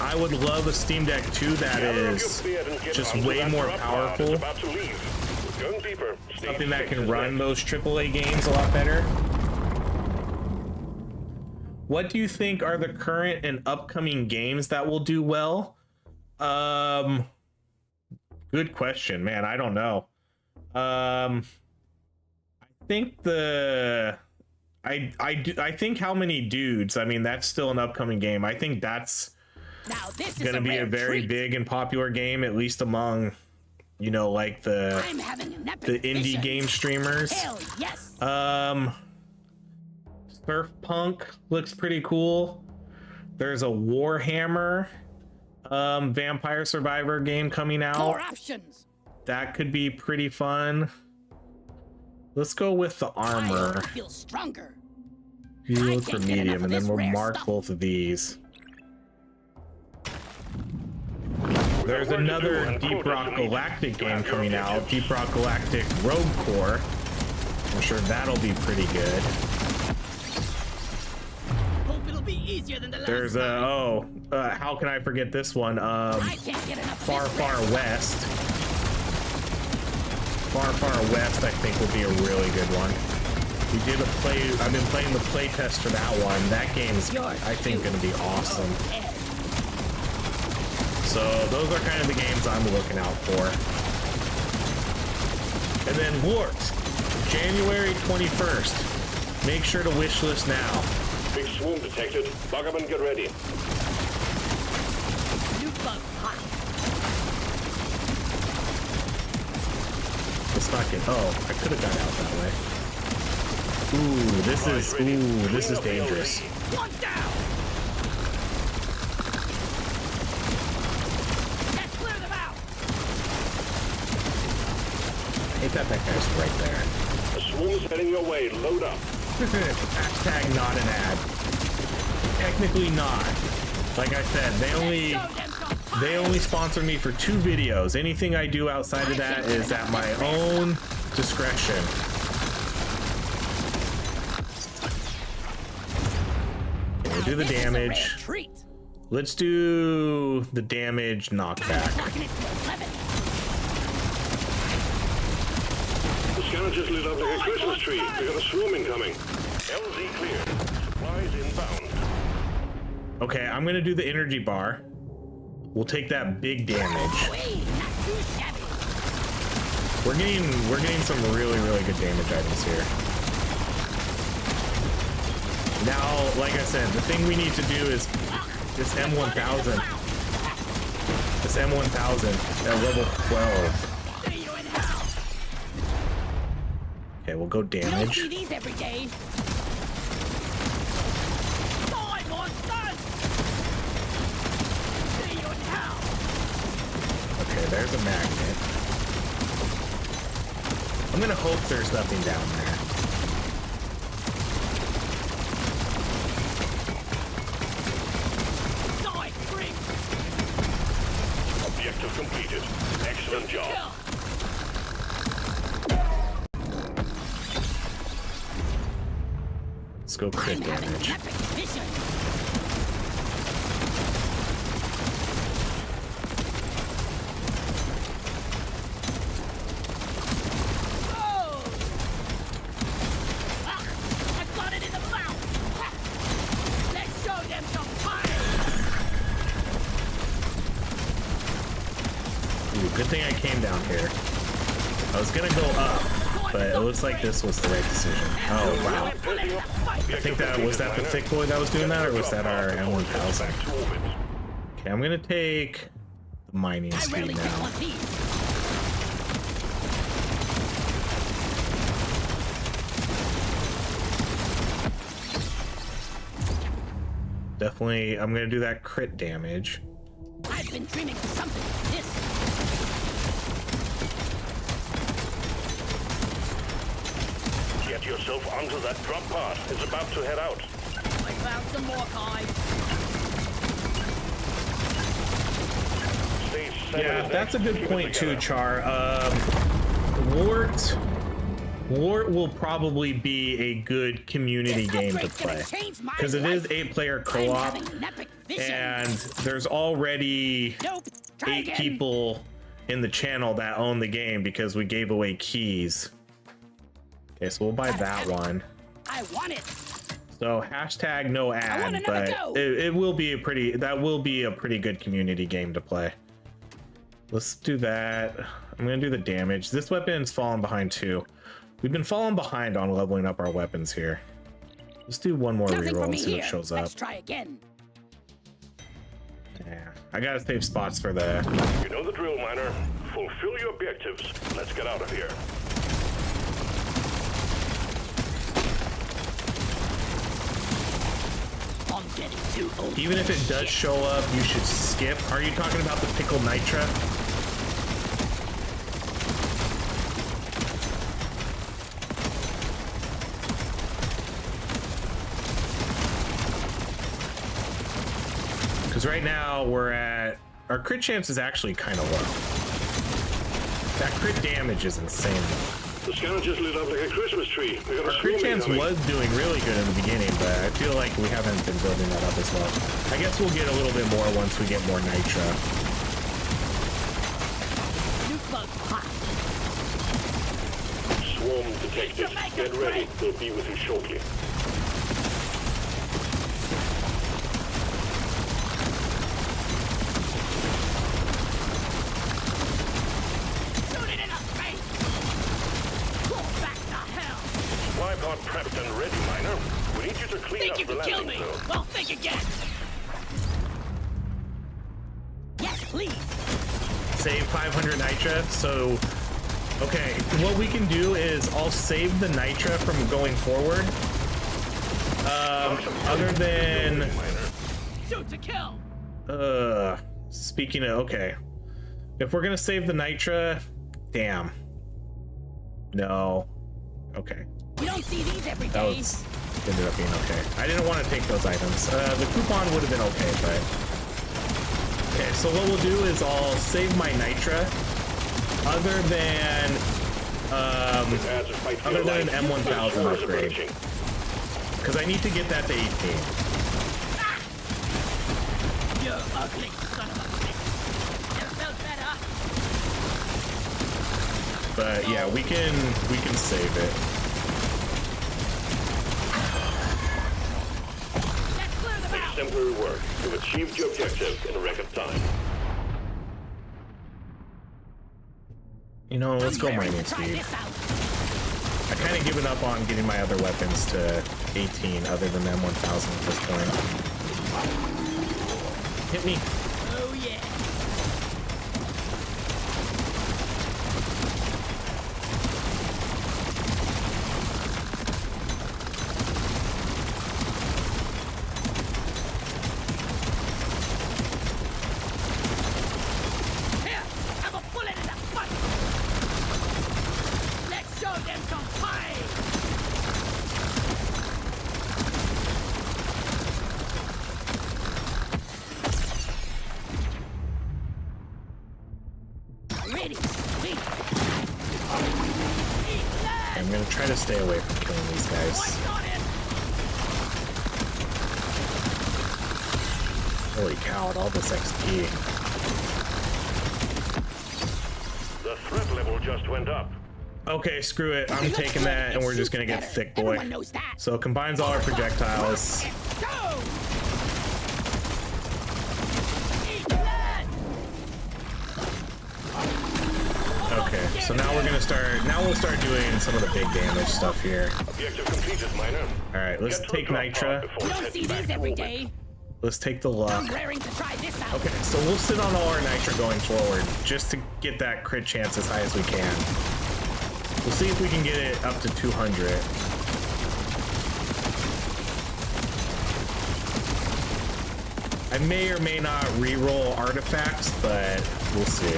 I would love a Steam Deck 2 that is just way more powerful. Something that can run those AAA games a lot better. What do you think are the current and upcoming games that will do well? Good question, man. I don't know. I think I think How Many Dudes, I mean, that's still an upcoming game. I think that's going to be a very big and popular game, at least among, like the indie game streamers. Hell yes. Surf Punk looks pretty cool. There's a Warhammer. Vampire Survivor game coming out. More options. That could be pretty fun. Let's go with the armor. I feel stronger. You look for can't get enough medium, of and then this we'll rare mark stuff. both of these. There's There's another Deep Rock Galactic game coming out, Deep Rock Galactic Rogue Core. I'm sure that'll be pretty good. Hope it'll be easier than the last There's time. how can I forget this one? I can't get enough of Far this Far rare West. Far Far West, I think, will be a really good one. We did a play. I've been playing the play test for that one. That game's, I think, going to be awesome. stuff. So those are kind of the games I'm looking out for. And then Warped, January 21st. Make sure to wish list now. Big swarm detected. Buggerman, get ready. New bug hot. Let's not get. Oh, I could have got out that way. Ooh, this is dangerous. One down. Let's clear them out. I hate that guy's right there. A swarm is heading your way. Load up. Hashtag not an ad. Technically not. Like I said, they only sponsor me for 2 videos. Anything I do outside of that is at my own discretion. We'll do the damage. Treat. Let's do the damage knockback. Knocking it to 11. The scanner just lit up like a Christmas tree. We got a swarm incoming. LZ cleared. Supplies inbound. Okay, I'm gonna do the energy bar. We'll take that big damage. Wait, not too shabby. We're getting some really good damage items here. Now, like I said, the thing we need to do is this M1000. This M1000 at level 12. See you in hell. Okay, we'll go You don't see damage. these every day. Die, monsters! See you in hell. Okay, there's a magnet. I'm gonna hope there's nothing down there. Die, freak! Objective completed. Excellent job. Kill. Let's go crit I'm having damage. epic vision. Oh! Ah, I got it in the mouth. Ha! Let's show them some fire. Ooh, good thing I came down here. I was gonna go up, but it looks like this was the right decision. Oh wow. I think that was that the thick boy that was doing that, or was that our M1000? Okay, I'm gonna take the mining I speed rarely take now. one of these. Definitely, I'm gonna do that crit damage. I've been dreaming of something like this. Get yourself onto that drop pod. It's about to head out. I found some more, Kai. Stage 7 Yeah, is that's a next. good Keep it point too, together. Char. Wart will probably be a good community This game to upgrade's gonna play change my because it is life. 8-player I'm co-op, having an epic vision. and there's already Nope. Try 8 again. people in the channel that own the game because we gave away keys. Okay, so we'll buy that one. I want it. So hashtag no want ad, another but go. it will be a pretty good community game to play. Let's do that. I'm gonna do the damage. This weapon's falling behind too. We've been falling behind on leveling up our weapons here. Let's do one more Nothing reroll for and me see here. what shows up. Let's try again. Yeah, I gotta save spots for the. You know the drill, miner. Fulfill your objectives. Let's get out of here. On getting too old. Even if it does show up, you should skip. Are you talking about the pickled nitra? Because right now we're at, our crit chance is actually kind of low. That crit damage is insane though. The scanner just lit up like a Christmas tree. We got a Our crit swarm chance incoming. was doing really good in the beginning, but I feel like we haven't been building that up as well. I guess we'll get a little bit more once we get more nitra. New bug hot. Swarm detected. Get ready. We'll be with you shortly. Shoot it in the face. Pull back the hell. Supply pod prepped and ready, Miner. We need you to clean Think up you the can kill landing me? zone. Well, think again. Yes, please. Save 500 nitra. So, okay, what we can do is I'll save the nitra from going forward. Other than, Shoot to kill. speaking of, okay, if we're gonna save the nitra, damn, no, okay, You don't see these every that day. was ended up being okay. I didn't want to take those items. The coupon would have been okay, but okay. So what we'll do is I'll save my nitra. Other than M1000 upgrade, because I need to get that to 18. You ugly son of a bitch. Never felt better. But yeah, we can save it. Let's clear them out. Exemplary work. You've achieved your objective in record time. You know, let's go I'm raring mining to try speed. this out. I kind of given up on getting my other weapons to 18 other than M1000 at this point. Hit me. Oh yeah. Here, have a bullet in the butt. Let's show them some pie. Ready, sweet. Eat that. I'm gonna try to stay away from killing these guys. What's on it? Holy cow, all this XP. The threat level just went up. Okay, screw it. I'm taking that and we're just gonna get thick boy. Everyone knows that. So it combines all our projectiles. Go! Eat that. Okay, so now we're gonna start, now we'll start doing some of the big damage stuff here. Objective completed, Miner. Alright, let's Get to the take drop nitra. pod before You it don't heads see back this to every orbit. day. Let's take the luck. I'm raring to try this out. Okay, so we'll sit on all our nitra going forward just to get that crit chance as high as we can. We'll see if we can get it up to 200. I may or may not re-roll artifacts, but we'll see.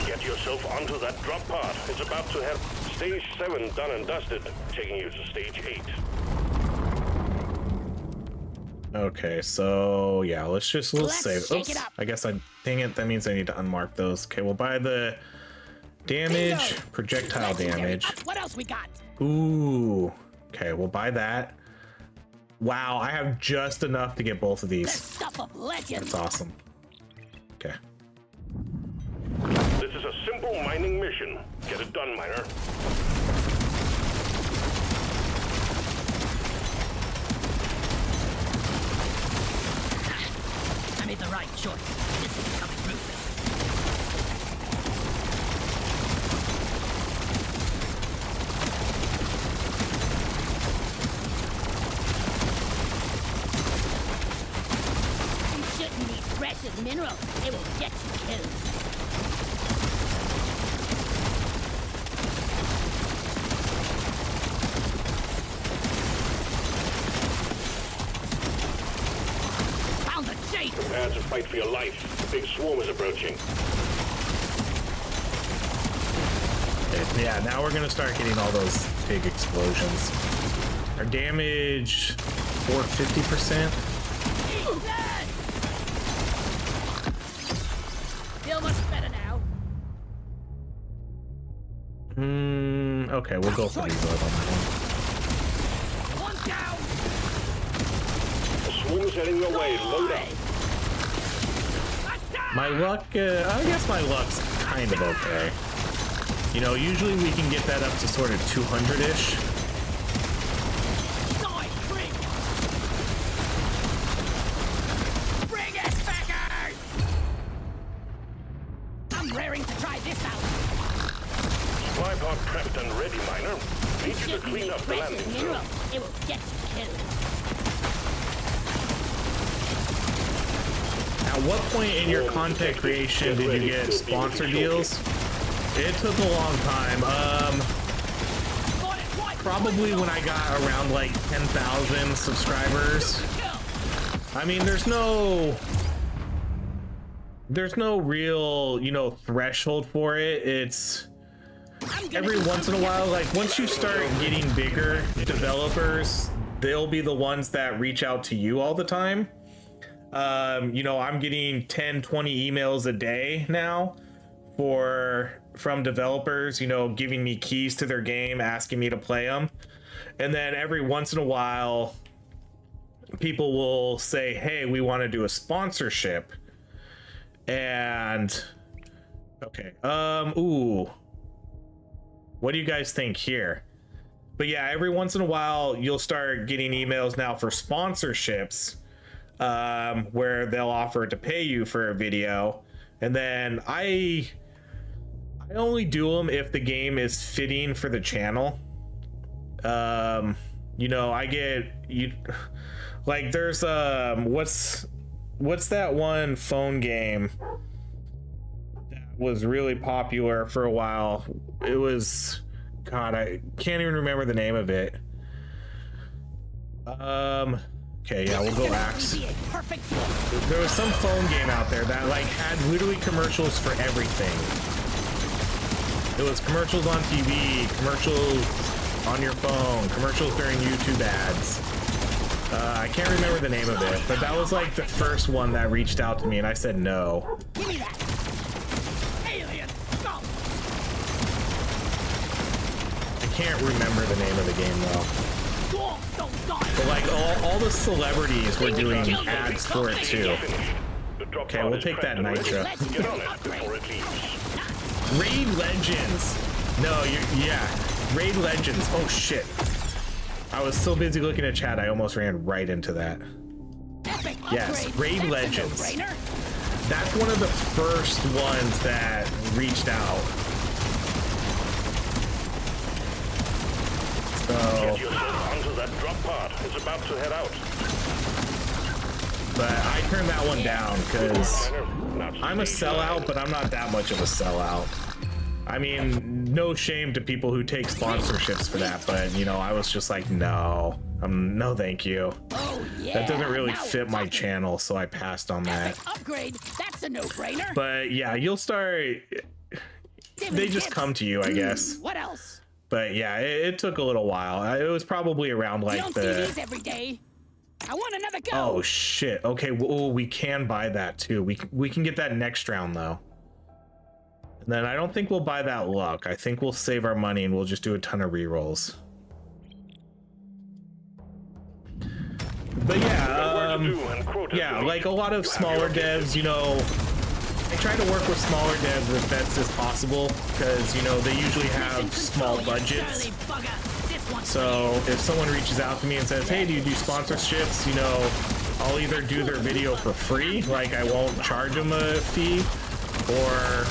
Get yourself onto that drop pod. It's about to have stage 7 done and dusted, taking you to stage 8. Okay, so yeah, let's Let's save. shake Oops, it up. I guess dang it, that means I need to unmark those. Okay, we'll buy the damage, Bingo. projectile Legendary. damage. What else we got? Ooh, okay, we'll buy that. Wow, I have just enough to get both of The these. stuff of legends. That's awesome. Okay. This is a simple mining mission. Get it done, Miner. I made the right choice. This is becoming ruthless. You shouldn't need precious minerals. They will get you killed. for your life. The big swarm is approaching. Yeah, now we're gonna start getting all those big explosions. Our damage, 450%. Feel much better now. Okay, we'll go for reload on that one. One down. The swarm's heading your way. Load up. My luck, I guess my luck's kind of okay. You know, usually we can get that up to sort of 200-ish. Die, creep. Bring it, backers! I'm raring to try this out. Supply pod prepped and ready, Miner. Need you to clean up the landing zone. Mineral. It will get you killed. At what point in your content creation did you get sponsor deals? It took a long time. Probably when I got around like 10,000 subscribers. I mean, there's no real, you know, threshold for it. It's every once in a while, like once you start getting bigger, developers, they'll be the ones that reach out to you all the time. You know, I'm getting 10, 20 emails a day now from developers, you know, giving me keys to their game, asking me to play them. And then every once in a while, people will say, hey, we want to do a sponsorship. And okay, ooh, what do you guys think here? But yeah, every once in a while, you'll start getting emails now for sponsorships, where they'll offer to pay you for a video. And then I only do them if the game is fitting for the channel. You know, I get like there's what's that one phone game that was really popular for a while? It was, God, I can't even remember the name of it. Okay, yeah, we'll go Axe. There was some phone game out there that like had literally commercials for everything. It was commercials on TV, commercials on your phone, commercials during YouTube ads. I can't remember the name of it, but that was like the first one that reached out to me, and I said no. Give me that. Alien, go. I can't remember the name of the game though. Don't die. But like all the celebrities were doing ads for it too. Okay, we'll take that nitro. Let's Get on it upgrade. before it leaves. Raid Legends. No, yeah, Raid Legends. Oh shit. I was so busy looking at chat, I almost ran right into that. Epic Yes, upgrade. Raid That's a Legends. no-brainer. That's one of the first ones that reached out. So, Get yourself onto that drop pod. It's about to head out. but I turned that one down because Miner, I'm a sellout, but I'm not that much of a sellout. I mean, no shame to people who take sponsorships for that, but you know, I was just like, no, no, thank you. Oh yeah. That doesn't really Now fit we're my talking. channel, so I passed on that. Epic upgrade. That's a no-brainer. But yeah, you'll start. They just come to you, I guess. What else? But yeah, it took a little while. It was probably around You like don't see the. these every day. I want another go. Oh shit. Okay. Well, we can buy that too. We can get that next round though. And then I don't think we'll buy that luck. I think we'll save our money and we'll just do a ton of rerolls. But yeah, like a lot of smaller devs, you know, I try to work with smaller devs as best as possible because, you know, they usually have small budgets. So if someone reaches out to me and says, hey, do you do sponsorships? You know, I'll either do their video for free, like I won't charge them a fee, or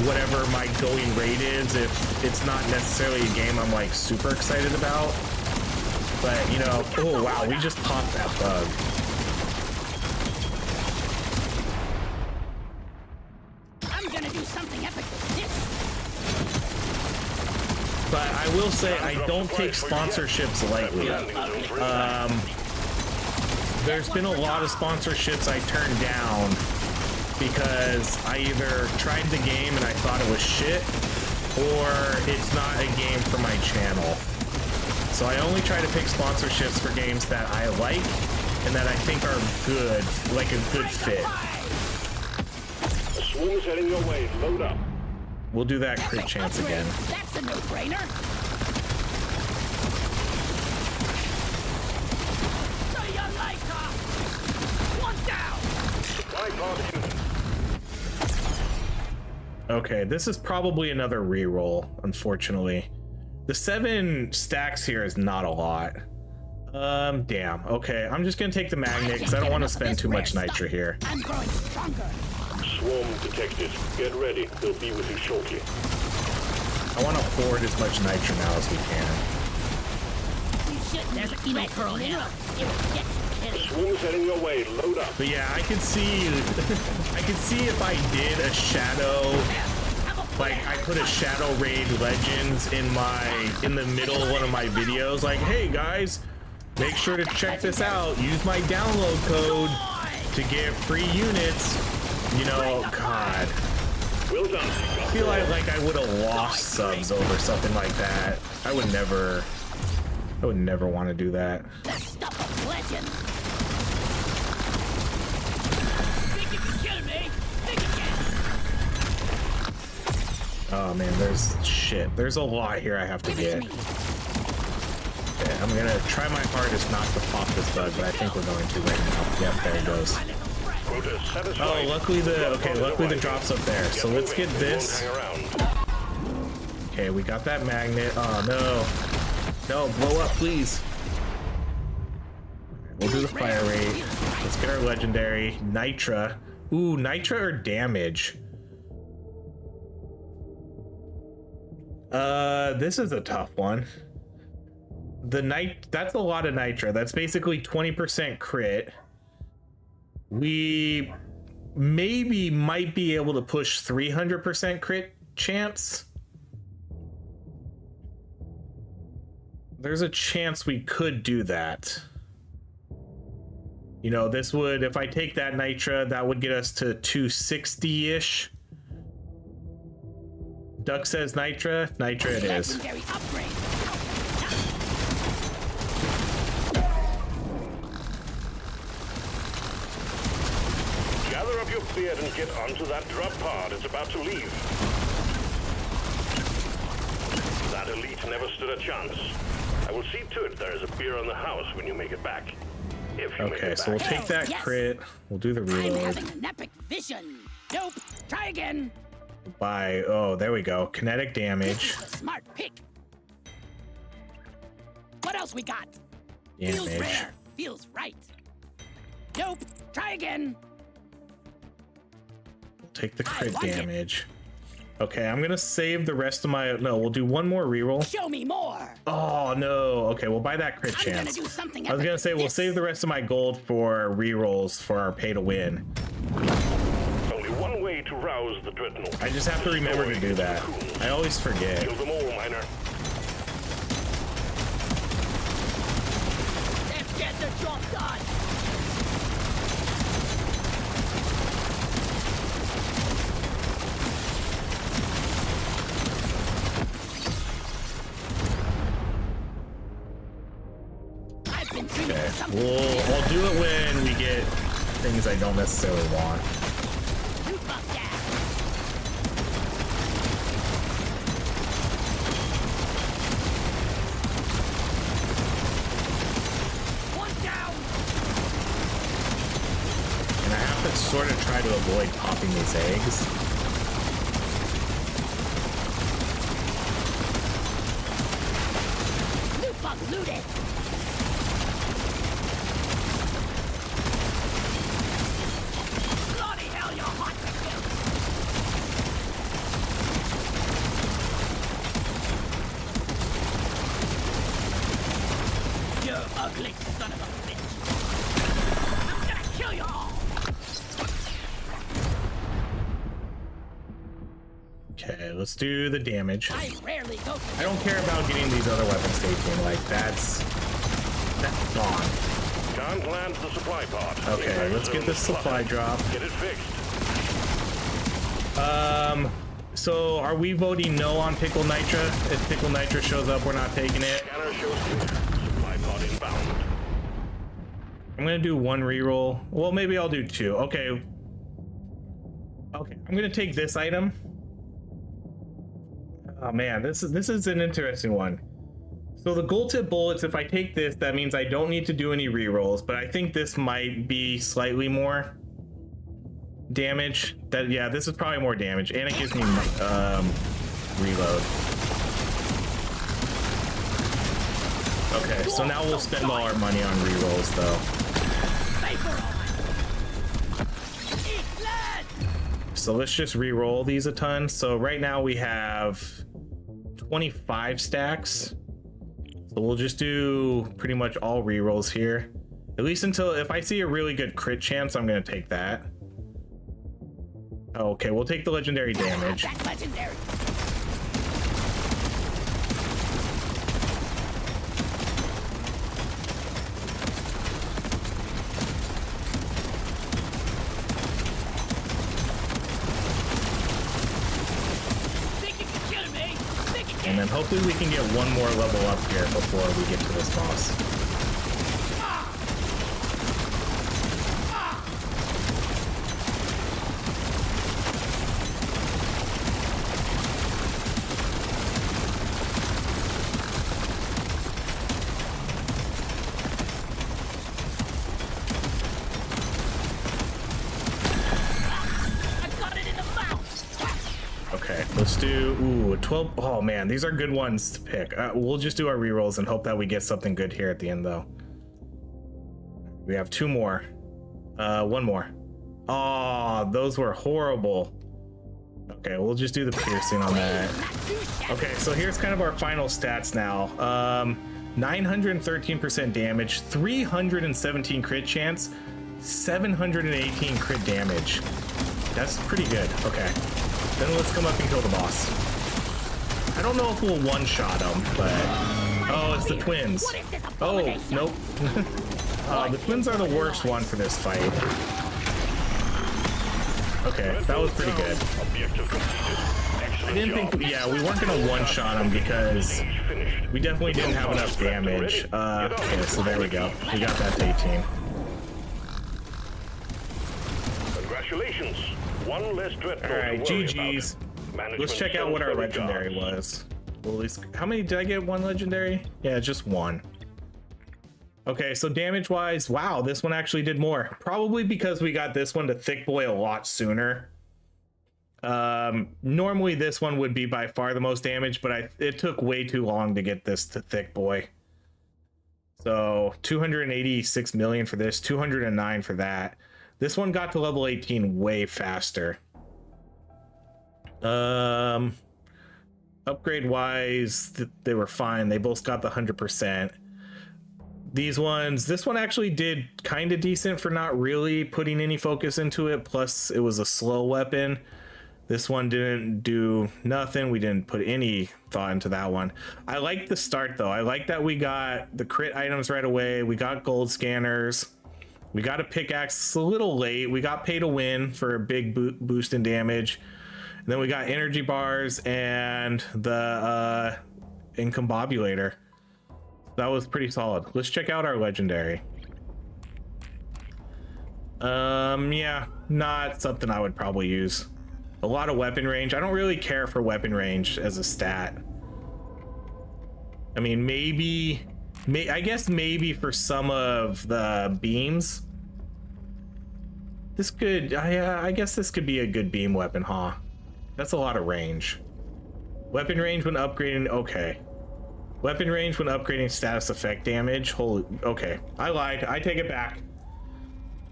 whatever my going rate is if it's not necessarily a game I'm like super excited about. But you know, oh wow, we just popped that bug. I'm gonna do something epic with this. But I will say I don't take sponsorships lightly. There's been a lot of sponsorships I turned down because I either tried the game and I thought it was shit, or it's not a game for my channel. So I only try to pick sponsorships for games that I like and that I think are good, like a good fit. The swarm is heading your way. Load up. We'll do that crit chance again. That's a no-brainer. So you like her. One down. Supply pod imminent. Okay, this is probably another reroll, unfortunately. The 7 stacks here is not a lot. Damn. Okay, I'm just gonna take the magnet because I don't want to spend too much nitra here. I'm growing stronger. Swarm detected. Get ready. They'll be with you shortly. I want to hoard as much nitra now as we can. There's a email curl here. It will get The killed. swarm is heading your way. Load up. But yeah, I could see, I could see if I did a shadow, like I put a Shadow Raid Legends in the middle of one of my videos, like, hey guys, make sure to check this out. Use my download code to get free units. You know, God. Well done. I feel like I would have lost subs over something like that. I would never want to do that. That stuff of legend. Think you can kill me? Think again. Oh man, there's a lot here I have to get. Okay, I'm gonna try my hardest not to pop this bug, but I think we're going to right now. Yep, there it goes. Quota satisfied. Oh, luckily the drop's up there. So let's get this. Hang around. Okay, we got that magnet. Oh no. No, blow up, please. We'll do the fire rate. Let's get our legendary. Nitra. Ooh, nitra or damage? This is a tough one. That's a lot of nitra. That's basically 20% crit. We might be able to push 300% crit chance. There's a chance we could do that. You know, this would, if I take that nitra, that would get us to 260-ish. Duck says nitra. Nitra it is. Legendary upgrade. Gather up your beard and get onto that drop pod. It's about to leave. That elite never stood a chance. I will see to it there is a beer on the house when you make it back. If you make Okay, it so we'll back. take that Yes. crit. We'll do the I'm reload. having an epic vision. Nope. Try again. By there we go. Kinetic damage. This is a smart pick. What else we got? Feels Damage. rare. Feels right. Nope. Try again. Take the crit like it. damage. Okay, I'm gonna save the rest of my. No, we'll do one more reroll. Show me more. Oh no. Okay, we'll buy that crit I'm gonna chance. do something I was epic gonna with say we'll this. save the rest of my gold for rerolls for our pay to win. Only one way to rouse the dreadnought. I just have to remember to do that. I always forget. Kill them all, miner. Let's get the job done. I've been dreaming Okay, of something. we'll do it when we get things I don't necessarily want. You fuck that. One down. And I have to sort of try to avoid popping these eggs. Loot bug looted. Bloody hell, you're hot to kill. You ugly son of a bitch. I'm gonna kill you all. Okay, let's do the damage. I rarely go for I don't care about getting these other weapons taken. Like that's gone. Can't land the supply pod. Okay, let's get this supply drop. Get it fixed. So are we voting no on Pickle Nitra? If Pickle Nitra shows up, we're not taking it. Scanner shows clear. Supply pod inbound. I'm gonna do one reroll. Well, maybe I'll do two. Okay. Okay, I'm gonna take this item. Oh man, this is an interesting one. So the gold tip bullets, if I take this, that means I don't need to do any rerolls, but I think this might be slightly more damage. That, yeah, this is probably more damage, and it gives me reload. Okay, so now we'll spend all our money on rerolls though. So let's just reroll these a ton. So right now we have 25 stacks. So we'll just do pretty much all rerolls here. At least until, if I see a really good crit chance, I'm gonna take that. Okay, we'll take the legendary damage. That's legendary. Think you can kill me? Think you And can? then hopefully we can get one more level up here before we get to this boss. I got it in the mouth. Okay, let's do, ooh, 12. Oh man, these are good ones to pick. We'll just do our rerolls and hope that we get something good here at the end though. We have two more. One more. Oh, those were horrible. Okay, we'll just do the piercing on that. Okay, so here's kind of our final stats now. 913% damage, 317 crit chance, 718 crit damage. That's pretty good. Okay, then let's come up and kill the boss. I don't know if we'll one-shot him, but... Oh, it's the twins. Oh, nope. The twins are the worst one for this fight. Okay, that was pretty good. Objective completed. Excellent I didn't job. think, yeah, we weren't gonna one-shot him because Finished. we definitely didn't have enough damage. Okay, so there we go. We got that to 18. Congratulations. One less dreadnought. All right, to worry GG's. about. Management Let's check out what our Salisbury legendary jobs. was. Well, at least, how many did I get? One legendary? Yeah, just one. Okay, so damage-wise, wow, this one actually did more. Probably because we got this one to Thick Boy a lot sooner. Normally this one would be by far the most damage, but it took way too long to get this to Thick Boy. So 286 million for this, 209 for that. This one got to level 18 way faster. Upgrade wise, they were fine. They both got the 100%. These ones, this one actually did kind of decent for not really putting any focus into it. Plus it was a slow weapon. This one didn't do nothing. We didn't put any thought into that one. I like the start though. I like that we got the crit items right away. We got gold scanners. We got a pickaxe a little late. We got pay to win for a big boost in damage. And then we got energy bars and the incombobulator. That was pretty solid. Let's check out our legendary. Yeah, not something I would probably use. A lot of weapon range. I don't really care for weapon range as a stat. I mean, I guess maybe for some of the beams. This could, I guess this could be a good beam weapon, huh? That's a lot of range. Weapon range when upgrading, okay. Weapon range when upgrading status effect damage. Holy, okay, I lied. I take it back.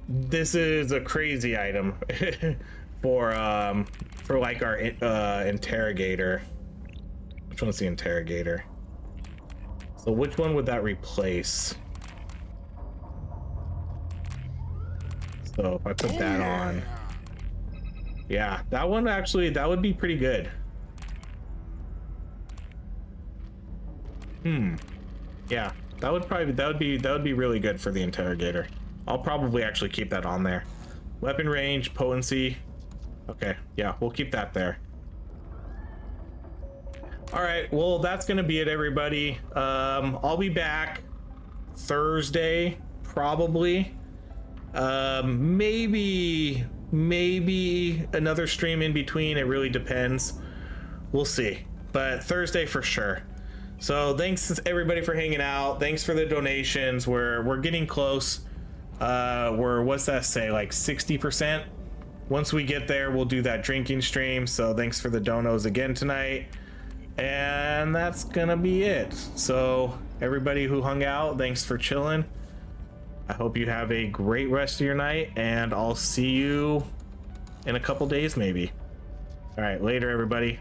This is a crazy item for like our interrogator. Which one's the interrogator? So which one would that replace? So if I put that on, yeah, that one actually, that would be pretty good. Yeah, that would be really good for the interrogator. I'll probably actually keep that on there. Weapon range, potency. Okay, yeah, we'll keep that there. All right, well, that's gonna be it, everybody. I'll be back Thursday, probably. Maybe another stream in between. It really depends. We'll see, but Thursday for sure. So thanks everybody for hanging out. Thanks for the donations. We're getting close. We're, what's that say, like 60%? Once we get there, we'll do that drinking stream. So thanks for the donos again tonight. And that's gonna be it. So everybody who hung out, thanks for chilling. I hope you have a great rest of your night, and I'll see you in a couple days maybe. All right, later everybody.